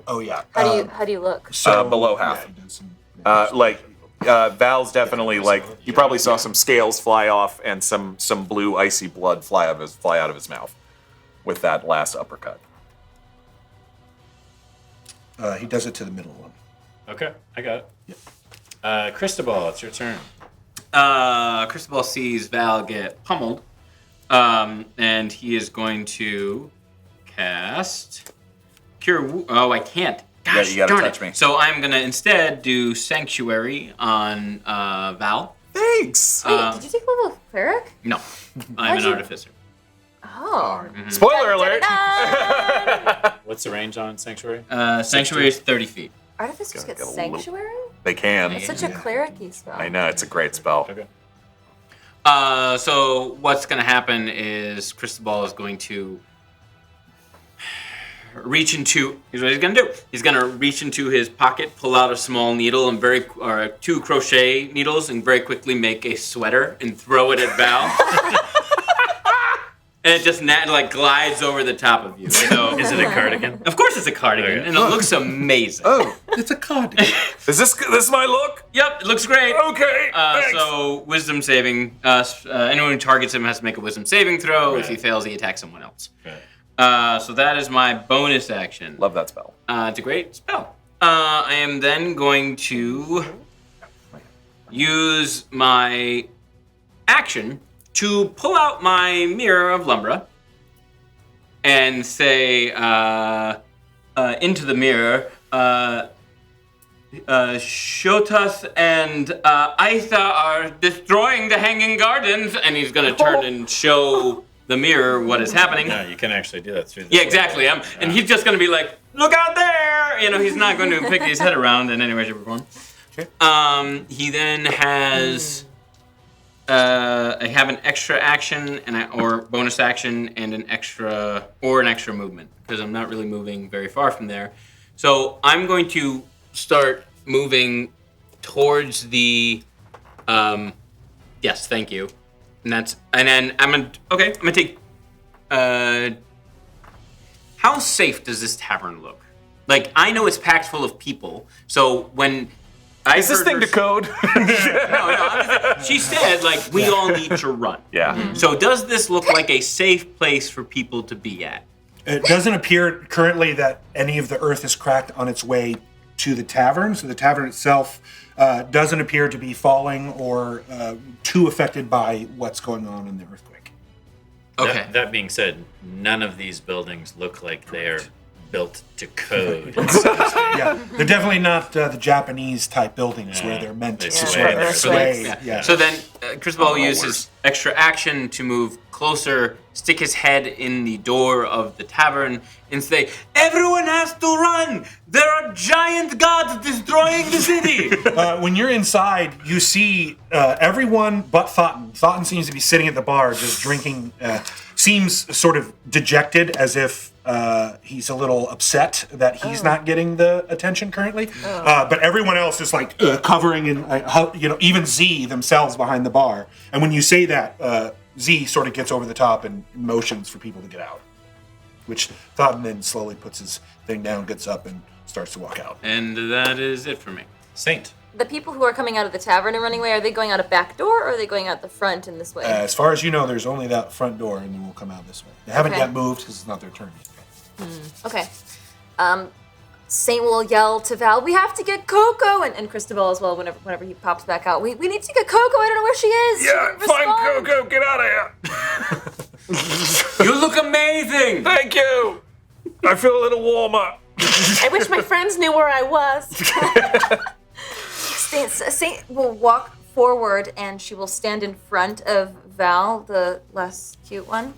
Oh yeah. How do you look? So below half. yeah, he does some- Like Val's definitely like you probably saw some scales fly off and some blue icy blood fly out of his mouth with that last uppercut. He does it to the middle one. Okay, I got it. Yeah. Cristobal, it's your turn. Cristobal sees Val get pummeled, and he is going to cast Cure. Oh, I can't. Gosh, you gotta darn touch it. me. So I'm gonna instead do Sanctuary on Val. Thanks. Wait, did you take level of cleric? No, I'm an artificer. Oh. Spoiler alert. What's the range on Sanctuary? Sanctuary is 30 feet. Artificers get Get a little- sanctuary? They can. It's such a cleric-y spell. I know, it's a great spell. Okay. So what's going to happen is Cristobal is going to reach into. Here's what he's going to do. He's going to reach into his pocket, pull out a small needle and two crochet needles, and very quickly make a sweater and throw it at Val. And it just glides over the top of you. So Is it a cardigan? of course it's a cardigan, Okay. and it looks amazing. Oh, it's a cardigan. Is this my look? Yep, it looks great. Okay. Thanks. So wisdom saving. Anyone who targets him has to make a wisdom saving throw. If he fails, he attacks someone else. Right. So that is my bonus action. Love that spell. It's a great spell. I am then going to use my action to pull out my Mirror of Lumbra and say into the mirror, Shotas and Aitha are destroying the Hanging Gardens, and he's going to turn and show the mirror what is happening. No, you can actually do that through the Yeah, exactly. And he's just going to be like, look out there! You know, he's not going to pick his head around in any way, shape, or form. Okay. He then has... I have an extra action or bonus action and an extra movement because I'm not really moving very far from there. So I'm going to start moving towards the. Yes, thank you. And then I'm gonna take. How safe does this tavern look? Like I know it's packed full of people, so when. Is this thing to code? No. She said, we all need to run. Yeah. So does this look like a safe place for people to be at? It doesn't appear currently that any of the earth is cracked on its way to the tavern. So the tavern itself doesn't appear to be falling or too affected by what's going on in the earthquake. Okay. That being said, none of these buildings look like they are built to code. Yeah, they're definitely not the Japanese type buildings where they're meant to sort of sway. Yeah. So then Cristobal uses extra action to move closer, stick his head in the door of the tavern, and say, "Everyone has to run! There are giant gods destroying the city!" When you're inside, you see everyone but Thoughton. Thoughton seems to be sitting at the bar just drinking, seems sort of dejected as if he's a little upset that he's not getting the attention currently. But everyone else is covering and, even Z themselves behind the bar. And when you say that, Z sort of gets over the top and motions for people to get out. Which Thoughton then slowly puts his thing down, gets up, and starts to walk out. And that is it for me. Saint. The people who are coming out of the tavern and running away, are they going out a back door or are they going out the front in this way? As far as you know, there's only that front door, and then we'll come out this way. They haven't yet moved because it's not their turn yet. Okay. Saint will yell to Val, "We have to get KoKo!" and Cristobal as well whenever he pops back out. We need to get KoKo, I don't know where she is. Yeah, find KoKo, get out of here. You look amazing! Thank you. I feel a little warmer. I wish my friends knew where I was. Saint will walk forward and she will stand in front of Val, the less cute one.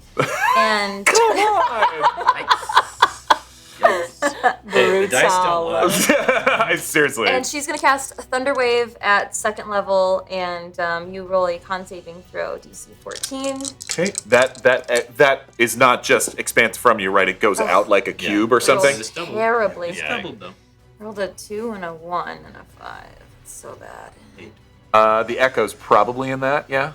And Come on. The dice don't lie. Seriously. And she's gonna cast a Thunder Wave at 2nd level, and you roll a con saving throw, DC 14. Okay. That is not just expands from you, right? It goes out like a cube or something. It's doubled. Terribly. It's doubled, though. Rolled a 2 and a 1 and a 5. It's so bad. The echo's probably in that, yeah?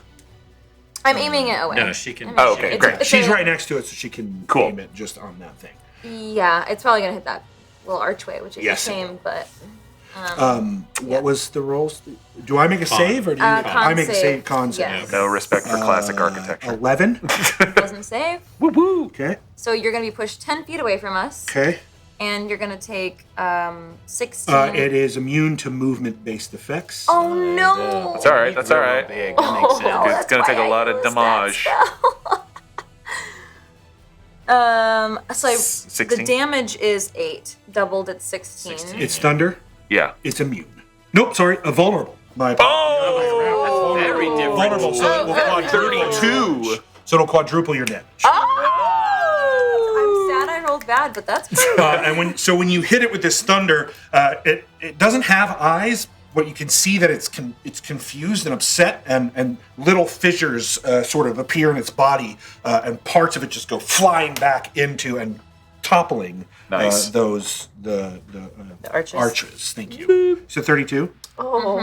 I'm aiming it away. No, she can. Oh, okay, great. She's right next to it, so she can aim it just on that thing. Yeah, it's probably gonna hit that little archway, which is Yes, a it shame, but What was the rolls? Do I make a save or do you? I make a save. Con save. Yes. No respect for classic architecture. 11. Doesn't save. Woo woo. Okay. So you're going to be pushed 10 feet away from us. Okay. And you're going to take 16. It is immune to movement-based effects. Oh, no. That's all right. That's all right. Big. That makes sense. No, It's that's gonna take why a lot I of used that damage. spell. So 16? the damage is 8. Doubled at 16. It's thunder. Yeah. It's immune. Nope, sorry, vulnerable. My apologies. Oh! Very different. Vulnerable, so it will quadruple. 32. So it'll quadruple your damage. I'm sad I rolled bad, but that's pretty And when you hit it with this thunder, it doesn't have eyes, but you can see that it's confused and upset, and little fissures sort of appear in its body, and parts of it just go flying back into and toppling Nice. the arches. Thank you. So 32. Oh,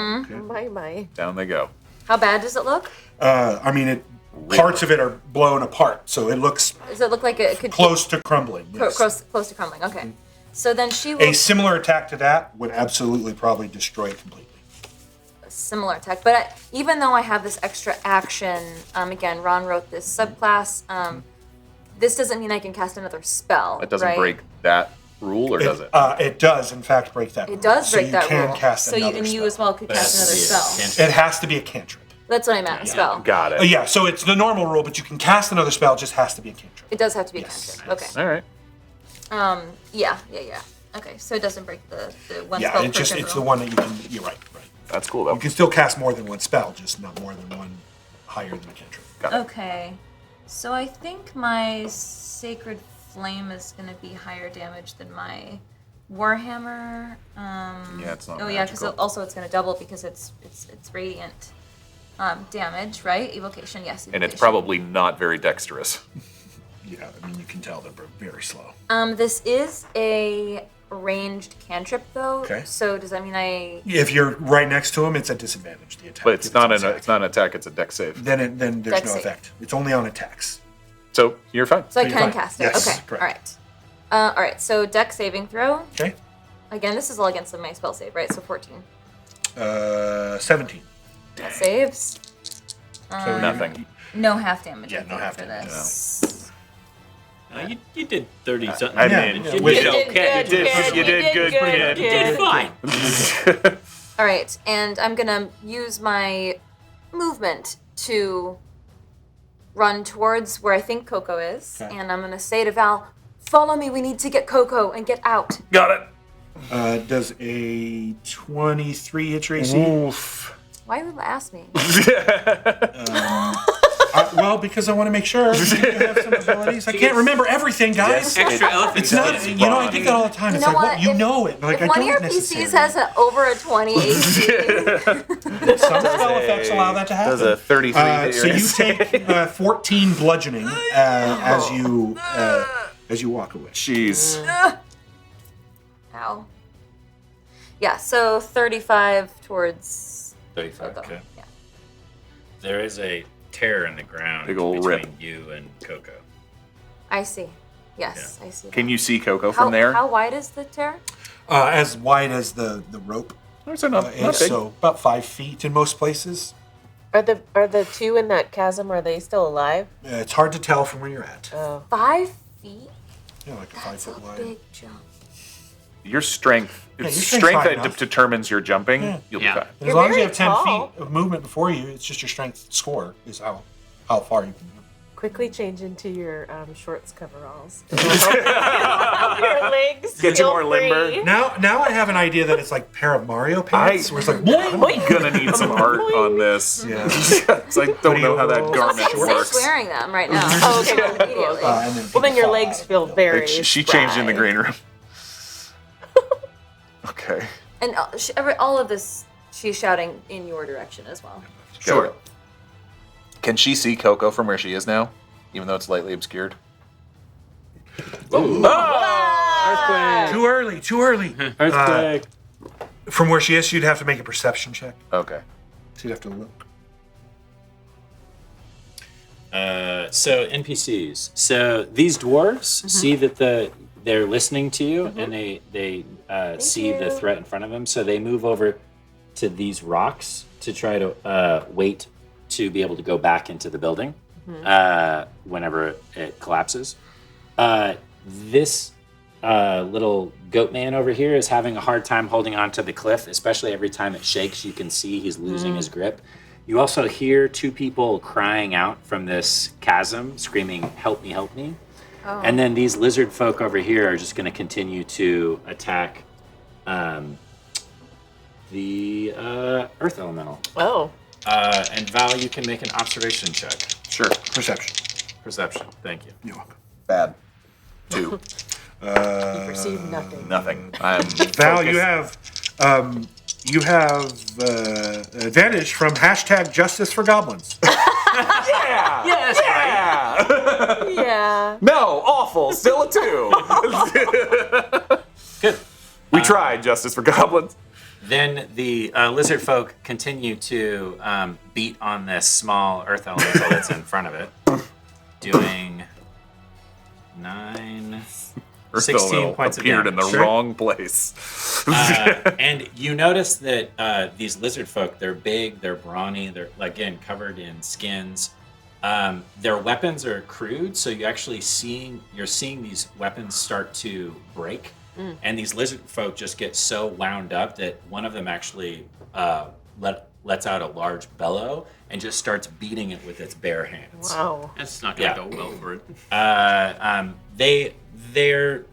my. Down they go. How bad does it look? I mean, parts of it are blown apart, so it looks Does it look like it could close to crumbling. be Yes. close to crumbling? Okay. So then she A will similar attack to that would absolutely probably destroy it completely. similar attack. But even though I have this extra action, again, Ron wrote this subclass. This doesn't mean I can cast another spell. It doesn't right? break that rule, or does it? It does, in fact, break that rule. It does break that So you rule. can cast so another and you spell. as well could cast another spell. It has to be a cantrip. That's what I meant. A spell. Got it. Yeah, so it's the normal rule, but you can cast another spell, it just has to be a cantrip. It does have to be a Yes. cantrip. Okay. All right. Yeah. Okay, so it doesn't break the one Yeah, spell. it's per just turn it's the rule. one that you can. You're right. That's cool You though. can still cast more than one spell, just not more than one higher than a cantrip. Okay, so I think my Sacred Flame is going to be higher damage than my Warhammer. Yeah, it's not. Oh yeah, because magical. also it's going to double because it's radiant damage, right? Evocation, yes. And it's evocation. probably not very dexterous. Yeah, I mean you can tell they're very slow. This is a ranged cantrip though. Okay. So does that mean I? If you're right next to him, it's a disadvantage. The attack. But it's If not an it's not an attack. It's a dex save. Then there's Dex no save. effect. It's only on attacks. So you're fine. So I you're can fine. cast it. Yes, Okay. correct. All right. So Dex saving throw. Okay. Again, this is all against my spell save, right? So 14. 17. That saves. So Nothing. No half damage. Yeah, I no think, half for damage, this. You did 30 something. I damage. mean, You with- did You did okay. good, You did good. Pretty good. You did fine. All right, and I'm gonna use my movement to run towards where I think KoKo is, Okay. and I'm gonna say to Val, "Follow me. We need to get KoKo and get out." Got it. Does a 23 hit your AC? Oof. Why would you ask me? Well, because I want to make sure you have some abilities. I can't remember everything, guys. Extra elephant. It's not, skin. I think that all the time. You It's know like, what? you If- know it. Like, If I one don't of your necessarily. PCs has over a 20 AC, Some spell effects allow that to happen. Does a 33 hit So your you AC? take 14 bludgeoning as you walk away. Jeez. ow. Yeah, so 35 towards 35. KoKo. Okay. Yeah. There is a tear in the ground Big ol' between rip. you and KoKo. I see. Yes, I see. Can that. you see KoKo from there? How wide is the tear? As wide as the rope. So not is, big. so about 5 feet in most places. Are the two in that chasm, are they still alive? It's hard to tell from where you're at. 5 feet? Yeah, like a 5 That's a foot wide. big jump. Your strength. Yeah, It's your strength strength's high that enough. determines your jumping. Yeah. You'll Yeah. be fine. As You're long as you very have 10 tall. feet of movement before you, it's just your strength score is how far you can move. Quickly change into your shorts coveralls. Your legs Get you feel more limber. free. Now I have an idea that it's like a pair of Mario pants, where it's like, I'm gonna need some art on this. yeah. 'Cause I don't know how that Video- garment Say works. wearing them right now. Oh, okay. Immediately. And then Well, then your people legs fall. feel very. She changed in the spry. green room. Okay. And all of this, she's shouting in your direction as well. Sure. Can she see KoKo from where she is now, even though it's lightly obscured? Too early. Earthquake. From where she is, you'd have to make a perception check. Okay. So you'd have to look. So NPCs. So these dwarves see that they're listening to you, and they see the threat in front of them, so they move over to these rocks to try to wait to be able to go back into the building whenever it collapses. This little goat man over here is having a hard time holding on to the cliff, especially every time it shakes. You can see he's losing his grip. You also hear two people crying out from this chasm, screaming, "Help me, help me." Oh. And then these lizard folk over here are just going to continue to attack the earth elemental. Oh. And Val, you can make an observation check. Sure. Perception. Perception. Thank you. You're welcome. Bad. 2. You perceive nothing. Nothing. I'm Val, focused. you have advantage from hashtag Justice for Goblins. Yeah. Yes. Yeah. Yeah. No, awful. Still a 2. Good. We tried Justice for Goblins. Then the lizard folk continue to beat on this small earth elemental that's in front of it, doing 9, 16 points of appeared damage. in the wrong place. And you notice that these lizard folk, they're big, they're brawny, they're, again, covered in skins. Their weapons are crude, so you're seeing these weapons start to break. And these lizard folk just get so wound up that one of them actually lets out a large bellow and just starts beating it with its bare hands. Wow. That's not gonna go well for it. They're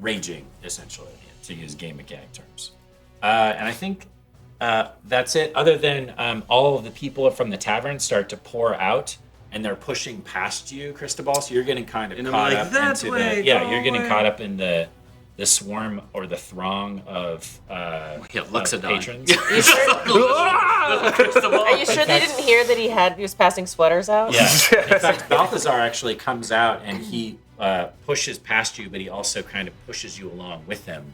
raging, essentially, to use game mechanic terms. And I think that's it. Other than all of the people from the tavern start to pour out, and they're pushing past you, Cristobal. So you're getting kind of caught up into you're getting caught up in the swarm or the throng of of patrons. Are you sure they didn't hear that he was passing sweaters out? Yeah. In fact, Balthazar actually comes out and he pushes past you, but he also kind of pushes you along with him,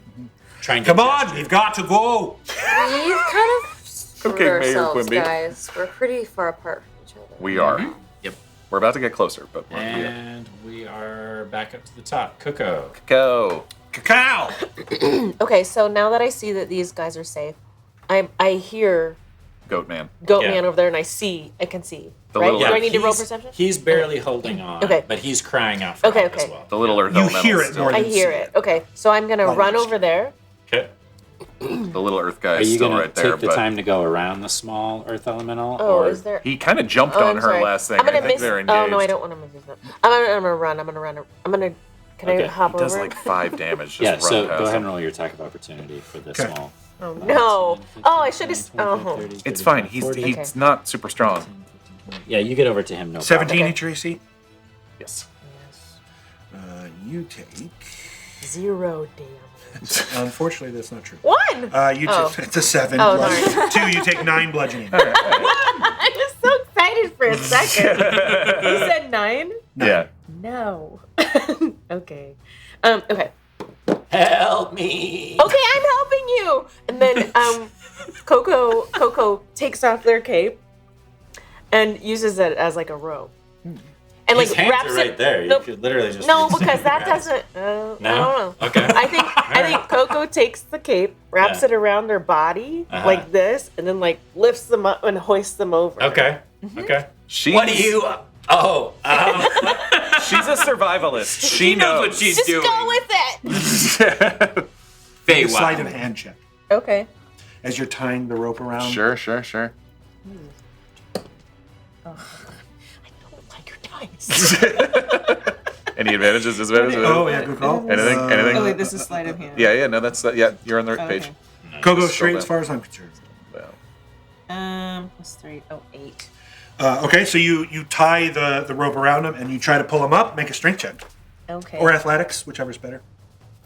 trying to Come on, we've got to go. We've kind of screwed Okay, Mayor ourselves, Quimby. guys. We're pretty far apart from each other. We are. Yep. We're about to get closer, but And we are back up to the top. KoKo. Go. Cacao. Okay, so now that I see that these guys are safe, I hear Goat Man. Man over there, and I can see. Right? Do I need to roll perception? He's barely holding on, Okay. but he's crying out for help as well. The little earth You elemental hear is it still- more I than hear it. Okay, so I'm gonna run over there. Okay. The little earth guy Are is you still going to right there, take the but time to go around the small earth elemental? Oh, or is there? he kind of jumped Oh, on I'm her sorry. last thing. I'm gonna I think miss. they're engaged. Oh no, I don't want to miss that. I'm gonna run. Can I hop He does over? like 5 damage. Just Yeah, run so past go ahead him. and roll your attack of opportunity for this Okay. small. Oh no! Oh, I should have. Oh. It's fine. He's not super strong. Yeah, you get over to him, no 17 problem. each AC. Yes. You take. 0 damage. Unfortunately, that's not true. 1. It's a 7. Oh, plus 2, you take 9 bludgeoning. I was so excited for a second. You said 9? Yeah. No. Okay. Okay. Help me! Okay, I'm helping you. And then KoKo takes off their cape and uses it as like a rope. And His like hands wraps are right it. there. Nope. You could literally just No, use because that grabs. doesn't. I don't No? know. Okay. I think KoKo takes the cape, wraps Yeah. it around their body like this, and then like lifts them up and hoists them over. Okay. Okay. She's, What do you? Oh. She's a survivalist. She knows knows what she's Just doing. go with it. Fey, A sleight wow. of hand check Okay. as you're tying the rope around. Sure. I don't like your dice. Any advantages? Disadvantages? Oh yeah, good call. Anything? Anything? Oh wait, this is sleight of hand. Yeah. No, that's yeah. You're on the right page. KoKo straight as far as I'm concerned. Plus 3. Oh, 8. Okay, so you tie the rope around him and you try to pull him up. Make a strength check Okay. or athletics, whichever's better.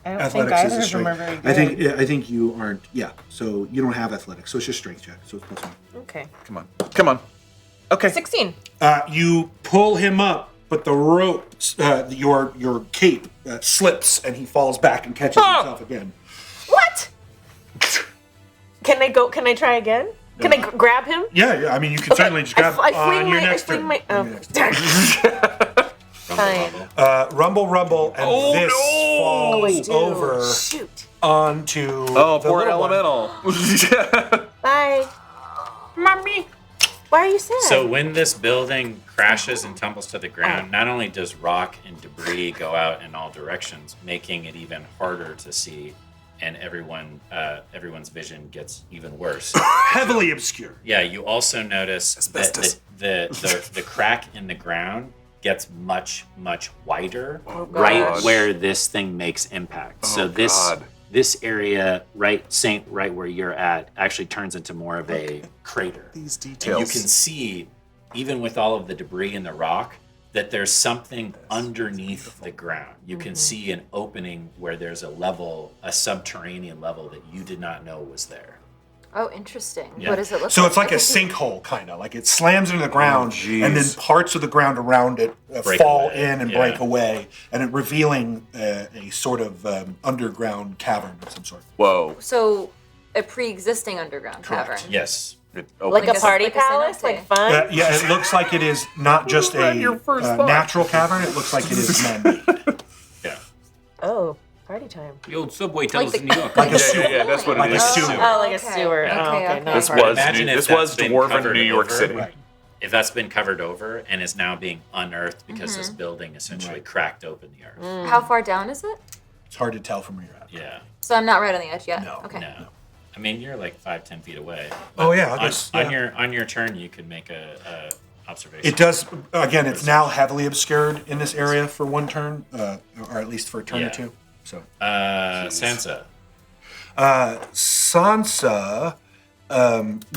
I don't Athletics think is either a of them are strength. very good. I think you aren't. Yeah, so you don't have athletics, so it's just strength check. So it's +1. Okay. Come on. Okay. 16. You pull him up, but the rope, your cape slips, and he falls back and catches himself again. What? Can I go? Can I try again? Can I grab him? Yeah. I mean, you can certainly just grab I fling on your my. I next fling turn. my. On your next turn. Fine. Rumble, and this Let's do. over Shoot. onto Oh, the poor little one. elemental. Bye. Mommy. Why are you sad? So when this building crashes and tumbles to the ground, not only does rock and debris go out in all directions, making it even harder to see, and everyone's vision gets even worse. Heavily obscure. Yeah, you also notice that the crack in the ground gets much wider right where this thing makes impact. So this area, right where you're at, actually turns into more of a crater. These And details. you can see, even with all of the debris and the rock, that there's something underneath the ground. You can see an opening where there's a subterranean level that you did not know was there. Oh, interesting. Yeah. What does it look like? So it's like a I can see- sinkhole, kind of. Like it slams into the ground, jeez. and then parts of the ground around it Break fall away, in and yeah. break away, and it revealing a sort of underground cavern of some sort. Whoa. So a pre-existing underground Correct. cavern. Yes. It like opens. a party like a palace, cenote. like fun. Yeah, it looks like it is not just a your first thought? natural cavern. It looks like it is man-made. Yeah. Oh, party time. The old subway tells the- in New York. Like a Yeah, sewer. yeah, that's what Like it a is. sewer. Oh, like a Okay. sewer. Okay, Oh, okay. okay. Not This party. was Imagine if this that's was been dwarven covered New York over. City. Right. If that's been covered over and is now being unearthed because this building essentially cracked open the earth. How far down is it? It's hard to tell from where you're at. Yeah. So I'm not right on the edge yet. No, Okay. No. I mean, you're like 5-10 feet away. Oh, yeah, I On, guess, on yeah. your turn, you could make a observation. It does. Again, it's now heavily obscured in this area for one turn, or at least for a turn Yeah. or two. So Sansa. Sansa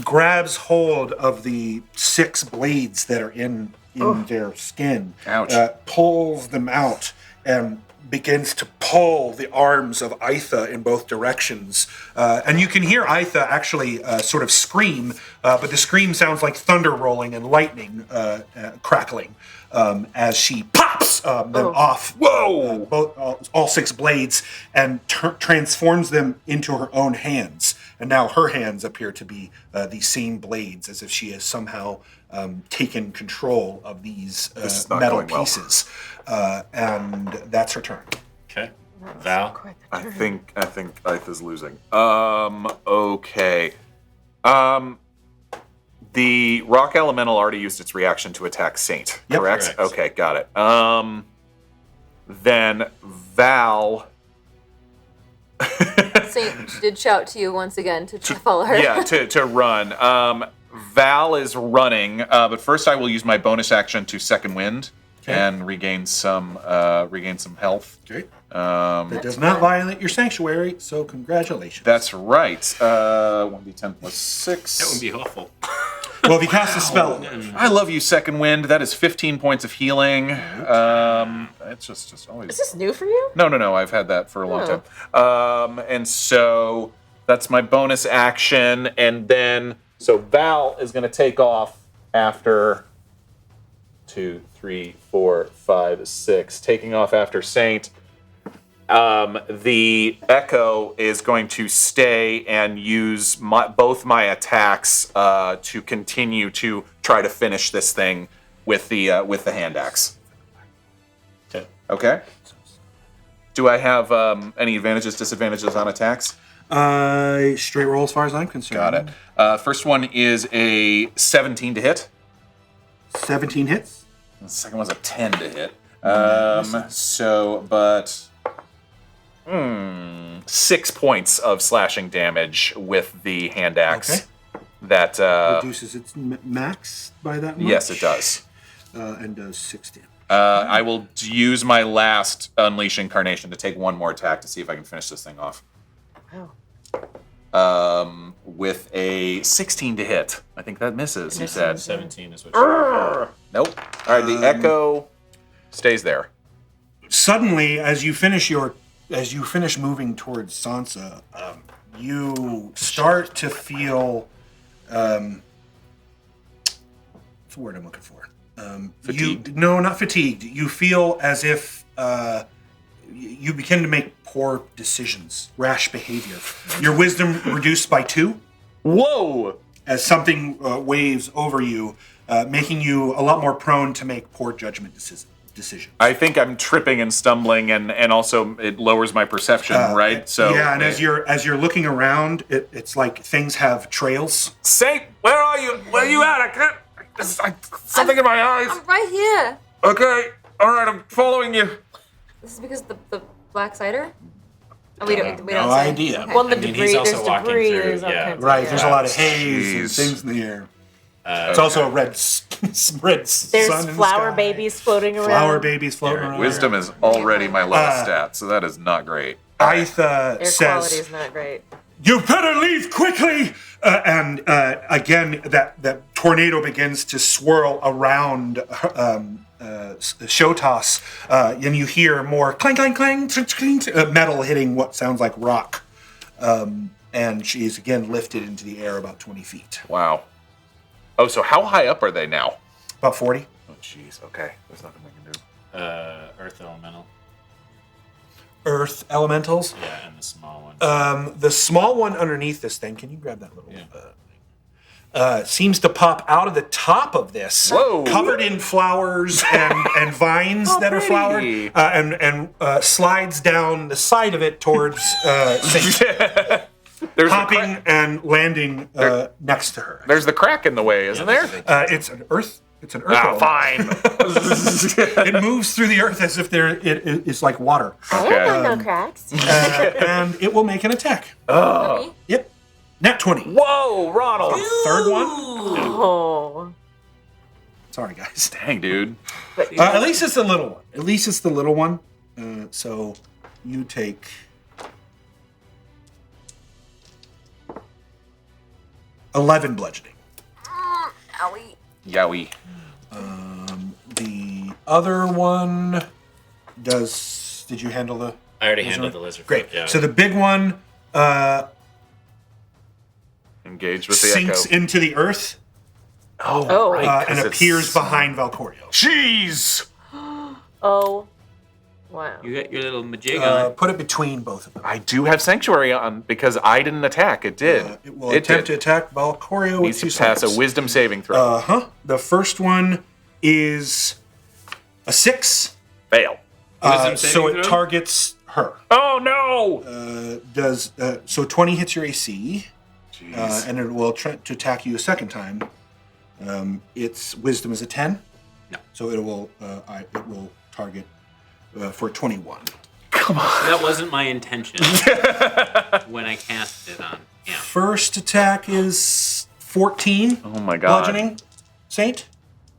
grabs hold of the 6 blades that are in their skin, Ouch. pulls them out, and begins to pull the arms of Aitha in both directions. And you can hear Aitha actually sort of scream, but the scream sounds like thunder rolling and lightning crackling as she pops them off. Whoa! All 6 blades, and transforms them into her own hands. And now her hands appear to be the same blades, as if she has somehow taken control of these This is not metal going well. pieces. And that's her turn. Okay. Val. I think Aitha's losing. Okay. The rock elemental already used its reaction to attack Saint. Yep. Correct? Correct. Okay, got it. Then Val. Saint did shout to you once again to follow her. Yeah, to run. Val is running, but first I will use my bonus action to second wind and regain some health. Okay. That does not violate your sanctuary, so congratulations. That's right. 1d10 plus 6. That would be awful. Well, if you cast a spell, I love you, second wind. That is 15 points of healing. It's just always. Is this new for you? No. I've had that for a long time. And so that's my bonus action, and then so Val is going to take off after 2, 3, 4, 5, 6. Taking off after Saint. The Echo is going to stay and use both my attacks to continue to try to finish this thing with the hand axe. Okay. Okay. Do I have any advantages, disadvantages on attacks? straight roll as far as I'm concerned. Got it. First one is a 17 to hit. 17 hits. The second one's a 10 to hit. But 6 points of slashing damage with the hand axe. Okay. That Reduces its max by that much. yes, it does. And does 6 damage. I will use my last Unleash Incarnation to take one more attack to see if I can finish this thing off. Oh. With a 16 to hit. I think that misses, you said. 17 is what you're Nope. All right, the Echo stays there. Suddenly, as you finish moving towards Sansa, you start to feel what's the word I'm looking for? Fatigued? No, not fatigued. You feel as if you begin to make poor decisions, rash behavior. Your wisdom reduced by 2. Whoa! As something waves over you, making you a lot more prone to make poor judgment decisions. I think I'm tripping and stumbling, and also it lowers my perception, right? So yeah, and as you're looking around, it's like things have trails. Saint, where are you? Where are you at? I can't. Something in my eyes. I'm right here. Okay, all right, I'm following you. This is because the black cider? Oh, we don't No say. idea. Okay. Well, the I mean, debris, he's also there's walking debris, through, there's all yeah. kinds Right, of, there's a lot of haze and Jeez. things in the air. It's also a red sun There's in the flower sky. babies floating around. Flower babies floating around. Wisdom is already my lowest stat, so that is not great. Aitha Air quality says, is not great. "You better leave quickly!" And again, that tornado begins to swirl around Shotas, and you hear more clang, clang, clang, metal hitting what sounds like rock. And she is again lifted into the air about 20 feet. Wow. Oh, so how high up are they now? About 40. Oh, jeez. Okay, there's nothing we can do. Earth elemental. Earth elementals. Yeah, and the small one. The small one underneath this thing, can you grab that little thing? Seems to pop out of the top of this, Whoa. covered in flowers and vines that are flowered, pretty. and slides down the side of it towards Saint, There's popping and landing next to her. There's the crack in the way, isn't there? It's an earth. It's an earth. Ah, element. fine. It moves through the earth as if it's like water, I don't know no cracks. and it will make an attack. Me? Yep, nat 20. Whoa, Ronald. Third one. Oh. Sorry, guys. Dang, dude. At least it's the little one. At least it's the little one. So you take 11 bludgeoning. Owie. Yowie. The other one does. Did you handle the? I already handled the lizard. Great. folk, yeah. So the big one Engaged with the sinks echo. into the earth Oh. Right, and 'cause appears it's- behind Valcorio. Jeez. Oh. Wow. You got your little majig on. Put it between both of them. I do have Sanctuary on because I didn't attack. It did. It will attempt to attack Valcorio with Needs to 2 pass a saves. Wisdom saving throw. The first one is a 6. Fail. Wisdom So saving it throw? targets her. Oh no! So 20 hits your AC, Jeez. and it will try to attack you a second time. Its wisdom is a 10. No. So it will target for 21. That wasn't my intention when I cast it on him. First attack is 14. Oh my god. Bludgeoning. Saint.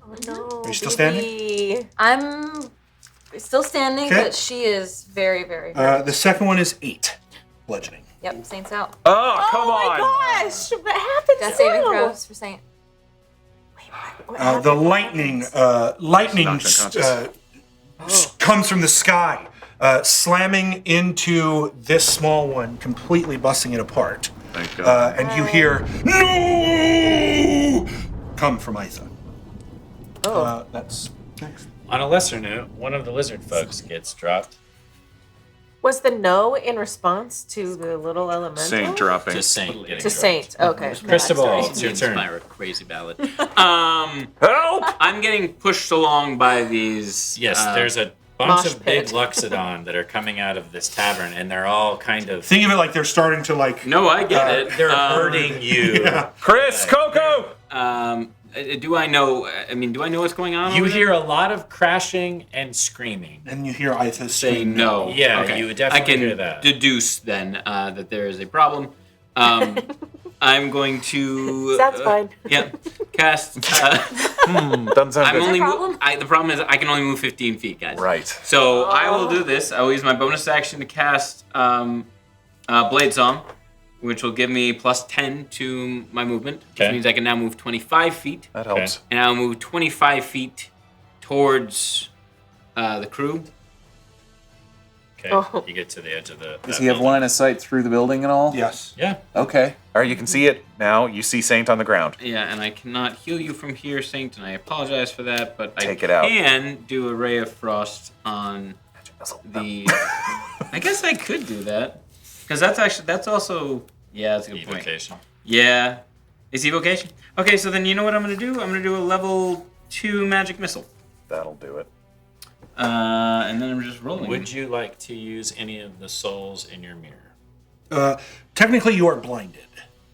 Oh no. Are you still standing? baby. I'm still standing, Okay. but she is very, very hurt. The second one is 8. Bludgeoning. Yep, Saint's out. Oh, come Oh on. my gosh! What happened Death to saving you? throws for Saint. The lightning Knocked unconscious. comes from the sky, slamming into this small one, completely busting it apart. Thank God. And you hear "No!" come from Aitha. Oh. That's next. On a lesser note, one of the lizard folks gets dropped. Was the no in response to the little elemental? Saint dropping. To Saint getting To dropped. Saint. Okay. Cristobal, Sorry. it's your turn. Inspire a crazy ballad. Help! I'm getting pushed along by these. Yes, there's a bunch Mosh of big pit. Luxodon that are coming out of this tavern, and they're all kind of. Think of it like they're starting to like. No, I get it. They're hurting you. Yeah. Chris, KoKo! Do I know? I mean, do I know what's going on? You over hear there? a lot of crashing and screaming. And you hear Aitha Say scream no. Yeah, Okay. you would definitely I can hear that. deduce then that there is a problem. I'm going to. That's fine. Yeah. Cast. Doesn't sound I'm good. only. problem? The problem is I can only move 15 feet, guys. Right. So I will do this. I will use my bonus action to cast Blade Song, which will give me plus 10 to my movement, which Okay. means I can now move 25 feet. That helps. And I'll move 25 feet towards the crew. Okay, Oh. you get to the edge of the. Does he have line of sight through the building and all? Yes. Yeah. Okay. All right, you can see it now. You see Saint on the ground. Yeah, and I cannot heal you from here, Saint, and I apologize for that, but Take I it out. can do a Ray of Frost on the... I guess I could do that. Because that's also... Yeah, that's a good point. Evocation. Yeah. Is evocation? Okay, so then you know what I'm going to do? I'm going to do a level 2 magic missile. That'll do it. And then I'm just rolling. Would you like to use any of the souls in your mirror? Technically, you are blinded.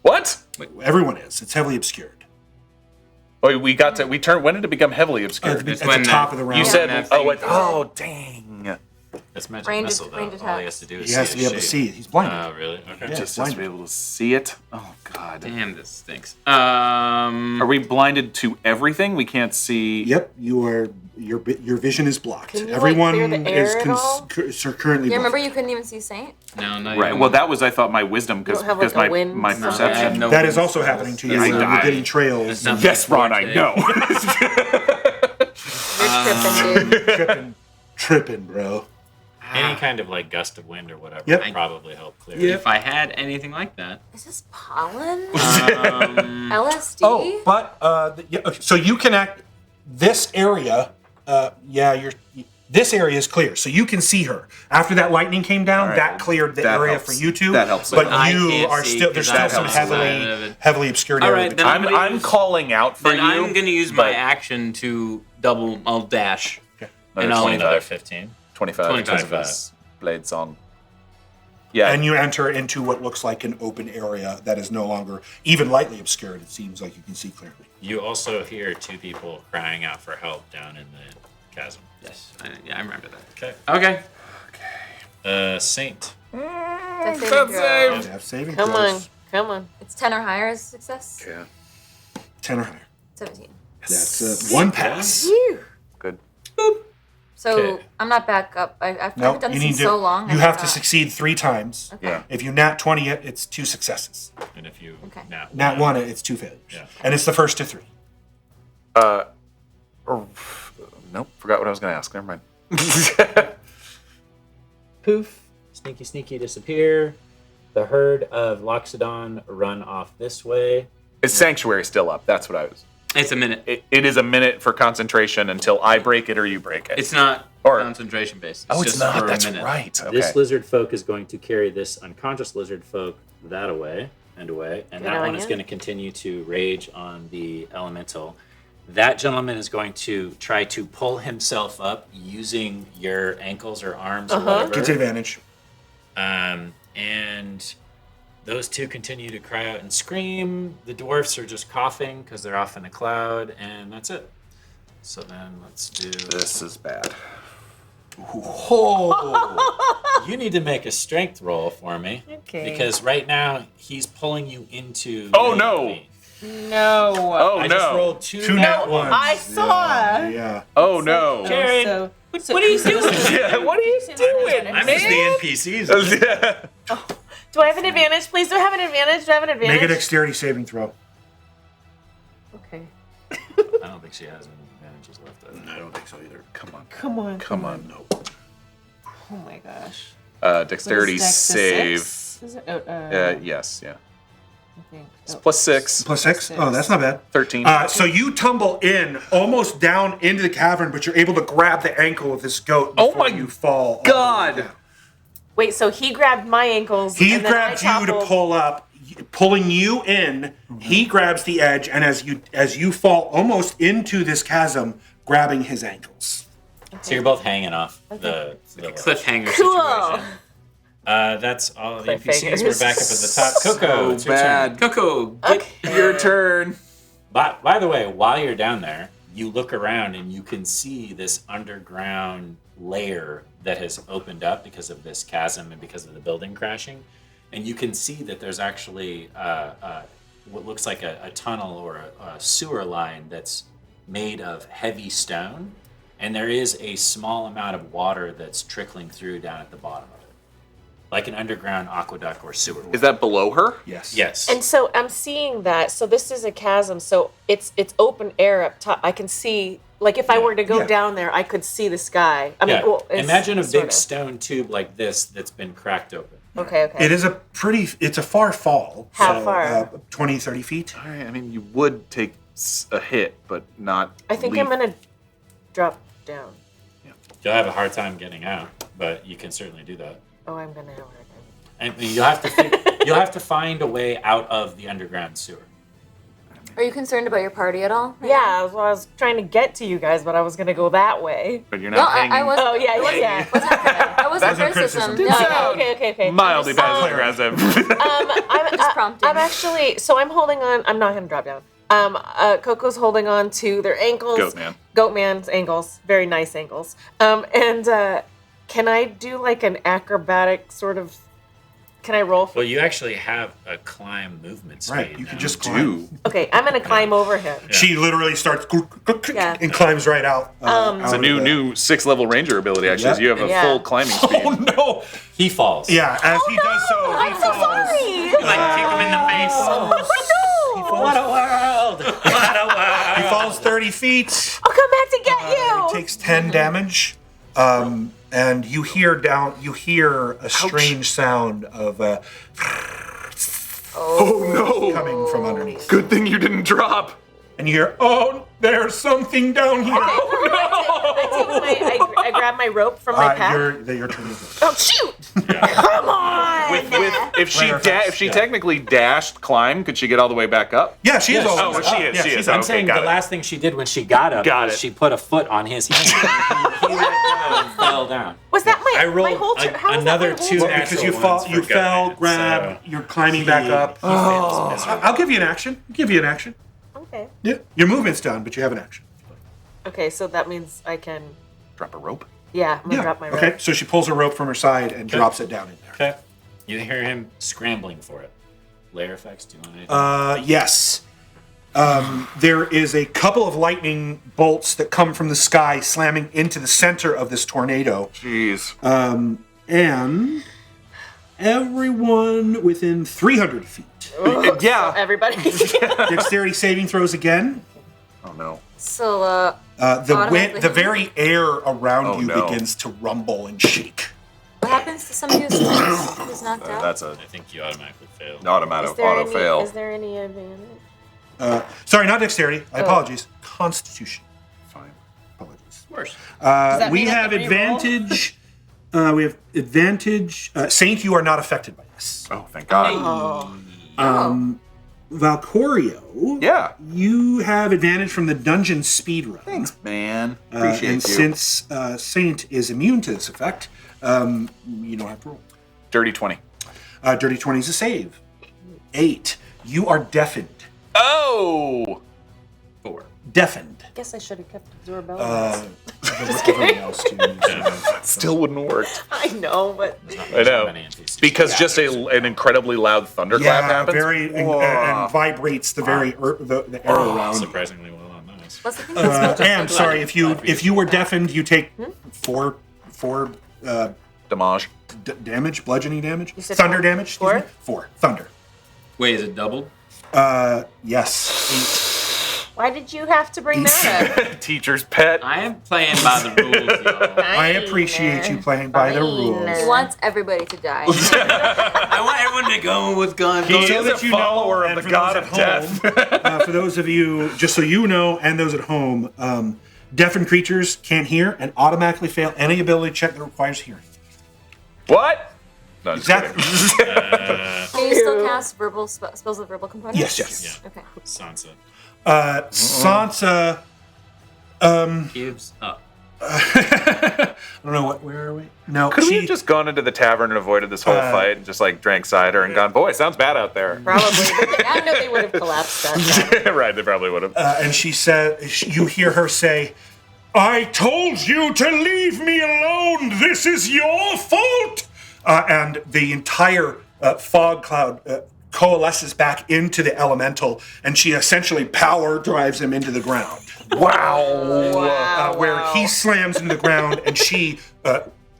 What? Everyone is. It's heavily obscured. Oh, we turn. When did it become heavily obscured? At the top of the round. You said, Yeah. oh, dang. That's magic Range- missile, though. range All he attacks. has to do is He has to be able to see it. He's blinded. Oh, really? Okay. Yeah. Just has to be able to see it. Oh, God. Damn, this stinks. Are we blinded to everything? We can't see. Yep, you are. Your vision is blocked. Can you, Everyone clear the air is at all? currently. Yeah, remember blocked. you couldn't even see Saint? No, not Right. even. Well, that was, I thought, my wisdom because don't have, like, a wind my spell? I have perception. no That is wind also spells. happening to you. Yes, You're I- getting trails. It's not Yes, Ron, I forte. know. You're tripping, dude. tripping, bro. Any kind of like gust of wind or whatever Yep. would probably help clear If it. I had anything like that. Is this pollen? Um, LSD? Oh, but so you can act this area. This area is clear, so you can see her. After that lightning came down, All right, that cleared the that area helps. for you two. That helps. But I you can't are see still. There's 'cause still that some helps a lot. heavily obscured All area. right, then between- I'm calling out for then you. I'm going to use my but- action to double. I'll dash. Another And I'll 25. Another 15. 25 because of 25. his blade song. Yeah. And you enter into what looks like an open area that is no longer even lightly obscured. It seems like you can see clearly. You also hear two people crying out for help down in the chasm. Yes. I remember that. Okay. Okay. Saint. Death saving That's throw. saved. Have saving Come throws. on, come on. It's 10 or higher as success? Yeah. 10 or higher. 17. That's one pass. Good. So Okay. I'm not back up. I haven't No, done you this need in to. so long. You I have to forgot. succeed 3 times. Okay. Yeah. If you nat 20 it, it's 2 successes. And if you Okay. Nat 1 it, it's 2 failures. Yeah. And it's the first to 3. Nope. Forgot what I was going to ask. Never mind. Poof. Sneaky disappear. The herd of Loxodon run off this way. Is Sanctuary still up? That's what I was. It's a minute. It is a minute for concentration until I break it or you break it. It's not Or- concentration based. oh, it's just not. for a That's minute. right. Okay. This lizard folk is going to carry this unconscious lizard folk that away and away. And Good that one on is ya. going to continue to rage on the elemental. That gentleman is going to try to pull himself up using your ankles or arms or whatever. Gets advantage. And those two continue to cry out and scream. The dwarfs are just coughing because they're off in a cloud, and that's it. So then let's do. This is bad. Oh! You need to make a strength roll for me. Okay. Because right now he's pulling you into. Oh, the no. enemy. No. Oh, I no. just rolled 2 nat ones. I saw. Yeah. Oh, no. Karen, So, what are you doing? Yeah, what are you doing? I'm just the NPCs. Yeah. do I have an advantage? Please, do I have an advantage? Do I have an advantage? Make a dexterity saving throw. Okay. I don't think she has any advantages left. I don't think so either. Come on. Come on. Come on. No. Oh my gosh. Dexterity What is dex, a save. 6? Is it? Yes, yeah. I think. It's plus 6. Plus 6? Oh, that's not bad. 13. So you tumble in, almost down into the cavern, but you're able to grab the ankle of this goat Oh before my you fall. God. Wait, so he grabbed my ankles. He and then grabbed I you to toppled. pull up, pulling you in. He grabs the edge, and as you fall almost into this chasm, grabbing his ankles. So you're both hanging off the Cliffhanger Cool. situation. That's all the NPCs. Cliffhangers. We're back up at the top. KoKo, it's your turn. KoKo, Your turn. By the way, while you're down there, you look around and you can see this underground layer that has opened up because of this chasm and because of the building crashing. And you can see that there's actually what looks like a tunnel or a sewer line that's made of heavy stone. And there is a small amount of water that's trickling through down at the bottom of it. Like an underground aqueduct or sewer. Is that below her? Yes. Yes. And so I'm seeing that. So this is a chasm. So it's open air up top. I can see, like, if I were to go Yeah. down there, I could see the sky. I mean, Yeah. well, it's Imagine a sort big of. stone tube like this that's been cracked open. Okay. It is it's a far fall. How far? 20, 30 feet. All right, I mean, you would take a hit, but not. I think leave. I'm gonna drop down. You'll have a hard time getting out, but you can certainly do that. Oh, I'm gonna have a hard time. And you'll have to you'll have to find a way out of the underground sewer. Are you concerned about your party at all? Yeah, I was trying to get to you guys, but I was gonna go that way. But you're No, not hanging. I wasn't. Oh yeah. That wasn't criticism. No, Okay. Mildly passive aggressive. just prompting. I'm actually. So I'm holding on. I'm not gonna drop down. KoKo's holding on to their ankles. Goatman's ankles. Very nice ankles. Can I do like an acrobatic sort of? Can I roll? Well, you actually have a climb movement speed. Right, you now. can just climb. Okay, I'm gonna climb over him. She literally starts Yeah. and climbs right out. It's a new 6th level ranger ability, actually. Yeah. So you have a full climbing speed. Oh no! He falls. Yeah, as he does so, he I'm so falls. sorry. Like kick him in the face. What a world! What a world! He falls 30 feet. I'll come back to get you. He takes 10 damage. And you hear a strange sound of Oh no! coming from underneath. Good thing you didn't drop. And you hear, oh, there's something down here. I grab my rope from my pack. Your turn is Oh shoot! Come on! If she technically dashed climb, could she get all the way back up? Yeah, she is. Oh, she is. She is. I'm Okay, saying got the it. last thing she did when she got up was she put a foot on his hand. he let go and fell down. Was that my? I rolled my whole turn? How was another that my whole two turn? Because natural you fall, ones you for fell, Goatman, grab, so you're climbing back up. he fails miserably. I'll give you an action. Okay. Yeah, your movement's done, but you have an action. Okay, so that means I can. Drop a rope. Yeah, I'm gonna drop my rope. Okay, so she pulls a rope from her side and drops it down in there. Okay. You hear him scrambling for it. Layer effects, do you want anything? Yes. There is a couple of lightning bolts that come from the sky slamming into the center of this tornado. Jeez. And everyone within 300 feet. Yeah. Everybody. Dexterity saving throws again. Oh no. So, The very air around you no. begins to rumble and shake. what happens to somebody who's knocked out? That's a I think you automatically fail. automatic auto fail. Is there any advantage? Sorry, not dexterity. I apologize. Constitution. Fine. Apologies. Worse. that We mean I have have to re-roll? advantage. We have advantage. Saint, you are not affected by this. Oh, thank God. Valcorio, Yeah. you have advantage from the dungeon speed run. Thanks, man. Appreciate And you. since Saint is immune to this effect, you don't have to roll. Dirty 20. Dirty 20 is a save. 8. You are deafened. Oh! 4. Deafened. I guess I should have kept Zorbella. Everybody else too. Still wouldn't work. I know, but I know. Because just an incredibly loud thunderclap happens. And vibrates the the air around. Surprisingly well on those. What's the thing that's And sorry, if you were deafened, you take four Damage. damage, bludgeoning damage, said thunder four? damage. Excuse me. 4 thunder. Wait, is it doubled? Yes. why did you have to bring that up? Teacher's pet. I am playing by the rules, y'all. I appreciate you playing by the rules. He wants everybody to die. I want everyone to go with what's going He on. is that a you know, follower and of the for god those of at death. For those of you, just so you know, and those at home, deafened creatures can't hear and automatically fail any ability check that requires hearing. What? No, just Exactly. kidding. Can you still cast verbal spells with verbal components? Yes. Okay. Sansa. Sansa. Cubes up. I don't know what. Where are we? No, Could we have just gone into the tavern and avoided this whole fight and just like drank cider and gone, boy, it sounds bad out there. Probably. But I know they would have collapsed that. Right, they probably would have. and she said, you hear her say, "I told you to leave me alone. This is your fault." And the entire fog cloud coalesces back into the elemental, and she essentially power drives him into the ground. Wow. Where he slams into the ground and she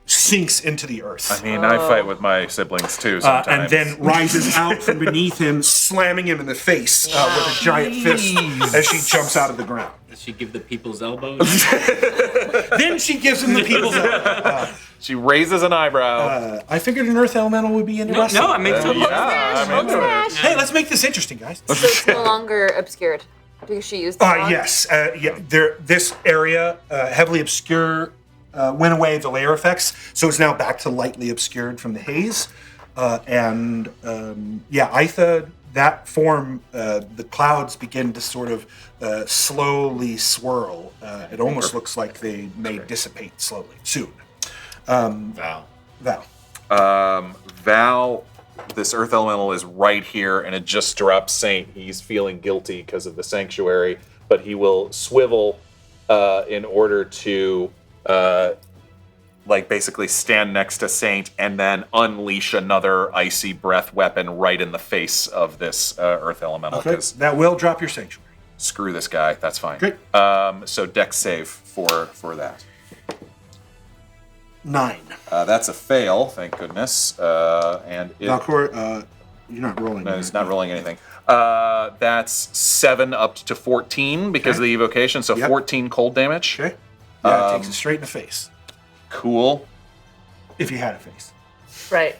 sinks into the earth. I mean, I fight with my siblings too sometimes. And then rises out from beneath him, slamming him in the face with a giant fist as she jumps out of the ground. Does she give the people's elbows? Then she gives him the people's elbow. She raises an eyebrow. I figured an earth elemental would be interesting. No, I mean, Hey, let's make this interesting, guys. So it's no longer obscured because she used the fog? Yes. This area, heavily obscure, went away the layer effects, so it's now back to lightly obscured from the haze. Itha that form, the clouds begin to sort of slowly swirl. It almost looks like they may dissipate slowly soon. Val. Val, this earth elemental is right here, and it just dropped Saint. He's feeling guilty because of the sanctuary, but he will swivel in order to basically stand next to Saint and then unleash another icy breath weapon right in the face of this earth elemental. Okay, that will drop your sanctuary. Screw this guy. That's fine. Great. So Dex save for that. 9. That's a fail, thank goodness. And it, Valcorio, you're not rolling. no, it's not rolling anything. That's 7 up to 14 because of the evocation, so 14 cold damage. Okay. Yeah, it takes it straight in the face. Cool. If you had a face. Right.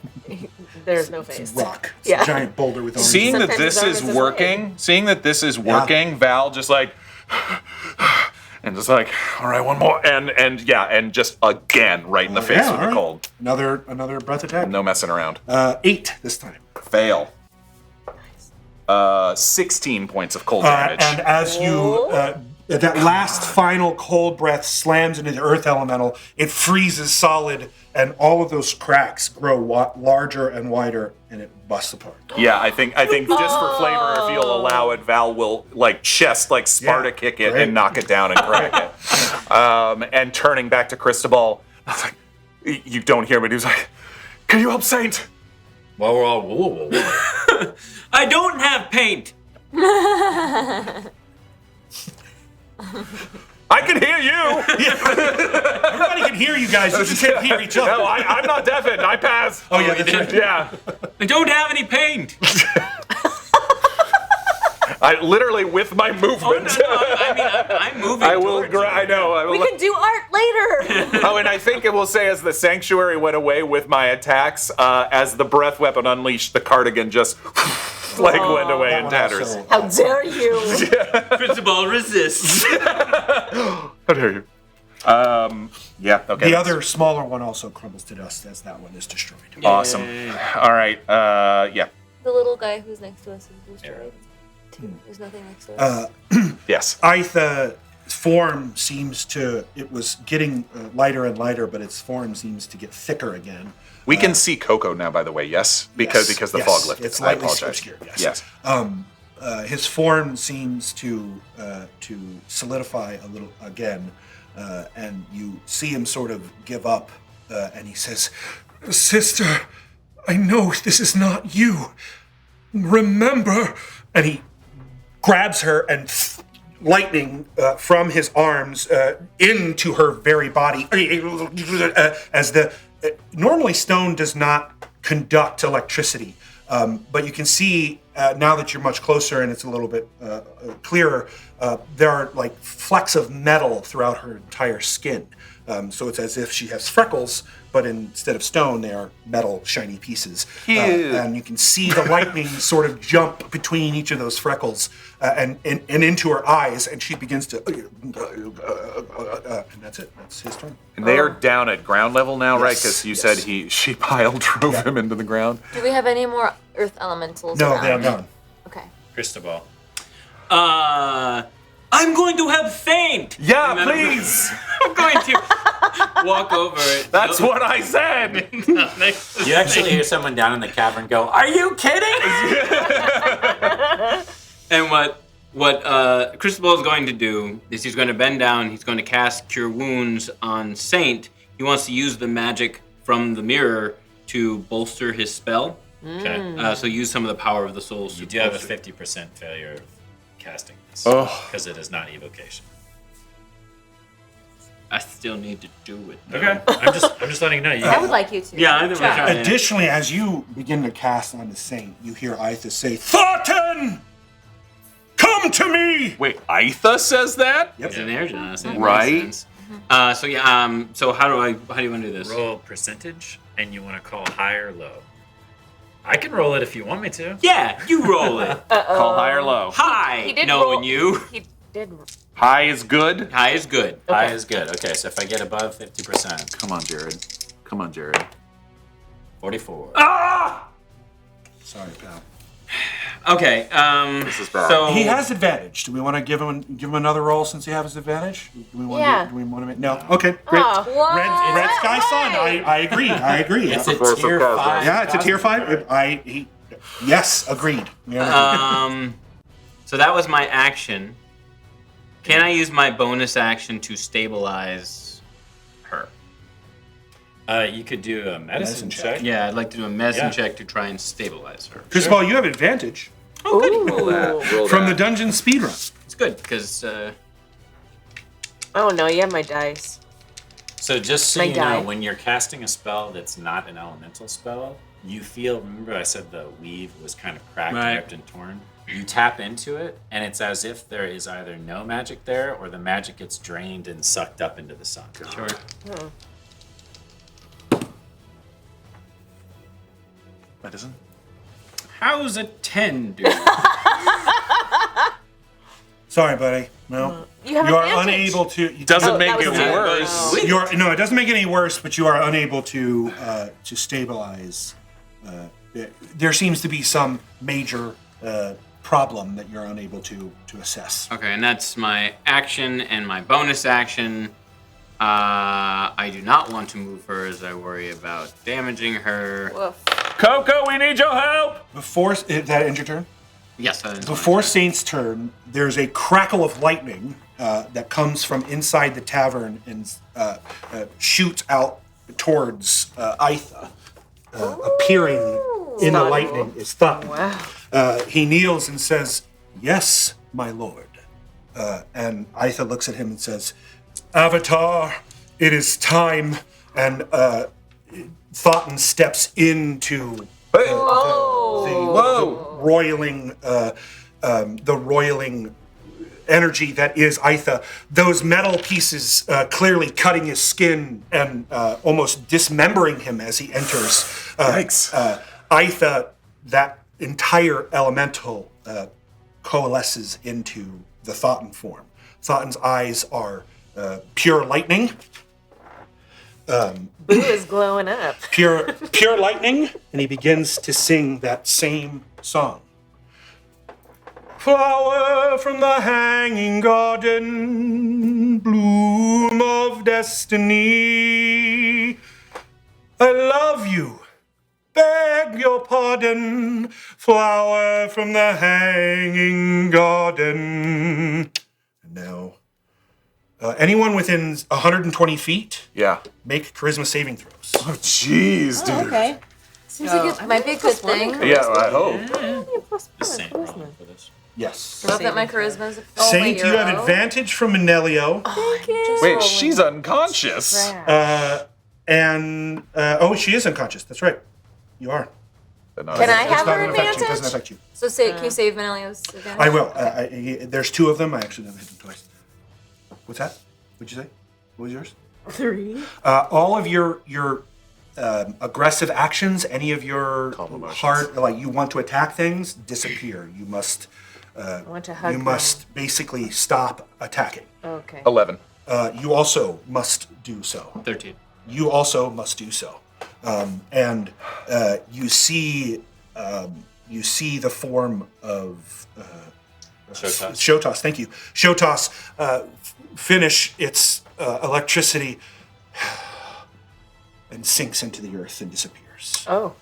There's no face. It's a rock. It's Yeah. a giant boulder with arms. Seeing that Sometimes this his arm is is his working, Val just and just like, all right, one more, and just again right in the face with the cold. Another breath attack. No messing around. 8 this time. Fail. 16 points of cold damage. And as you, that last final cold breath slams into the earth elemental, it freezes solid, and all of those cracks grow larger and wider, and it busts apart. Yeah, I think just for flavor, if you'll allow it, Val will Sparta kick it and knock it down and crack it. And turning back to Cristobal, I was like, you don't hear me. He was like, "Can you help Saint?" Well, we're all whoa. I don't have paint. I can hear you. Everybody can hear you guys. You just can't hear each other. No, I'm not deafened. I pass. Oh yeah, that's right. Yeah. I don't have any paint. I literally with my movement. I'm moving. I will. I know. I will. We can do art later. Oh, and I think it will say as the sanctuary went away with my attacks, as the breath weapon unleashed, the cardigan just went away in tatters. How dare you? Cristobal resists. How dare you? Yeah. Okay. The other smaller one also crumbles to dust as that one is destroyed. Awesome. All right. Yeah. The little guy who's next to us is destroyed. There's nothing next to us. Yes. Aitha's form seems to, it was getting lighter and lighter, but its form seems to get thicker again. We can see KoKo now, by the way. Yes, because the fog lifted. It's I lightly apologize. obscured. Yes. His form seems to solidify a little again, and you see him sort of give up, and he says, "Sister, I know this is not you. Remember," and he grabs her and lightning from his arms into her very body, as the normally stone does not conduct electricity, but you can see now that you're much closer and it's a little bit clearer, there are like flecks of metal throughout her entire skin. So it's as if she has freckles, but instead of stone, they are metal, shiny pieces. And you can see the lightning sort of jump between each of those freckles and into her eyes, and she begins to... and that's it. That's his turn. And they are down at ground level now, right? Because you said yes. she pile drove him into the ground. Do we have any more earth elementals No, around? they are gone. Okay. Cristobal. I'm going to have faint. Yeah, And then please. I'm going to walk over it. That's what I said. You actually hear someone down in the cavern go, "Are you kidding?" And what Cristobal is going to do is he's going to bend down. He's going to cast Cure Wounds on Saint. He wants to use the magic from the mirror to bolster his spell. Okay. So use some of the power of the souls. You do have a 50% failure of casting this because it is not evocation. I still need to do it. Okay. I'm just letting you know. I would like you to. Yeah, I think Try. Additionally, as you begin to cast on the saint, you hear Aitha say, "Thornton, come to me!" Wait, Aitha says that? Yep. It's an air genus. Right. So how do you want to do this? Roll percentage, and you want to call high or low. I can roll it if you want me to. Yeah, you roll it. Call high or low. High. He did knowing roll. you. He did. High is good. High is good. High is good. Okay, so if I get above 50%, Come on, Jared. Come on, Jared. 44. Ah! Sorry, pal. Okay. This is bad. So He has advantage. Do we want to give him another roll since he has his advantage? Do we want Yeah. to? Do we want to make? No. Okay. Great. Oh. Red Sky Sun. I agree. I agree. It's a Force of tier cosmos. 5. Yeah, it's a tier 5. Yes, agreed. Yeah. So that was my action. Can I use my bonus action to stabilize her? You could do a medicine check. Yeah, I'd like to do a medicine Yeah. check to try and stabilize her. Cristobal, you have advantage Roll that. Roll from the that. dungeon speedrun. It's good because Oh no, you have my dice. So just so My you know, die. when you're casting a spell that's not an elemental spell, you feel, remember I said the weave was kind of cracked, Right. ripped, and torn? You tap into it, and it's as if there is either no magic there, or the magic gets drained and sucked up into the sun. sure. Medicine. How's a 10 do? Sorry, buddy. No. You have You are advantage. unable to. Doesn't Oh, make that it was it. worse. You are no. It doesn't make it any worse, but you are unable to stabilize. There seems to be some major problem that you're unable to assess. Okay, and that's my action and my bonus action. I do not want to move her as I worry about damaging her. Woof. KoKo, we need your help. Before that ends your turn. Yes, that is Before Saint's turn, there's a crackle of lightning that comes from inside the tavern and shoots out towards Aitha. Appearing in the lightning is Thutton. Wow. He kneels and says, "Yes, my lord." And Aitha looks at him and says, "Avatar, it is time." And Thutton steps into the roiling energy that is Aitha. Those metal pieces clearly cutting his skin and almost dismembering him as he enters. Yikes. Aitha, that entire elemental coalesces into the Thutton form. Thutton's eyes are pure lightning. Boo is glowing up. Pure lightning, and he begins to sing that same song. Flower from the hanging garden, bloom of destiny. I love you, beg your pardon, flower from the hanging garden. And now, anyone within 120 feet, Yeah. make charisma saving throws. Oh, jeez, dude. Okay. Seems like it might be a good thing. Yeah, I hope. The same problem for this. Yes. Love that my charisma is a Saint, you have advantage from Manelio. Wait, she's unconscious. She is unconscious. That's right. You are. Can I have It's not her gonna affect you. It doesn't advantage? affect you. So can you save Manelio's advantage? I will. There's two of them. I actually hit them twice. What's that? What'd you say? What was yours? 3. All of your aggressive actions, any of your hard, like you want to attack things, disappear. You must. want to hug You them. must basically stop attacking. Okay. 11. You also must do so. 13. You also must do so. And you see the form of Shotas. Shotas. Thank you. Shotas finish its electricity and sinks into the earth and disappears. Oh.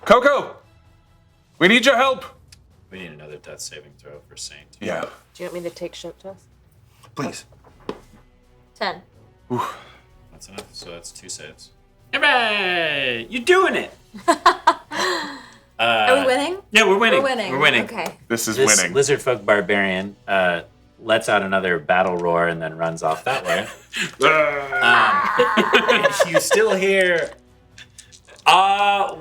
KoKo, we need your help. We need another death saving throw for Saint. Yeah. Do you want me to take ship test? Please. 10. That's enough. So that's 2 saves. Hooray! You're doing it! Are we winning? Yeah, we're winning. We're winning. We're winning. Okay. This is This winning. lizard folk barbarian lets out another battle roar and then runs off that way. And you still hear,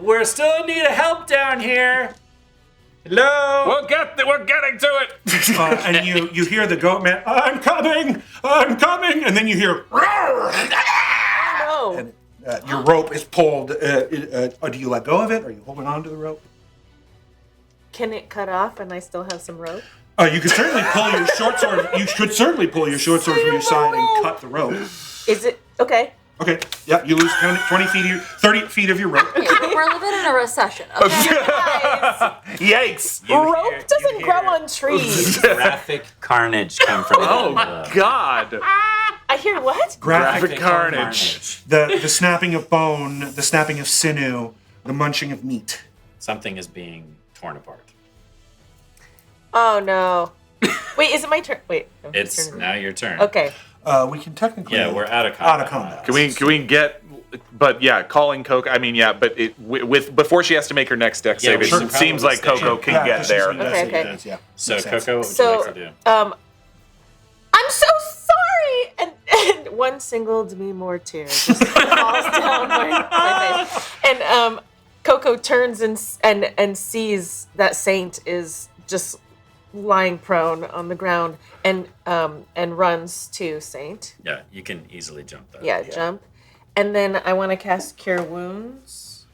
we're still in need of help down here. Hello? We're getting to it. And you hear the goat man, I'm coming, and then you hear, "Roar!" No. and your rope is pulled. Do you let go of it? Are you holding on to the rope? Can it cut off and I still have some rope? You could certainly pull your short sword. You should certainly pull your short sword from your side and cut the rope. Is it okay? Okay. Yeah, you lose 20 feet, 30 feet of your rope. We're living in a recession. Okay? Yikes! Rope doesn't grow on trees. Graphic carnage come from it. Oh God! I hear what? Graphic carnage. The snapping of bone, the snapping of sinew, the munching of meat. Something is being torn apart. Oh no. Wait, is it my turn? Wait. It's now your turn. Okay. We can technically. Yeah, we're out of combat. Out of combat. Can we get? But yeah, calling KoKo. I mean, yeah, but with before she has to make her next deck Yeah, save, we should it seems probably like KoKo stay. can get there. Okay. Yeah. So, Makes sense. KoKo, what would So, you like to do? I'm so sorry! And one single Demi Moore tear just falls down my face. And KoKo turns and sees that Saint is just lying prone on the ground and runs to Saint. Yeah, you can easily jump that. Yeah, jump. And then I want to cast Cure Wounds.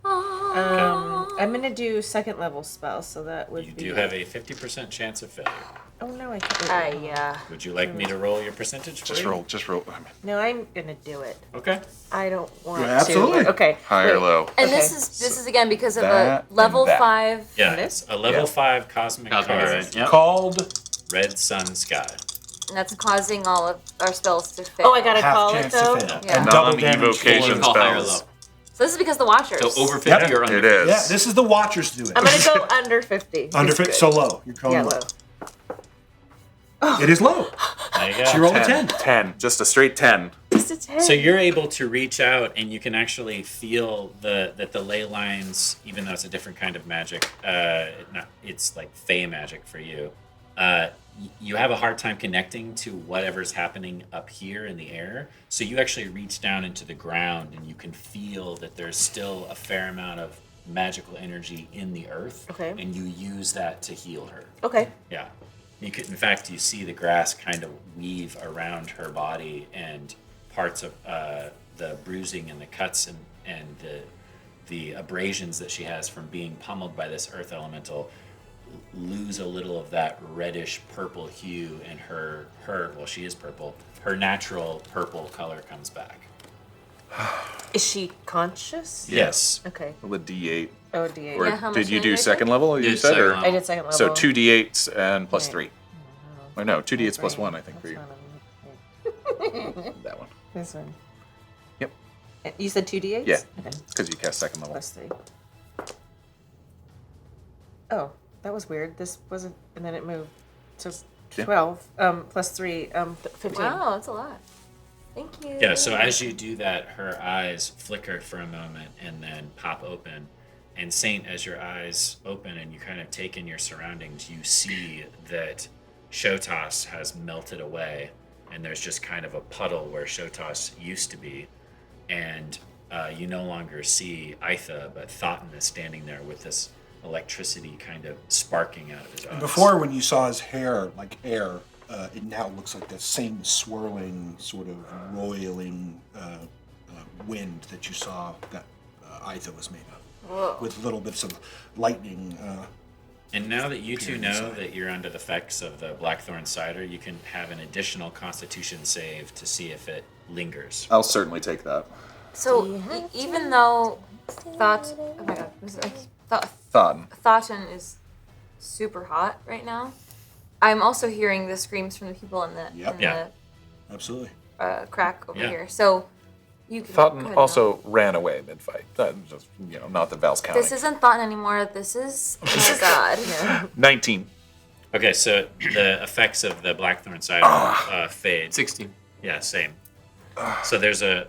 I'm going to do second level spell, so that would You be... do have a 50% chance of failure. Oh, no, I can't. Yeah. Would you like me to roll your percentage for you? Just roll. No, I'm going to do it. Okay. I don't want Yeah, absolutely. to. Okay. High or wait. low. And Okay. this is again because of that a level and that. 5. Yeah, it's a level 5 cosmic card. Yep. Called Red Sun Sky. And that's causing all of our spells to fail. Oh, I got to half call it, chance though? to fail. Yeah. And double damage Non-evocation for- Call higher or spells. low. So this is because the Watchers. So over 50 Yep. or under. It is. Yeah, this is the Watchers do it. I'm going to go under 50. Under It's 50, good. so low. You're calling Yeah, low. low. It is low. There you go. She rolled a 10. 10. Just a straight 10. Just a 10. So you're able to reach out and you can actually feel that the ley lines, even though it's a different kind of magic, it's like fey magic for you. You have a hard time connecting to whatever's happening up here in the air. So you actually reach down into the ground and you can feel that there's still a fair amount of magical energy in the earth. Okay. And you use that to heal her. Okay. Yeah. In fact, you see the grass kind of weave around her body, and parts of the bruising and the cuts and the abrasions that she has from being pummeled by this earth elemental lose a little of that reddish purple hue, and her well, she is purple. Her natural purple color comes back. Is she conscious? Yes. Okay. Roll a D8. Oh, D8. Or Yeah, how much did you did do you second level? You Did said, second or level. I did second level. so 2 D8s and plus Right. 3. Or no, 2 D8s plus 1, I think, for you. you. That one. This one. Yep. You said 2d8s? Yeah. Okay. Because you cast second level. Plus 3. Oh, that was weird. This wasn't, and then it moved to Yeah. 12. Plus 3, 15. Wow, that's a lot. Thank you. Yeah, so as you do that, her eyes flicker for a moment and then pop open. And Saint, as your eyes open and you kind of take in your surroundings, you see that Shotos has melted away, and there's just kind of a puddle where Shotos used to be. And you no longer see Aitha, but Thotten is standing there with this electricity kind of sparking out of his eyes. Before, when you saw his hair like air, it now looks like the same swirling, sort of roiling wind that you saw that Aitha was made of. Whoa. With little bits of lightning. And now that you two appearing know inside. that you're under the effects of the Blackthorn cider, you can have an additional Constitution save to see if it lingers. I'll certainly take that. So even though oh my god, Thotten. is super hot right now, I'm also hearing the screams from the people in the Yep. Yeah. Absolutely. crack over Yeah. here. So you can go Thotten ahead also ran away mid-fight. Just, not that Val's counting. This isn't Thotten anymore. This is oh my god. 19. Okay, so the effects of the Blackthorn cider fade. 16. Yeah, same. So there's a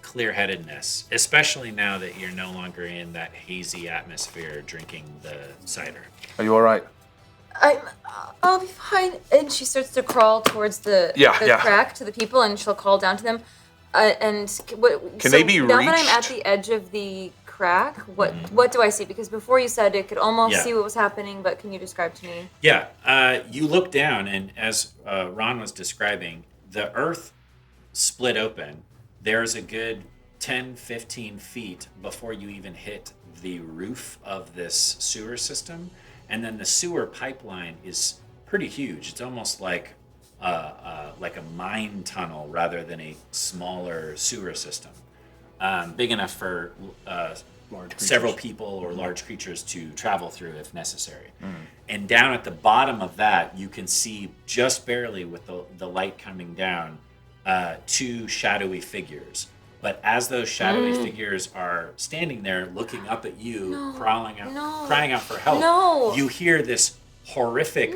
clear-headedness, especially now that you're no longer in that hazy atmosphere drinking the cider. Are you all right? I'll be fine. And she starts to crawl towards the Yeah. crack to the people, and she'll call down to them. And Can they be now that I'm at reached? the edge of the crack, what do I see? Because before you said it could almost Yeah. see what was happening, but can you describe to me? Yeah, you look down, and as Ron was describing, the earth split open. There's a good 10, 15 feet before you even hit the roof of this sewer system. And then the sewer pipeline is pretty huge. It's almost like a mine tunnel rather than a smaller sewer system. big enough for several people or large creatures to travel through if necessary. And down at the bottom of that, you can see just barely with the light coming down, 2 shadowy figures. But as those shadowy figures are standing there looking up at you, crying out for help, you hear this horrific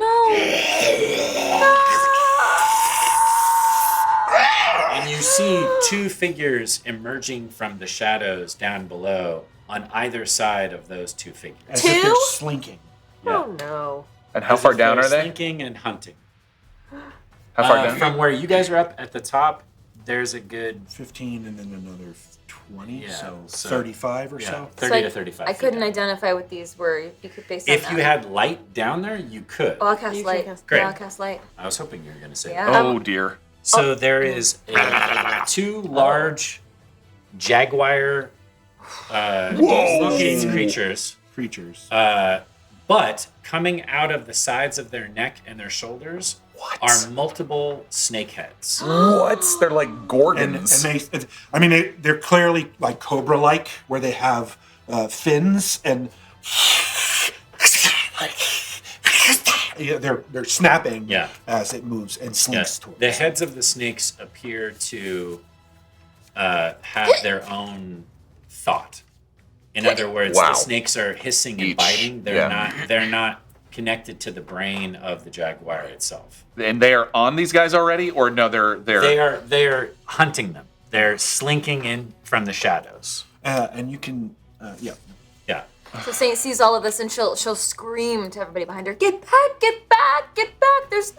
and you see 2 figures emerging from the shadows down below on either side of those 2 figures. As if they're slinking. Oh no. And how far down are they? Slinking and hunting. How far down? From where you guys are up at the top, there's a good 15 and then another 20, Yeah, so so- 35 or so. 30 to 35. I feet couldn't down. identify what these were. You could base on If that. you had light down there, you could. Oh, I'll cast You can light. cast- Great. Yeah, I'll cast light. I was hoping you were going to say Yeah. that. Oh dear. So there is 2 large jaguar looking creatures, but coming out of the sides of their neck and their shoulders are multiple snake heads. What? They're like And gorgons. they're clearly like cobra-like, where they have fins and yeah, they're snapping as it moves and slinks towards. The heads of the snakes appear to have their own thought. In other words, Wow. the snakes are hissing and Each. biting. Yeah. They're not connected to the brain of the jaguar itself. And they are on these guys already, or no? They are hunting them. They're slinking in from the shadows. And you can, yeah. So Saint sees all of this and she'll scream to everybody behind her, "Get back! Get back! Get back! There's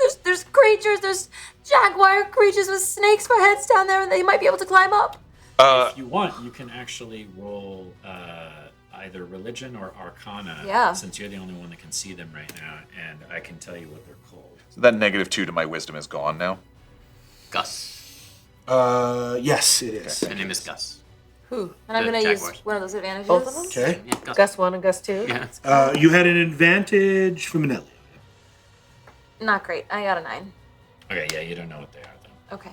creatures, there's jaguar creatures with snakes for heads down there, and they might be able to climb up." If you want, you can actually roll either religion or arcana, Yeah. since you're the only one that can see them right now, and I can tell you what they're called. So that -2 to my wisdom is gone now. Gus. Yes, it is. My name is Gus. Who? And I'm The going to use jaguars. one of those advantages. Both of them? Okay. Yeah, Gus. Gus 1 and Gus 2? Yeah. You had an advantage from Manelli. Not great. I got a 9. Okay, yeah, you don't know what they are, though. Okay.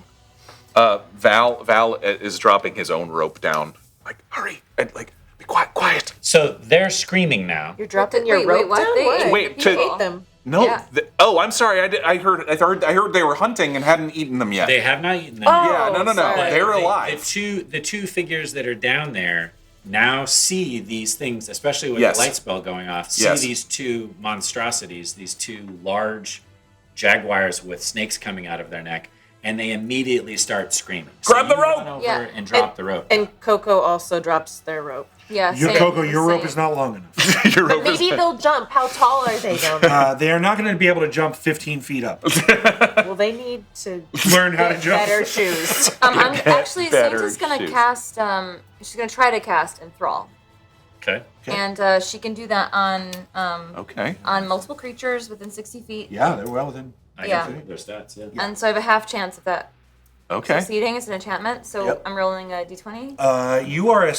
Val is dropping his own rope down. Like, hurry and like, be quiet. So they're screaming now. You're dropping your Wait, rope what? down? They Why? ate Wait, the to- people. Ate them. No. Yeah. Oh, I'm sorry. I heard they were hunting and hadn't eaten them yet. They have not eaten them. Oh, yet. Yeah, no. sorry. They're The alive. two figures that are down there now see these things, especially with Yes. the light spell going off. See Yes. these 2 monstrosities, these 2 large jaguars with snakes coming out of their neck, and they immediately start screaming. Grab the you rope! run over Yeah. and drop the rope. And KoKo also drops their rope. Yeah, Your same, KoKo, your rope same. is not long enough. Your rope is- Maybe they'll jump. How tall are they down there? They are not going to be able to jump 15 feet up. Well, they need to Learn how to get jump. better shoes. I'm actually better Santa's gonna shoes. cast. She's gonna try to cast Enthrall, Okay. and she can do that on Okay. on multiple creatures within 60 feet. Yeah, they're well within. I Yeah. can their stats, yeah. And so I have a half chance of that Okay. succeeding. It's an enchantment, so Yep. I'm rolling a d20. You are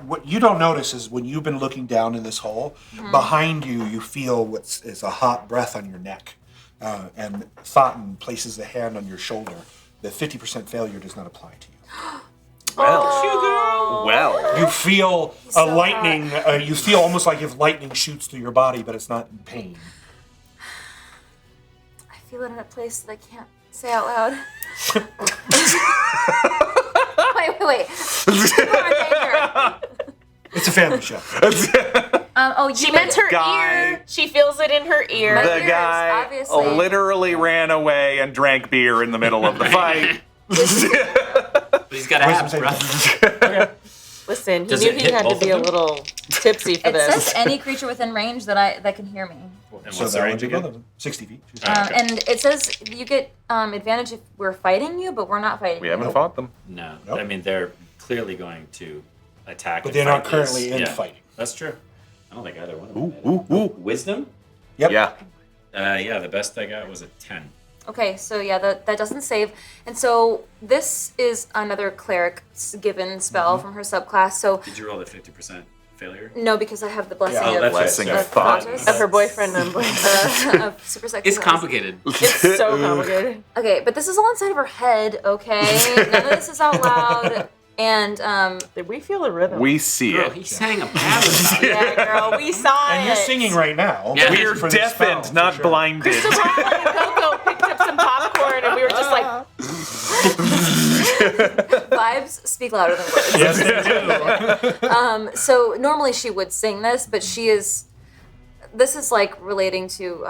what you don't notice is when you've been looking down in this hole, behind you, you feel is a hot breath on your neck, and Thoughton places a hand on your shoulder. The 50% failure does not apply to you. Well. You feel a so lightning. You feel almost like if lightning shoots through your body, but it's not in pain. I feel it in a place that I can't say out loud. wait. People are in danger. It's a family show. She meant her guy- ear. She feels it in her ear. My The ears, guy obviously. literally ran away and drank beer in the middle of the fight. But he's got abs, bro. Listen, he Does knew it he hit had to both be of a them? little tipsy for It this. says any creature within range that can hear me. And So what's the that would range be both again? of them. 60 feet. And it says you get advantage if we're fighting you, but we're not fighting We you. haven't fought them. No. Nope. I mean, they're clearly going to attack. But and they're not fight currently these- in yeah, fighting. That's true. I don't think either one of them. Ooh, did. ooh, ooh. Wisdom? Yep. Yeah. Yeah, the best I got was a 10. Okay, so yeah, that doesn't save. And so this is another cleric given spell from her subclass. So Did you roll the 50% failure? no, because I have the blessing Yeah. Oh, of that's Blessing right. of thought. Thoughtus, Of her boyfriend and boyfriend. of super sexy. It's Thoughtus. complicated. It's so complicated. Okay, but this is all inside of her head. Okay, none of this is out loud. And Did we feel the rhythm? We see Girl, it. he sang a ballad. Yeah, girl, we saw And it. you're singing right now. Yeah. We're For this spell, deafened, for not sure. blinded. Cristobal and KoKo picked up some popcorn, and we were just like, vibes speak louder than words. Yes, they do. So normally she would sing this, but this is like relating to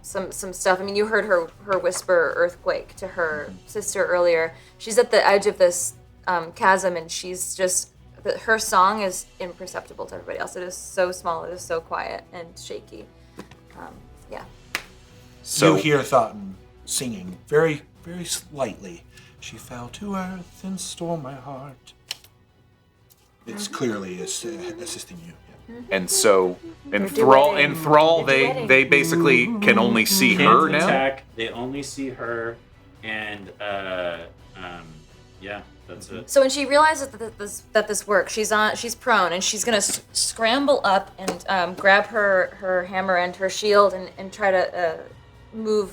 some stuff. I mean, you heard her whisper earthquake to her sister earlier. She's at the edge of this chasm, and she's just her song is imperceptible to everybody else. It is so small, it is so quiet and shaky. Yeah. So you hear Thoughton singing very, very slightly. She fell to earth and stole my heart. It's clearly assisting you. Yeah. and so in thrall, they basically can only see her Can't now. attack. They only see her, and yeah, that's it. So when she realizes that this works, she's prone, and she's gonna scramble up and grab her hammer and her shield and try to lure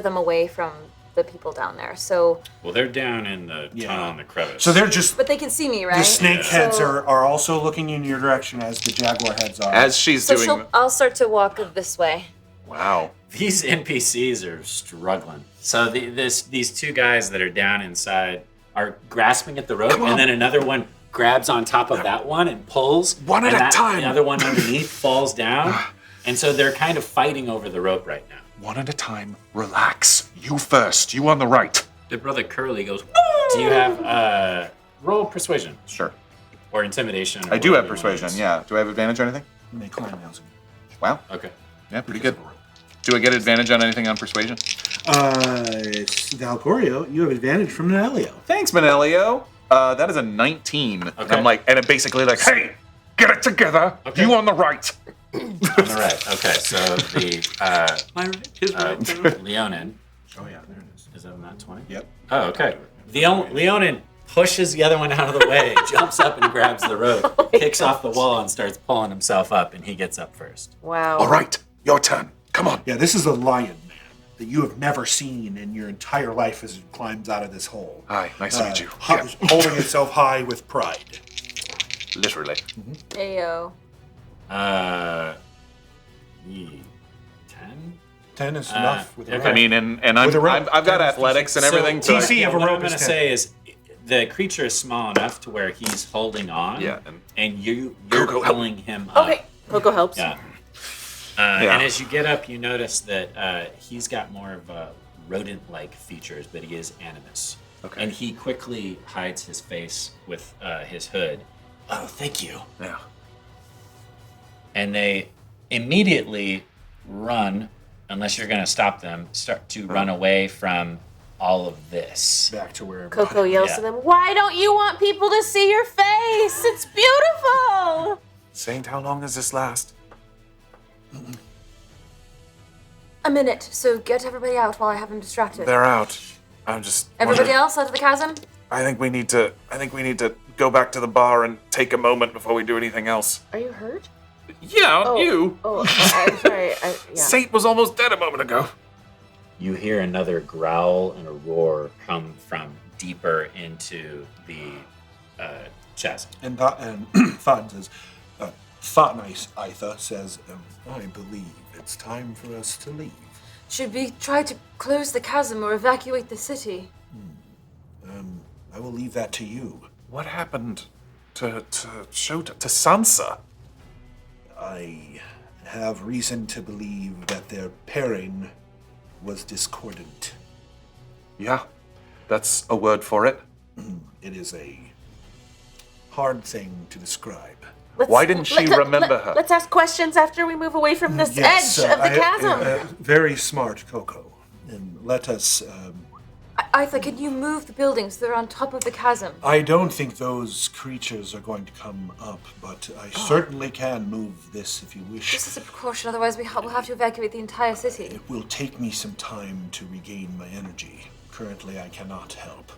them away from the people down there. So, Well, they're down in the tunnel in the crevice. So they're just but they can see me, right? the snake heads So- are also looking in your direction as the jaguar heads are. As she's So doing, I'll start to walk this way. wow. These NPCs are struggling. So these two guys that are down inside are grasping at the rope, and then another one grabs on top of that one and pulls. One at and a time. The other one underneath falls down, and so they're kind of fighting over the rope right now. One at a time. Relax. You first. You on the right. The brother Curly goes, Do you have roll persuasion Sure. or intimidation? Or I do have whatever you wanna persuasion. use? Yeah. Do I have advantage on anything? And they climb down. Wow. Okay. Yeah, pretty good. Do I get advantage on anything on persuasion? It's Valcorio. You have advantage from Nelio. Thanks, Manelio. That is a 19. Okay. And I'm like, and it basically like, hey, get it together. Okay. You on the right. On the right. Okay. So the my right, his right. Leonin. Oh yeah, there it is. Is that not 20? Yep. Oh, okay. Leonin pushes the other one out of the way, jumps up and grabs the rope, kicks off the wall and starts pulling himself up, and he gets up first. wow. All right, your turn. Come on. Yeah, this is a lion man that you have never seen in your entire life as it climbs out of this hole. Hi, nice to meet you. Holding itself high with pride. Literally. Ayo. 10? 10 is enough. With a okay. I mean, and I've With a rope. got athletics and everything. So, TC yeah, of a what rope I'm going to is 10. say is the creature is small enough to where he's holding on, Yeah, and you're KoKo, help. pulling him up. Okay, KoKo helps. Yeah. Yeah. And as you get up, you notice that he's got more of rodent-like features, but he is animus. Okay. And he quickly hides his face with his hood. Oh, thank you. Yeah. And they immediately run, unless you're going to stop them, start to run away from all of this. Back to where KoKo yells Yeah. to them, "Why don't you want people to see your face? It's beautiful!" Saint, how long does this last? A minute. So get everybody out while I have them distracted. They're out. I'm just. Everybody else out of the chasm? I think we need to go back to the bar and take a moment before we do anything else. Are you hurt? Yeah, you. Oh, I'm sorry. Yeah. Saint was almost dead a moment ago. You hear another growl and a roar come from deeper into the chasm. And Thoughton says, Itha says, I believe it's time for us to leave. Should we try to close the chasm or evacuate the city? I will leave that to you. What happened to Sansa? I have reason to believe that their pairing was discordant. Yeah, that's a word for it. It is a hard thing to describe. Why didn't she remember her? Let's ask questions after we move away from this edge of the chasm. Very smart, KoKo. And let us... Itha, can you move the buildings? They're on top of the chasm. I don't think those creatures are going to come up, but I certainly can move this if you wish. This is a precaution, otherwise we'll have to evacuate the entire city. It will take me some time to regain my energy. Currently, I cannot help.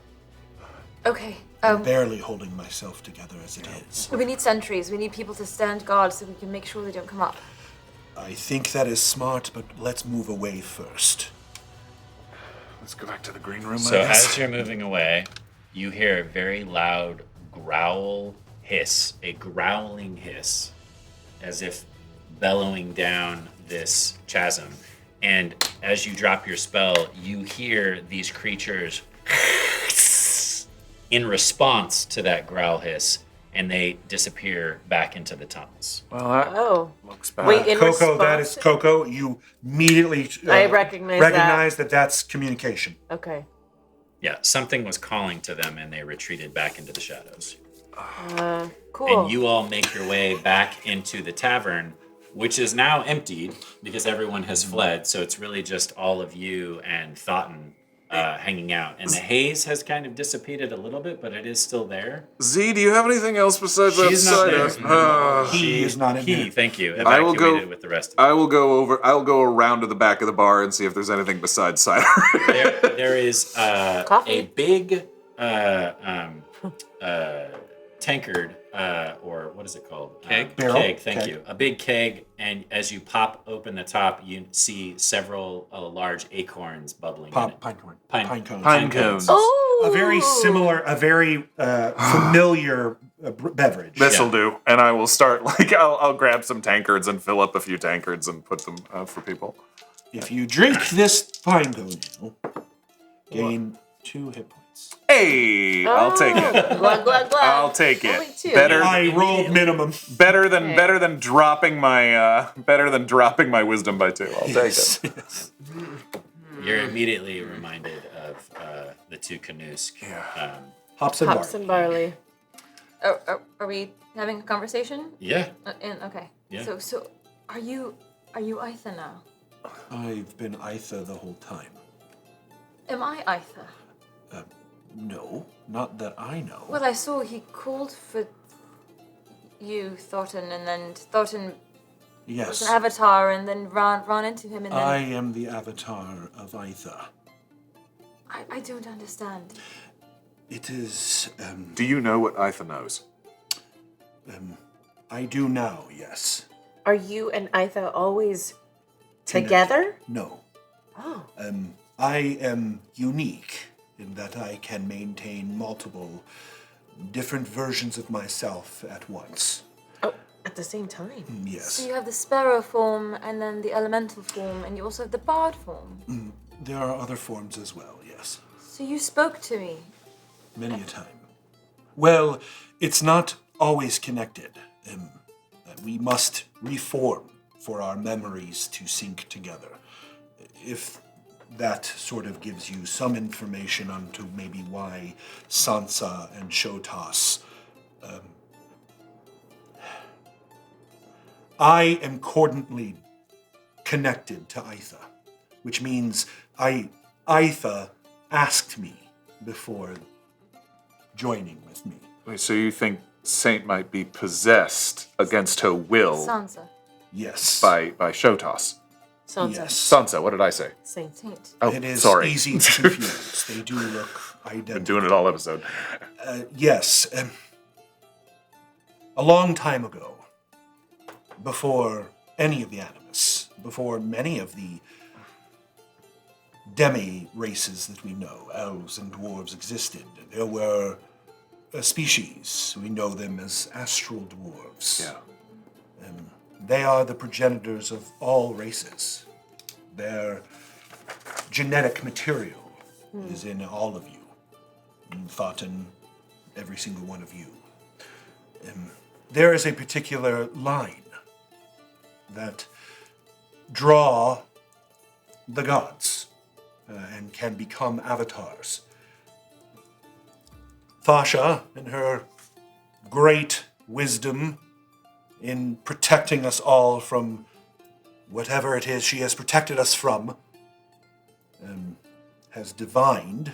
Okay. I'm barely holding myself together as it is. We need sentries. We need people to stand guard so we can make sure they don't come up. I think that is smart, but let's move away first. Let's go back to the green room. So as you're moving away, you hear a very loud growl hiss, a growling hiss, as if bellowing down this chasm. And as you drop your spell, you hear these creatures in response to that growl hiss, and they disappear back into the tunnels. Well, that Oh. looks bad. Wait, in KoKo, that response- is KoKo. You immediately I recognize that that's communication. Okay. Yeah, something was calling to them, and they retreated back into the shadows. Cool. And you all make your way back into the tavern, which is now emptied because everyone has fled. So it's really just all of you and Thoughton hanging out. And the haze has kind of dissipated a little bit, but it is still there. Z, do you have anything else besides that She's not there. cider? He is not in He, there. thank you, I will evacuated go- with the rest of I'll go around to the back of the bar and see if there's anything besides cider. there is Coffee. a big tankard, or what is it called? Keg? Barrel? Keg, thank Keg. you. A big keg, and as you pop open the top, you see several large acorns bubbling in it. Pine cone. Pine cones. Pine cones. Oh. A very similar, a very familiar beverage. This'll do. And I will start, I'll grab some tankards and fill up a few tankards and put them out for people. If you drink this pine cone, you'll gain 2 hit points. Hey, I'll take it. Glug, glug, glug. I'll take Only it. 2. Better, I rolled minimum. better than dropping my wisdom by 2. I'll take it. You're immediately reminded of the 2 canoes. Hops and Hops barley. and barley. Are we having a conversation? Yeah. Okay. Yeah. So are you Aitha now? I've been Aitha the whole time. Am I Aitha? No, not that I know. Well, I saw he called for you, Thornton, and then Thornton was Yes, an avatar, and then ran into him, and then I am the avatar of Aitha. I don't understand. It is, Do you know what Aitha knows? I do now, yes. Are you and Aitha always together? No. Oh. I am unique in that I can maintain multiple different versions of myself at once. Oh, at the same time. Yes. So you have the sparrow form, and then the elemental form, and you also have the bard form. There are other forms as well, yes. So you spoke to me. Many a time. Well, it's not always connected. We must reform for our memories to sync together. If that sort of gives you some information onto maybe why Sansa and Shotas. I am cordantly connected to Aitha, which means Aitha asked me before joining with me. Wait, so you think Saint might be possessed against her will Sansa. Yes. by Shotas? Sansa. Yes. Sansa, what did I say? Saint. Oh, It is sorry. easy to confuse. They do look identical. Been doing it all episode. Yes. A long time ago, before any of the Animus, before many of the demi races that we know, elves and dwarves, existed, there were a species. We know them as astral dwarves. Yeah. They are the progenitors of all races. Their genetic material is in all of you, thought in every single one of you. There is a particular line that draw the gods and can become avatars. Thasha, in her great wisdom in protecting us all from whatever it is she has protected us from, has divined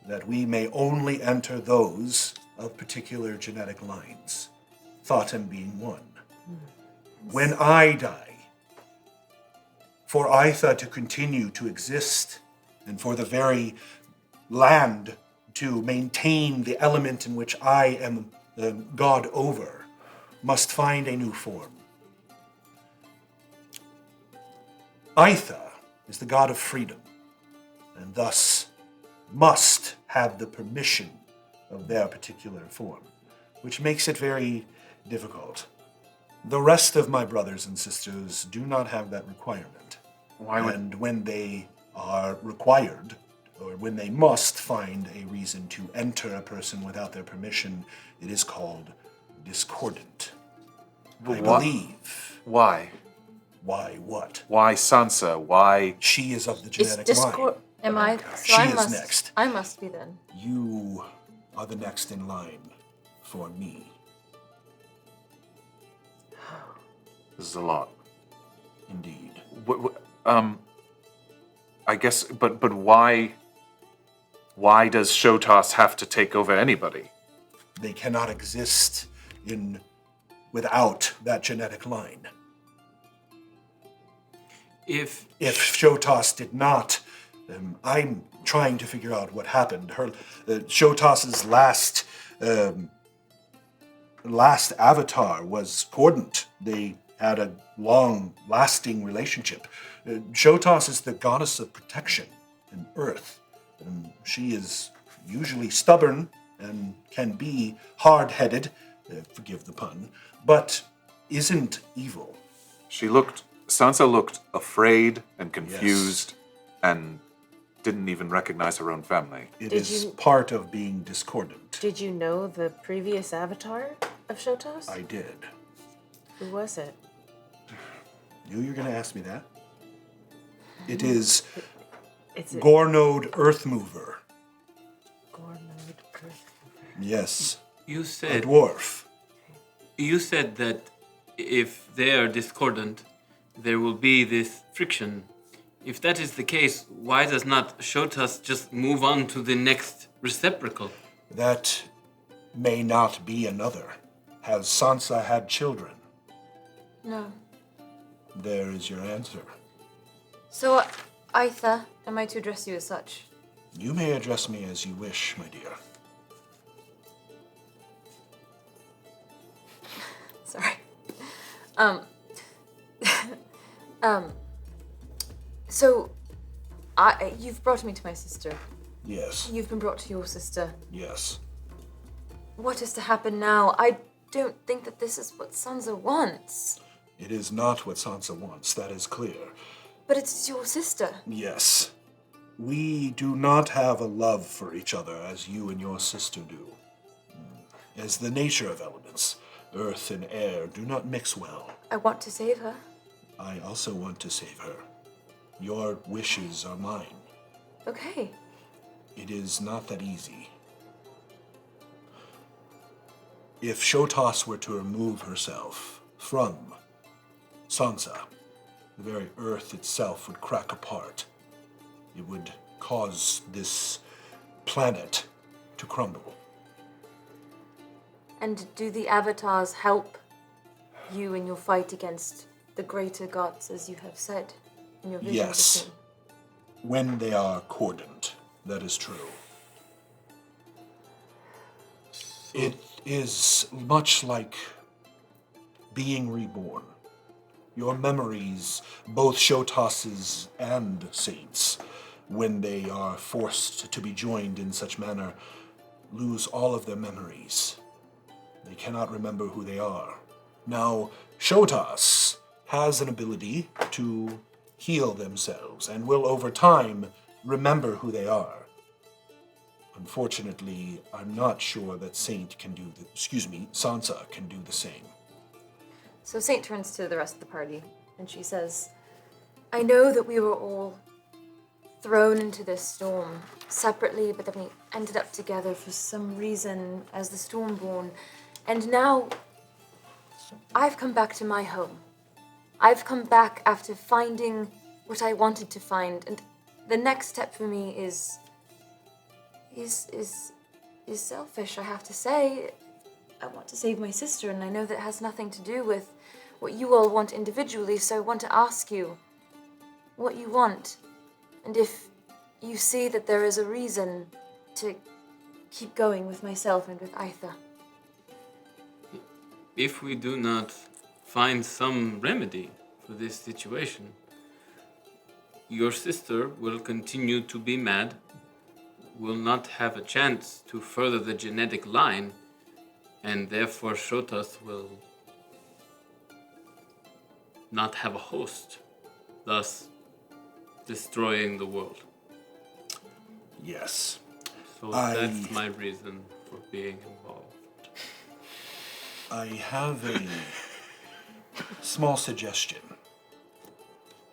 that we may only enter those of particular genetic lines, Thotham being one. When I die, for Aitha to continue to exist, and for the very land to maintain the element in which I am the god over, must find a new form. Aitha is the god of freedom, and thus must have the permission of their particular form, which makes it very difficult. The rest of my brothers and sisters do not have that requirement. And when they are required, or when they must find a reason to enter a person without their permission, it is called discordant. I believe. Why? Why what? Why Sansa? Why? She is of the Is genetic Discord? line. Am I? So She I is must. next. I must be then. You are the next in line for me. This is a lot. Indeed. I guess, but why? Why does Shotas have to take over anybody? They cannot exist without that genetic line. If Shotas did not, I'm trying to figure out what happened. Shotas's last avatar was cordant. They had a long-lasting relationship. Shotas is the goddess of protection and earth. She is usually stubborn and can be hard-headed, forgive the pun, but isn't evil. Sansa looked afraid and confused and didn't even recognize her own family. It is part of being discordant. Did you know the previous avatar of Shotas? I did. Who was it? Knew you were going to ask me that. It is It's a Gornode Earthmover. Gornode Earthmover. Yes. you A said dwarf. you said that if they are discordant, there will be this friction. If that is the case, why does not Shotas just move on to the next receptacle? That may not be another. Has Sansa had children? No. There is your answer. So, Aitha, am I to address you as such? You may address me as you wish, my dear. Sorry. So, you've brought me to my sister. Yes. You've been brought to your sister. Yes. What is to happen now? I don't think that this is what Sansa wants. It is not what Sansa wants, that is clear. But it's your sister. Yes. We do not have a love for each other as you and your sister do. As the nature of elements, earth and air do not mix well. I want to save her. I also want to save her. Your wishes are mine. Okay. It is not that easy. If Shotas were to remove herself from Sansa, the very earth itself would crack apart. It would cause this planet to crumble. And do the avatars help you in your fight against the greater gods, as you have said in your vision? Yes. When they are cordant, that is true. It is much like being reborn. Your memories, both Shotas's and Saints, when they are forced to be joined in such manner, lose all of their memories. They cannot remember who they are. Now, Shotas has an ability to heal themselves and will over time remember who they are. Unfortunately, I'm not sure that Sansa can do the same. So Saint turns to the rest of the party and she says, I know that we were all thrown into this storm separately, but then we ended up together for some reason as the Stormborn. And now I've come back to my home. I've come back after finding what I wanted to find, and the next step for me is selfish, I have to say. I want to save my sister, and I know that has nothing to do with what you all want individually, so I want to ask you what you want, and if you see that there is a reason to keep going with myself and with Aitha. If we do not find some remedy for this situation, your sister will continue to be mad, will not have a chance to further the genetic line, and therefore Shotas will not have a host, thus destroying the world. Yes. So that's my reason for being involved. I have a small suggestion.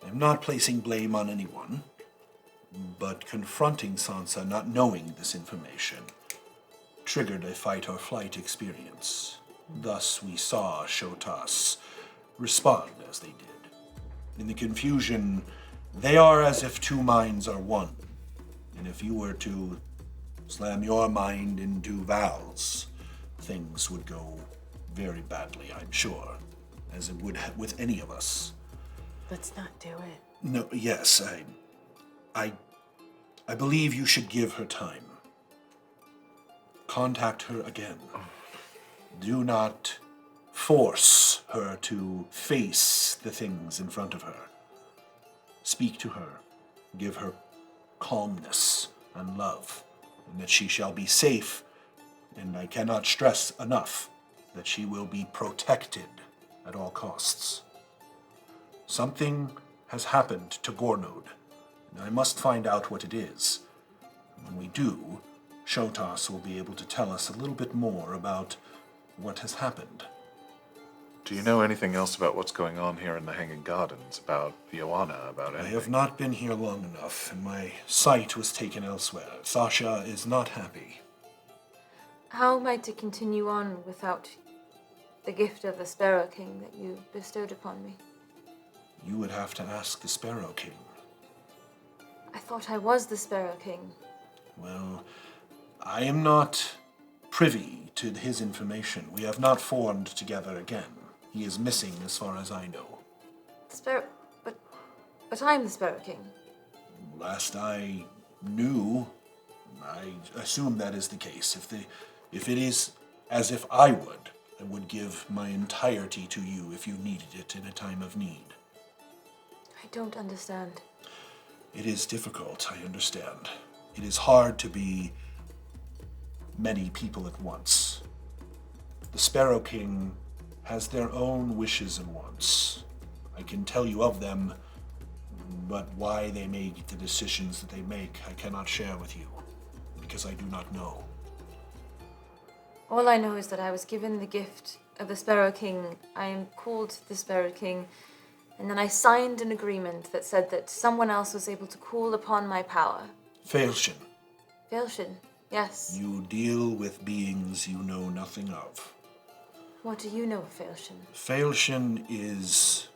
I'm not placing blame on anyone, but confronting Sansa not knowing this information triggered a fight or flight experience. Thus, we saw Shotas respond as they did. In the confusion, they are as if two minds are one. And if you were to slam your mind into Val's, things would go very badly, I'm sure, as it would with any of us. Let's not do it. No, yes, I believe you should give her time. Contact her again. Do not force her to face the things in front of her. Speak to her. Give her calmness and love, and that she shall be safe, and I cannot stress enough that she will be protected at all costs. Something has happened to Gornode, and I must find out what it is. When we do, Shotas will be able to tell us a little bit more about what has happened. Do you know anything else about what's going on here in the Hanging Gardens? About Joanna? About anything? I have not been here long enough, and my sight was taken elsewhere. Sasha is not happy. How am I to continue on without the gift of the Sparrow King that you bestowed upon me? You would have to ask the Sparrow King. I thought I was the Sparrow King. Well, I am not privy to his information. We have not formed together again. He is missing as far as I know. But I'm the Sparrow King. Last I knew, I assume that is the case. If it is as if I would give my entirety to you if you needed it in a time of need. I don't understand. It is difficult, I understand. It is hard to be many people at once. The Sparrow King has their own wishes and wants. I can tell you of them, but why they make the decisions that they make, I cannot share with you, because I do not know. All I know is that I was given the gift of the Sparrow King. I am called the Sparrow King, and then I signed an agreement that said that someone else was able to call upon my power. Failshin. Failshin, yes. You deal with beings you know nothing of. What do you know of Failshin? Failshin is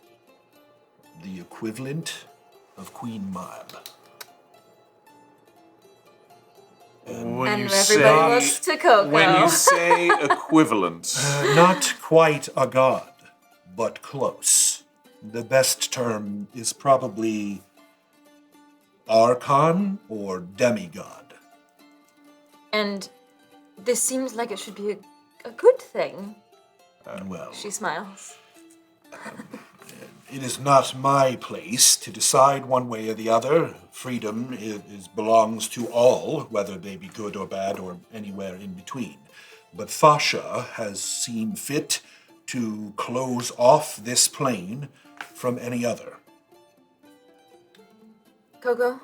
the equivalent of Queen Mab. When you everybody looks to KoKo. When you say equivalent, Not quite a god, but close. The best term is probably Archon or demigod. And this seems like it should be a good thing. Well, She smiles. it is not my place to decide one way or the other. Freedom belongs to all, whether they be good or bad or anywhere in between. But Thasha has seen fit to close off this plane from any other. KoKo,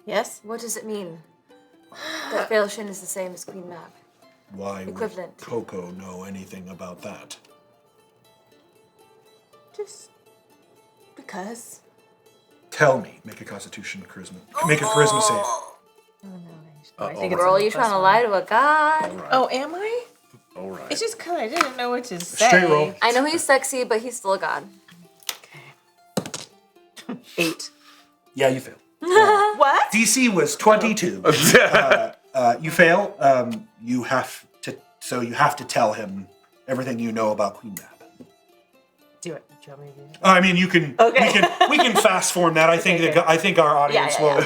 Yes? what does it mean that Failshin is the same as Queen Mab? Why Equivalent. would KoKo know anything about that? Just because. Tell me. Make a Constitution charisma. Make a charisma save. Oh no. I think it's Girl, a you trying to +1. lie to a god? Oh, am I? all right. It's just because I didn't know what to say. Straight roll. I know he's sexy, but he's still a god. Okay. 8. Yeah, you fail. What? DC was 22. You fail. You have to tell him everything you know about Queen Mab. Do it. Do you want me to do it? I mean, you can. Okay. We can fast form that. I think Okay, I think our audience Yeah. will.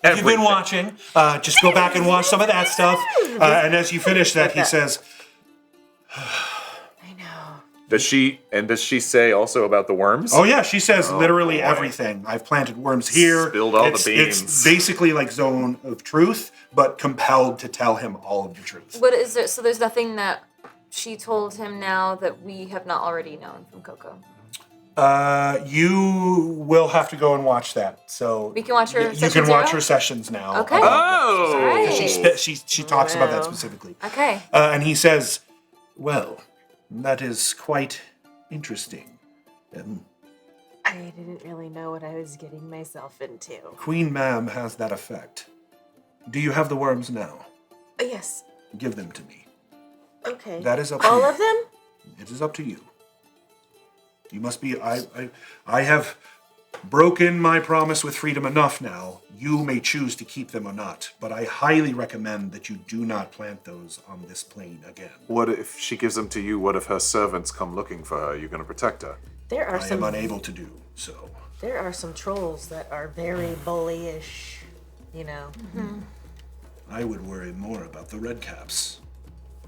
If you've been watching, just go back and watch some of that stuff. And as you finish that, he says, I know. Does she say also about the worms? Oh yeah, she says literally boy. everything. I've planted worms here. Spilled all the beans. It's basically like Zone of Truth, but compelled to tell him all of the truth. What is there? So there's nothing that she told him now that we have not already known from KoKo. You will have to go and watch that. So We can watch her You can session watch zero? her sessions now. Okay. Oh! Alright. She talks about that specifically. Okay. And he says, well, that is quite interesting. I didn't really know what I was getting myself into. Queen Ma'am has that effect. Do you have the worms now? Yes. Give them to me. Okay. That is up to All you. of them? It is up to you. You must be. I have broken my promise with freedom enough now. You may choose to keep them or not, but I highly recommend that you do not plant those on this plane again. What if she gives them to you? What if her servants come looking for her? Are you going to protect her? There are I some. am unable to do so. There are some trolls that are very bullyish. You know. I would worry more about the red caps.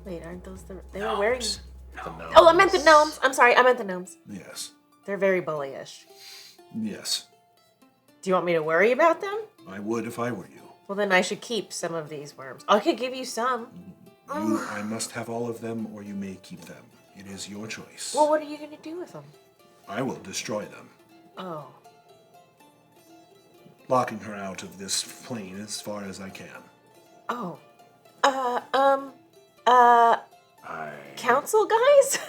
Wait, aren't those the? They were wearing. No. Oh, I meant the gnomes. I'm sorry, I meant the gnomes. Yes. They're very bullyish. Yes. Do you want me to worry about them? I would if I were you. Well, then I should keep some of these worms. I could give you some. I must have all of them, or you may keep them. It is your choice. Well, what are you going to do with them? I will destroy them, Oh. locking her out of this plane as far as I can. Oh. Council guys?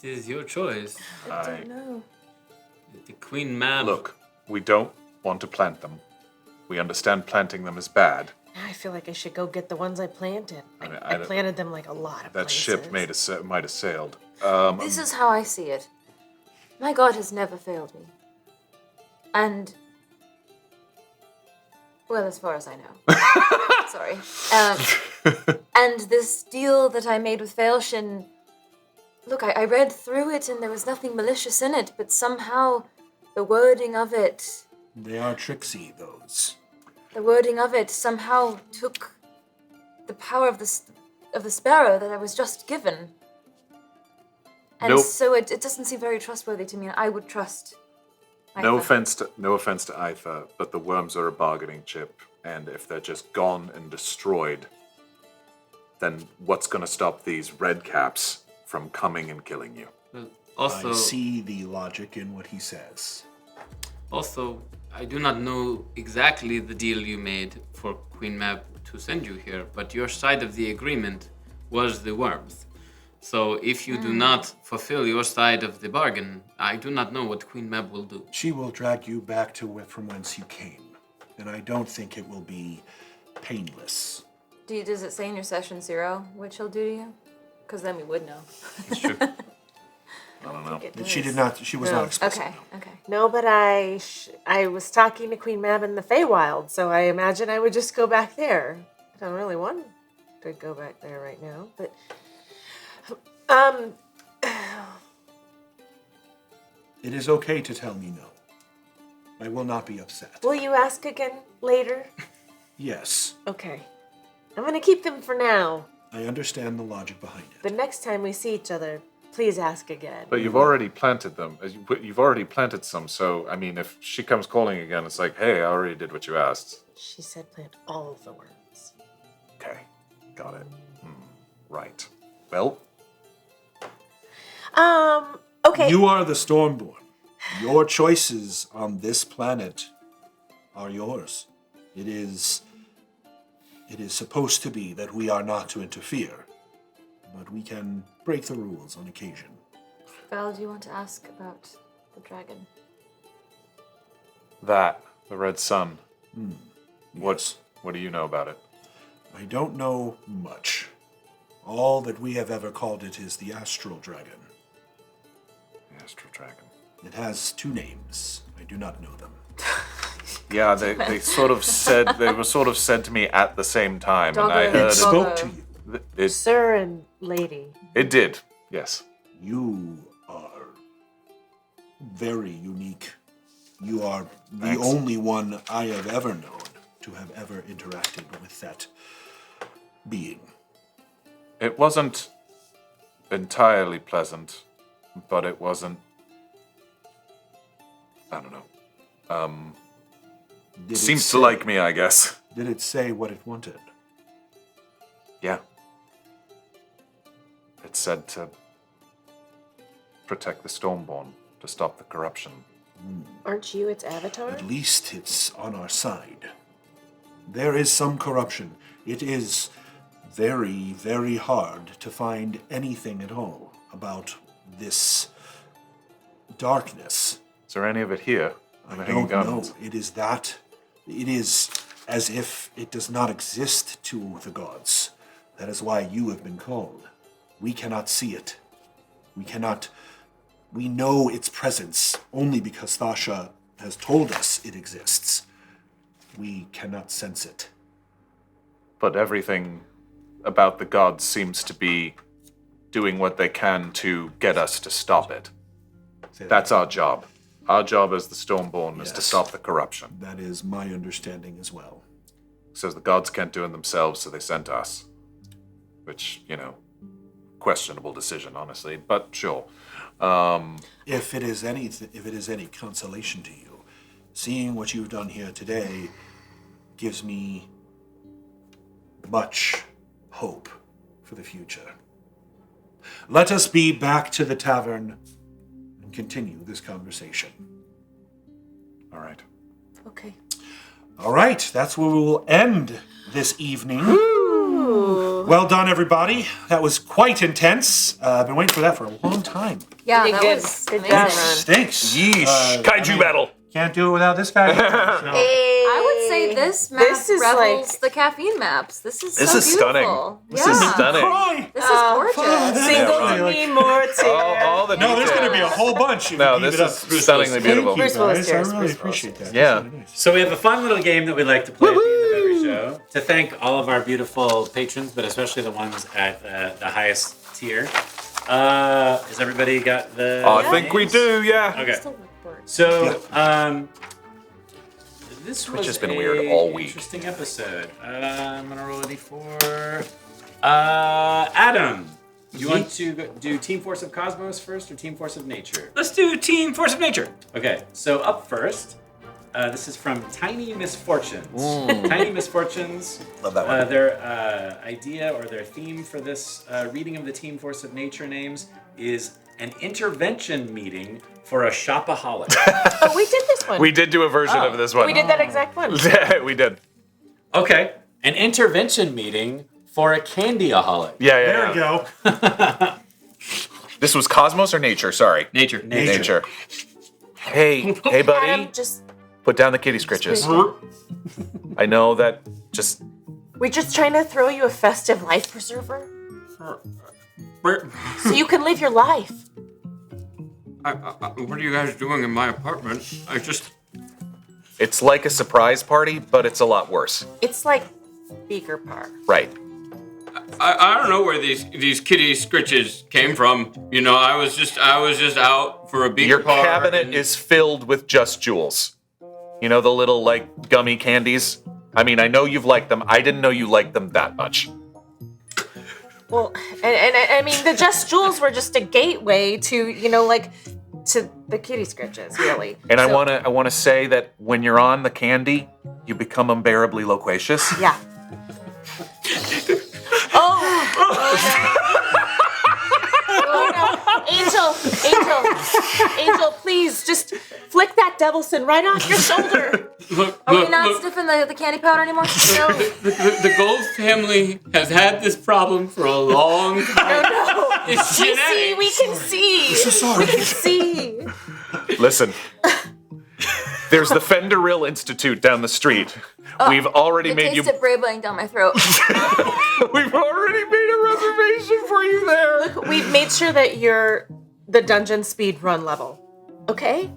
It is your choice. I don't know. The Queen Ma'am. Look, we don't want to plant them. We understand planting them is bad. I feel like I should go get the ones I planted. I mean, I planted them like a lot of That places. ship might have sailed. This is how I see it. My God has never failed me. And, well, as far as I know. Sorry. And this deal that I made with Failshin, look, I read through it and there was nothing malicious in it, but somehow the wording of it, They are tricksy, those. somehow took the power of the sparrow that I was just given. And Nope. so it doesn't seem very trustworthy to me, and I would trust. No Aitha. offense to Aitha, but the worms are a bargaining chip, and if they're just gone and destroyed, then what's going to stop these red caps from coming and killing you? Also, I see the logic in what he says. Also, I do not know exactly the deal you made for Queen Mab to send you here, but your side of the agreement was the worms. So if you do not fulfill your side of the bargain, I do not know what Queen Mab will do. She will drag you back to from whence you came, and I don't think it will be painless. Does it say in your session 0 what she'll do to you? Because then we would know. It's true. I don't know. She did not. She was not explicit. Okay. No, but I was talking to Queen Mab in the Feywild, so I imagine I would just go back there. I don't really want to go back there right now, but It is okay to tell me no. I will not be upset. will you ask again later? Yes, Okay. I'm gonna keep them for now. I understand the logic behind it. The next time we see each other, please ask again. But you've already planted them. You've already planted some, so, I mean, if she comes calling again, it's like, hey, I already did what you asked. She said plant all of the worms. Okay, got it. Right. Well, Okay. You are the Stormborn. Your choices on this planet are yours. It is supposed to be that we are not to interfere, but we can break the rules on occasion. Val, do you want to ask about the dragon? the Red Sun. Yes. What do you know about it? I don't know much. All that we have ever called it is the Astral Dragon. The Astral Dragon. It has 2 names. I do not know them. Yeah, they were sort of said to me at the same time, and I Doggo. heard It spoke to you. it. Sir and lady. It did. Yes. You are very unique. You are the Thanks. only one I have ever known to have ever interacted with that being. It wasn't entirely pleasant. but it wasn't. I don't know. Did it Seems to say- like me, I guess. Did it say what it wanted? Yeah. It said to protect the Stormborn, to stop the corruption. Aren't you its avatar? At least it's on our side. There is some corruption. It is very, very hard to find anything at all about this darkness. Is there any of it here? in the I Hanging don't know. Gardens? It is that. It is as if it does not exist to the gods. That is why you have been called. We cannot see it. We know its presence only because Thasha has told us it exists. We cannot sense it. But everything about the gods seems to be doing what they can to get us to stop it. That's our job. Our job as the Stormborn is to Yes. stop the corruption. That is my understanding as well. Says the gods can't do it themselves, so they sent us. Which, questionable decision, honestly, but sure. If it is any consolation to you, seeing what you've done here today gives me much hope for the future. Let us be back to the tavern and continue this conversation. All right. Okay. All right, that's where we will end this evening. Well done, everybody. That was quite intense. I've been waiting for that for a long time. Yeah, Pretty that good. was Good amazing. job, Ron. Stinks. Yeesh. Kaiju battle. Can't do it without this guy. So. I would say this map This is revels like- the caffeine maps. This is This so is stunning. beautiful. This yeah. is stunning. Cry. This is gorgeous. Single Yeah, to right. me more to All the No, there's going to be a details. whole bunch. If No, you keep this it up. is stunningly beautiful. Thank you, Bruce Willis guys. I cheers, really Bruce appreciate Willis. that. Yeah. That's really nice. So we have a fun little game that we like to play at the end of every show to thank all of our beautiful patrons, but especially the ones at the highest tier. Has everybody got the? I think we names? do, yeah. Okay. Still look bored. So, this Twitch was has been a weird all week. Interesting episode. I'm gonna roll a d4. Adam, you want to do Team Force of Cosmos first or Team Force of Nature? Let's do Team Force of Nature. Okay, so up first, this is from Tiny Misfortunes. Tiny Misfortunes. Love that one. Their idea or their theme for this reading of the Team Force of Nature names is an intervention meeting for a shopaholic. Oh, we did this one. We did do a version of this one. We did that exact one. Yeah, we did. Okay, an intervention meeting for a candyaholic. Yeah, yeah. There we go. This was Cosmos or Nature? Sorry. Nature. Nature. Hey, buddy. Adam, just Put down the kitty scritches. I know that just we're just trying to throw you a festive life preserver so you can live your life. What are you guys doing in my apartment? it's like a surprise party, but it's a lot worse. It's like Beaker Park. Right. I don't know where these kitty scritches came from. I was just out for a beaker Your par cabinet and- is filled with just jewels. You know the little like gummy candies? I mean, I know you've liked them. I didn't know you liked them that much. Well, and I mean, the Just Jewels were just a gateway to, to the kitty scratches, really. And So- I wanna say that when you're on the candy, you become unbearably loquacious. Yeah. Angel, please, just flick that Devilson right off your shoulder. Are we not sniffing the candy powder anymore? No. The Gold family has had this problem for a long time. No. It's genetic. We can see. We can see. Listen, there's the Fenderil Institute down the street. We've already The made taste you. of Brayblowing down my throat. We've already made a reservation for you there. We've made sure that you're the dungeon speed run level. Okay?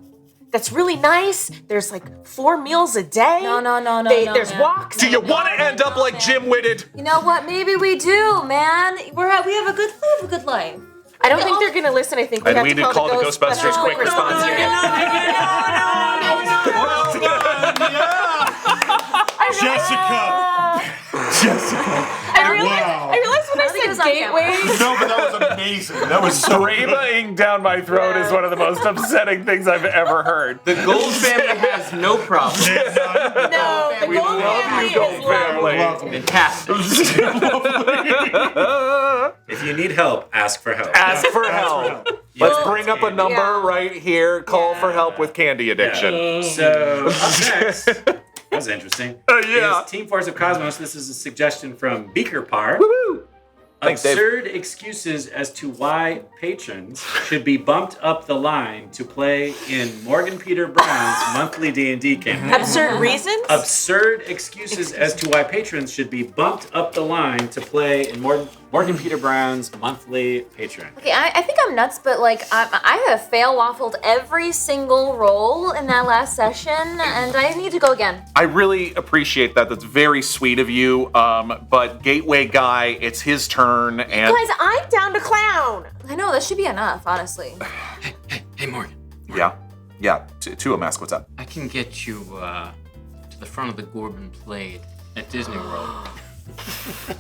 That's really nice. There's like 4 meals a day. No, There's man. walks. Do you want to end up like Jim-witted? You know what? Maybe we do, man. We have a good life. I don't think they're gonna listen. I think we And have we to need to call the Ghostbusters No, quick no, response no, unit. Jessica. I realized when I said was on camera. Gateway. No, but that was amazing. That was so Reba-ing down my throat is one of the most upsetting things I've ever heard. The Gold family has no problem. No, the We Gold love family you, Gold is lovely. family. Fantastic. If you need help, ask for help. Ask for help. Let's bring up a number right here. Call for help with candy addiction. So up next, that was interesting. Yeah. Is Team Force of Cosmos. This is a suggestion from Beaker Par. Woo-hoo. Thanks, Dave. Absurd excuses as to why patrons should be bumped up the line to play in Morgan Peter Brown's monthly D&D campaign. Absurd reasons? Absurd excuses as to why patrons should be bumped up the line to play in Morgan Peter Brown's monthly Patreon. Okay, I think I'm nuts, but like I have fail waffled every single roll in that last session, and I need to go again. I really appreciate that. That's very sweet of you. But Gateway Guy, it's his turn, and Guys, I'm down to clown. I know, that should be enough, honestly. Hey, Morgan. yeah. To a mask. What's up? I can get you to the front of the Gorban Plate at Disney World.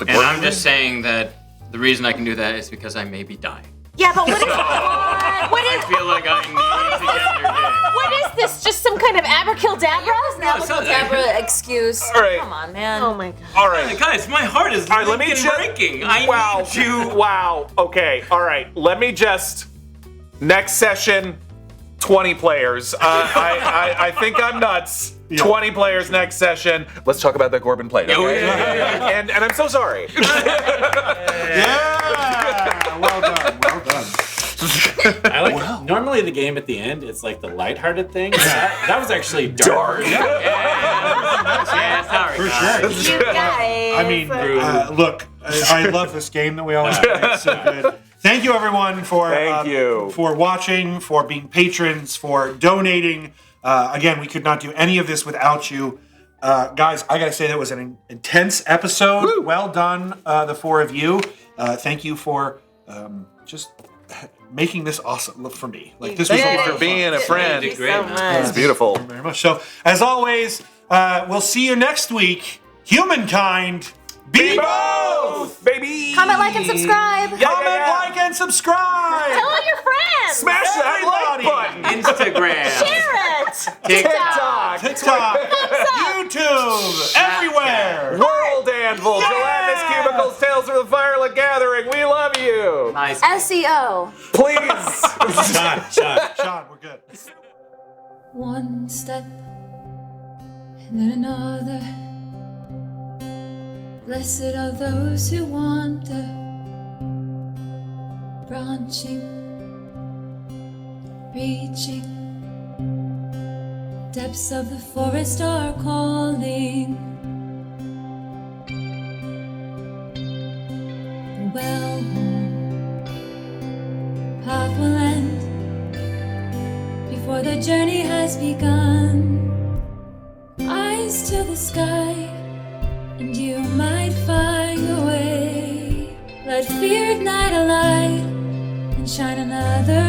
And I'm just saying that the reason I can do that is because I may be dying. Yeah, but what is I feel like I need to get your game. what is this? Just some kind of abracadabra? Now look at Deborah excuse. All right. Come on, man. Oh my god. All right. Guys, my heart is All right, let me just breaking. I need you. Wow. Okay. All right. Let me just. Next session, 20 players. I think I'm nuts. 20 players next session. Let's talk about that Gorban plate. Okay? And I'm so sorry. Yeah! Well done. Well done. I like normally the game at the end, it's like the lighthearted thing. That was actually dark. Yeah, sorry. For sure. You guys. I mean, look, I love this game that we all have. It's so good. Thank you, everyone, for watching, for being patrons, for donating. Again, we could not do any of this without you. Guys, I gotta say that was an intense episode. Woo! Well done, the four of you. Thank you for just making this awesome for me. Like this was a lot of being a friend. Thank you so much. It's beautiful. fun. Very much. So, as always, we'll see you next week. Humankind, be both, baby. Comment, like, and subscribe. Comment, like, and subscribe. Tell all your friends. Smash that like button. Instagram. Share it. TikTok. YouTube, everywhere. World Anvil. Gelatinous Cubicles. Tales of the Firelight Gathering. We love you. Nice. SEO. Please. Sean, we're good. One step and then another. Blessed are those who wander, branching, reaching. Depths of the forest are calling. The well-worn path will end before the journey has begun. Eyes to the sky, and you might find your way. Let fear ignite a light and shine another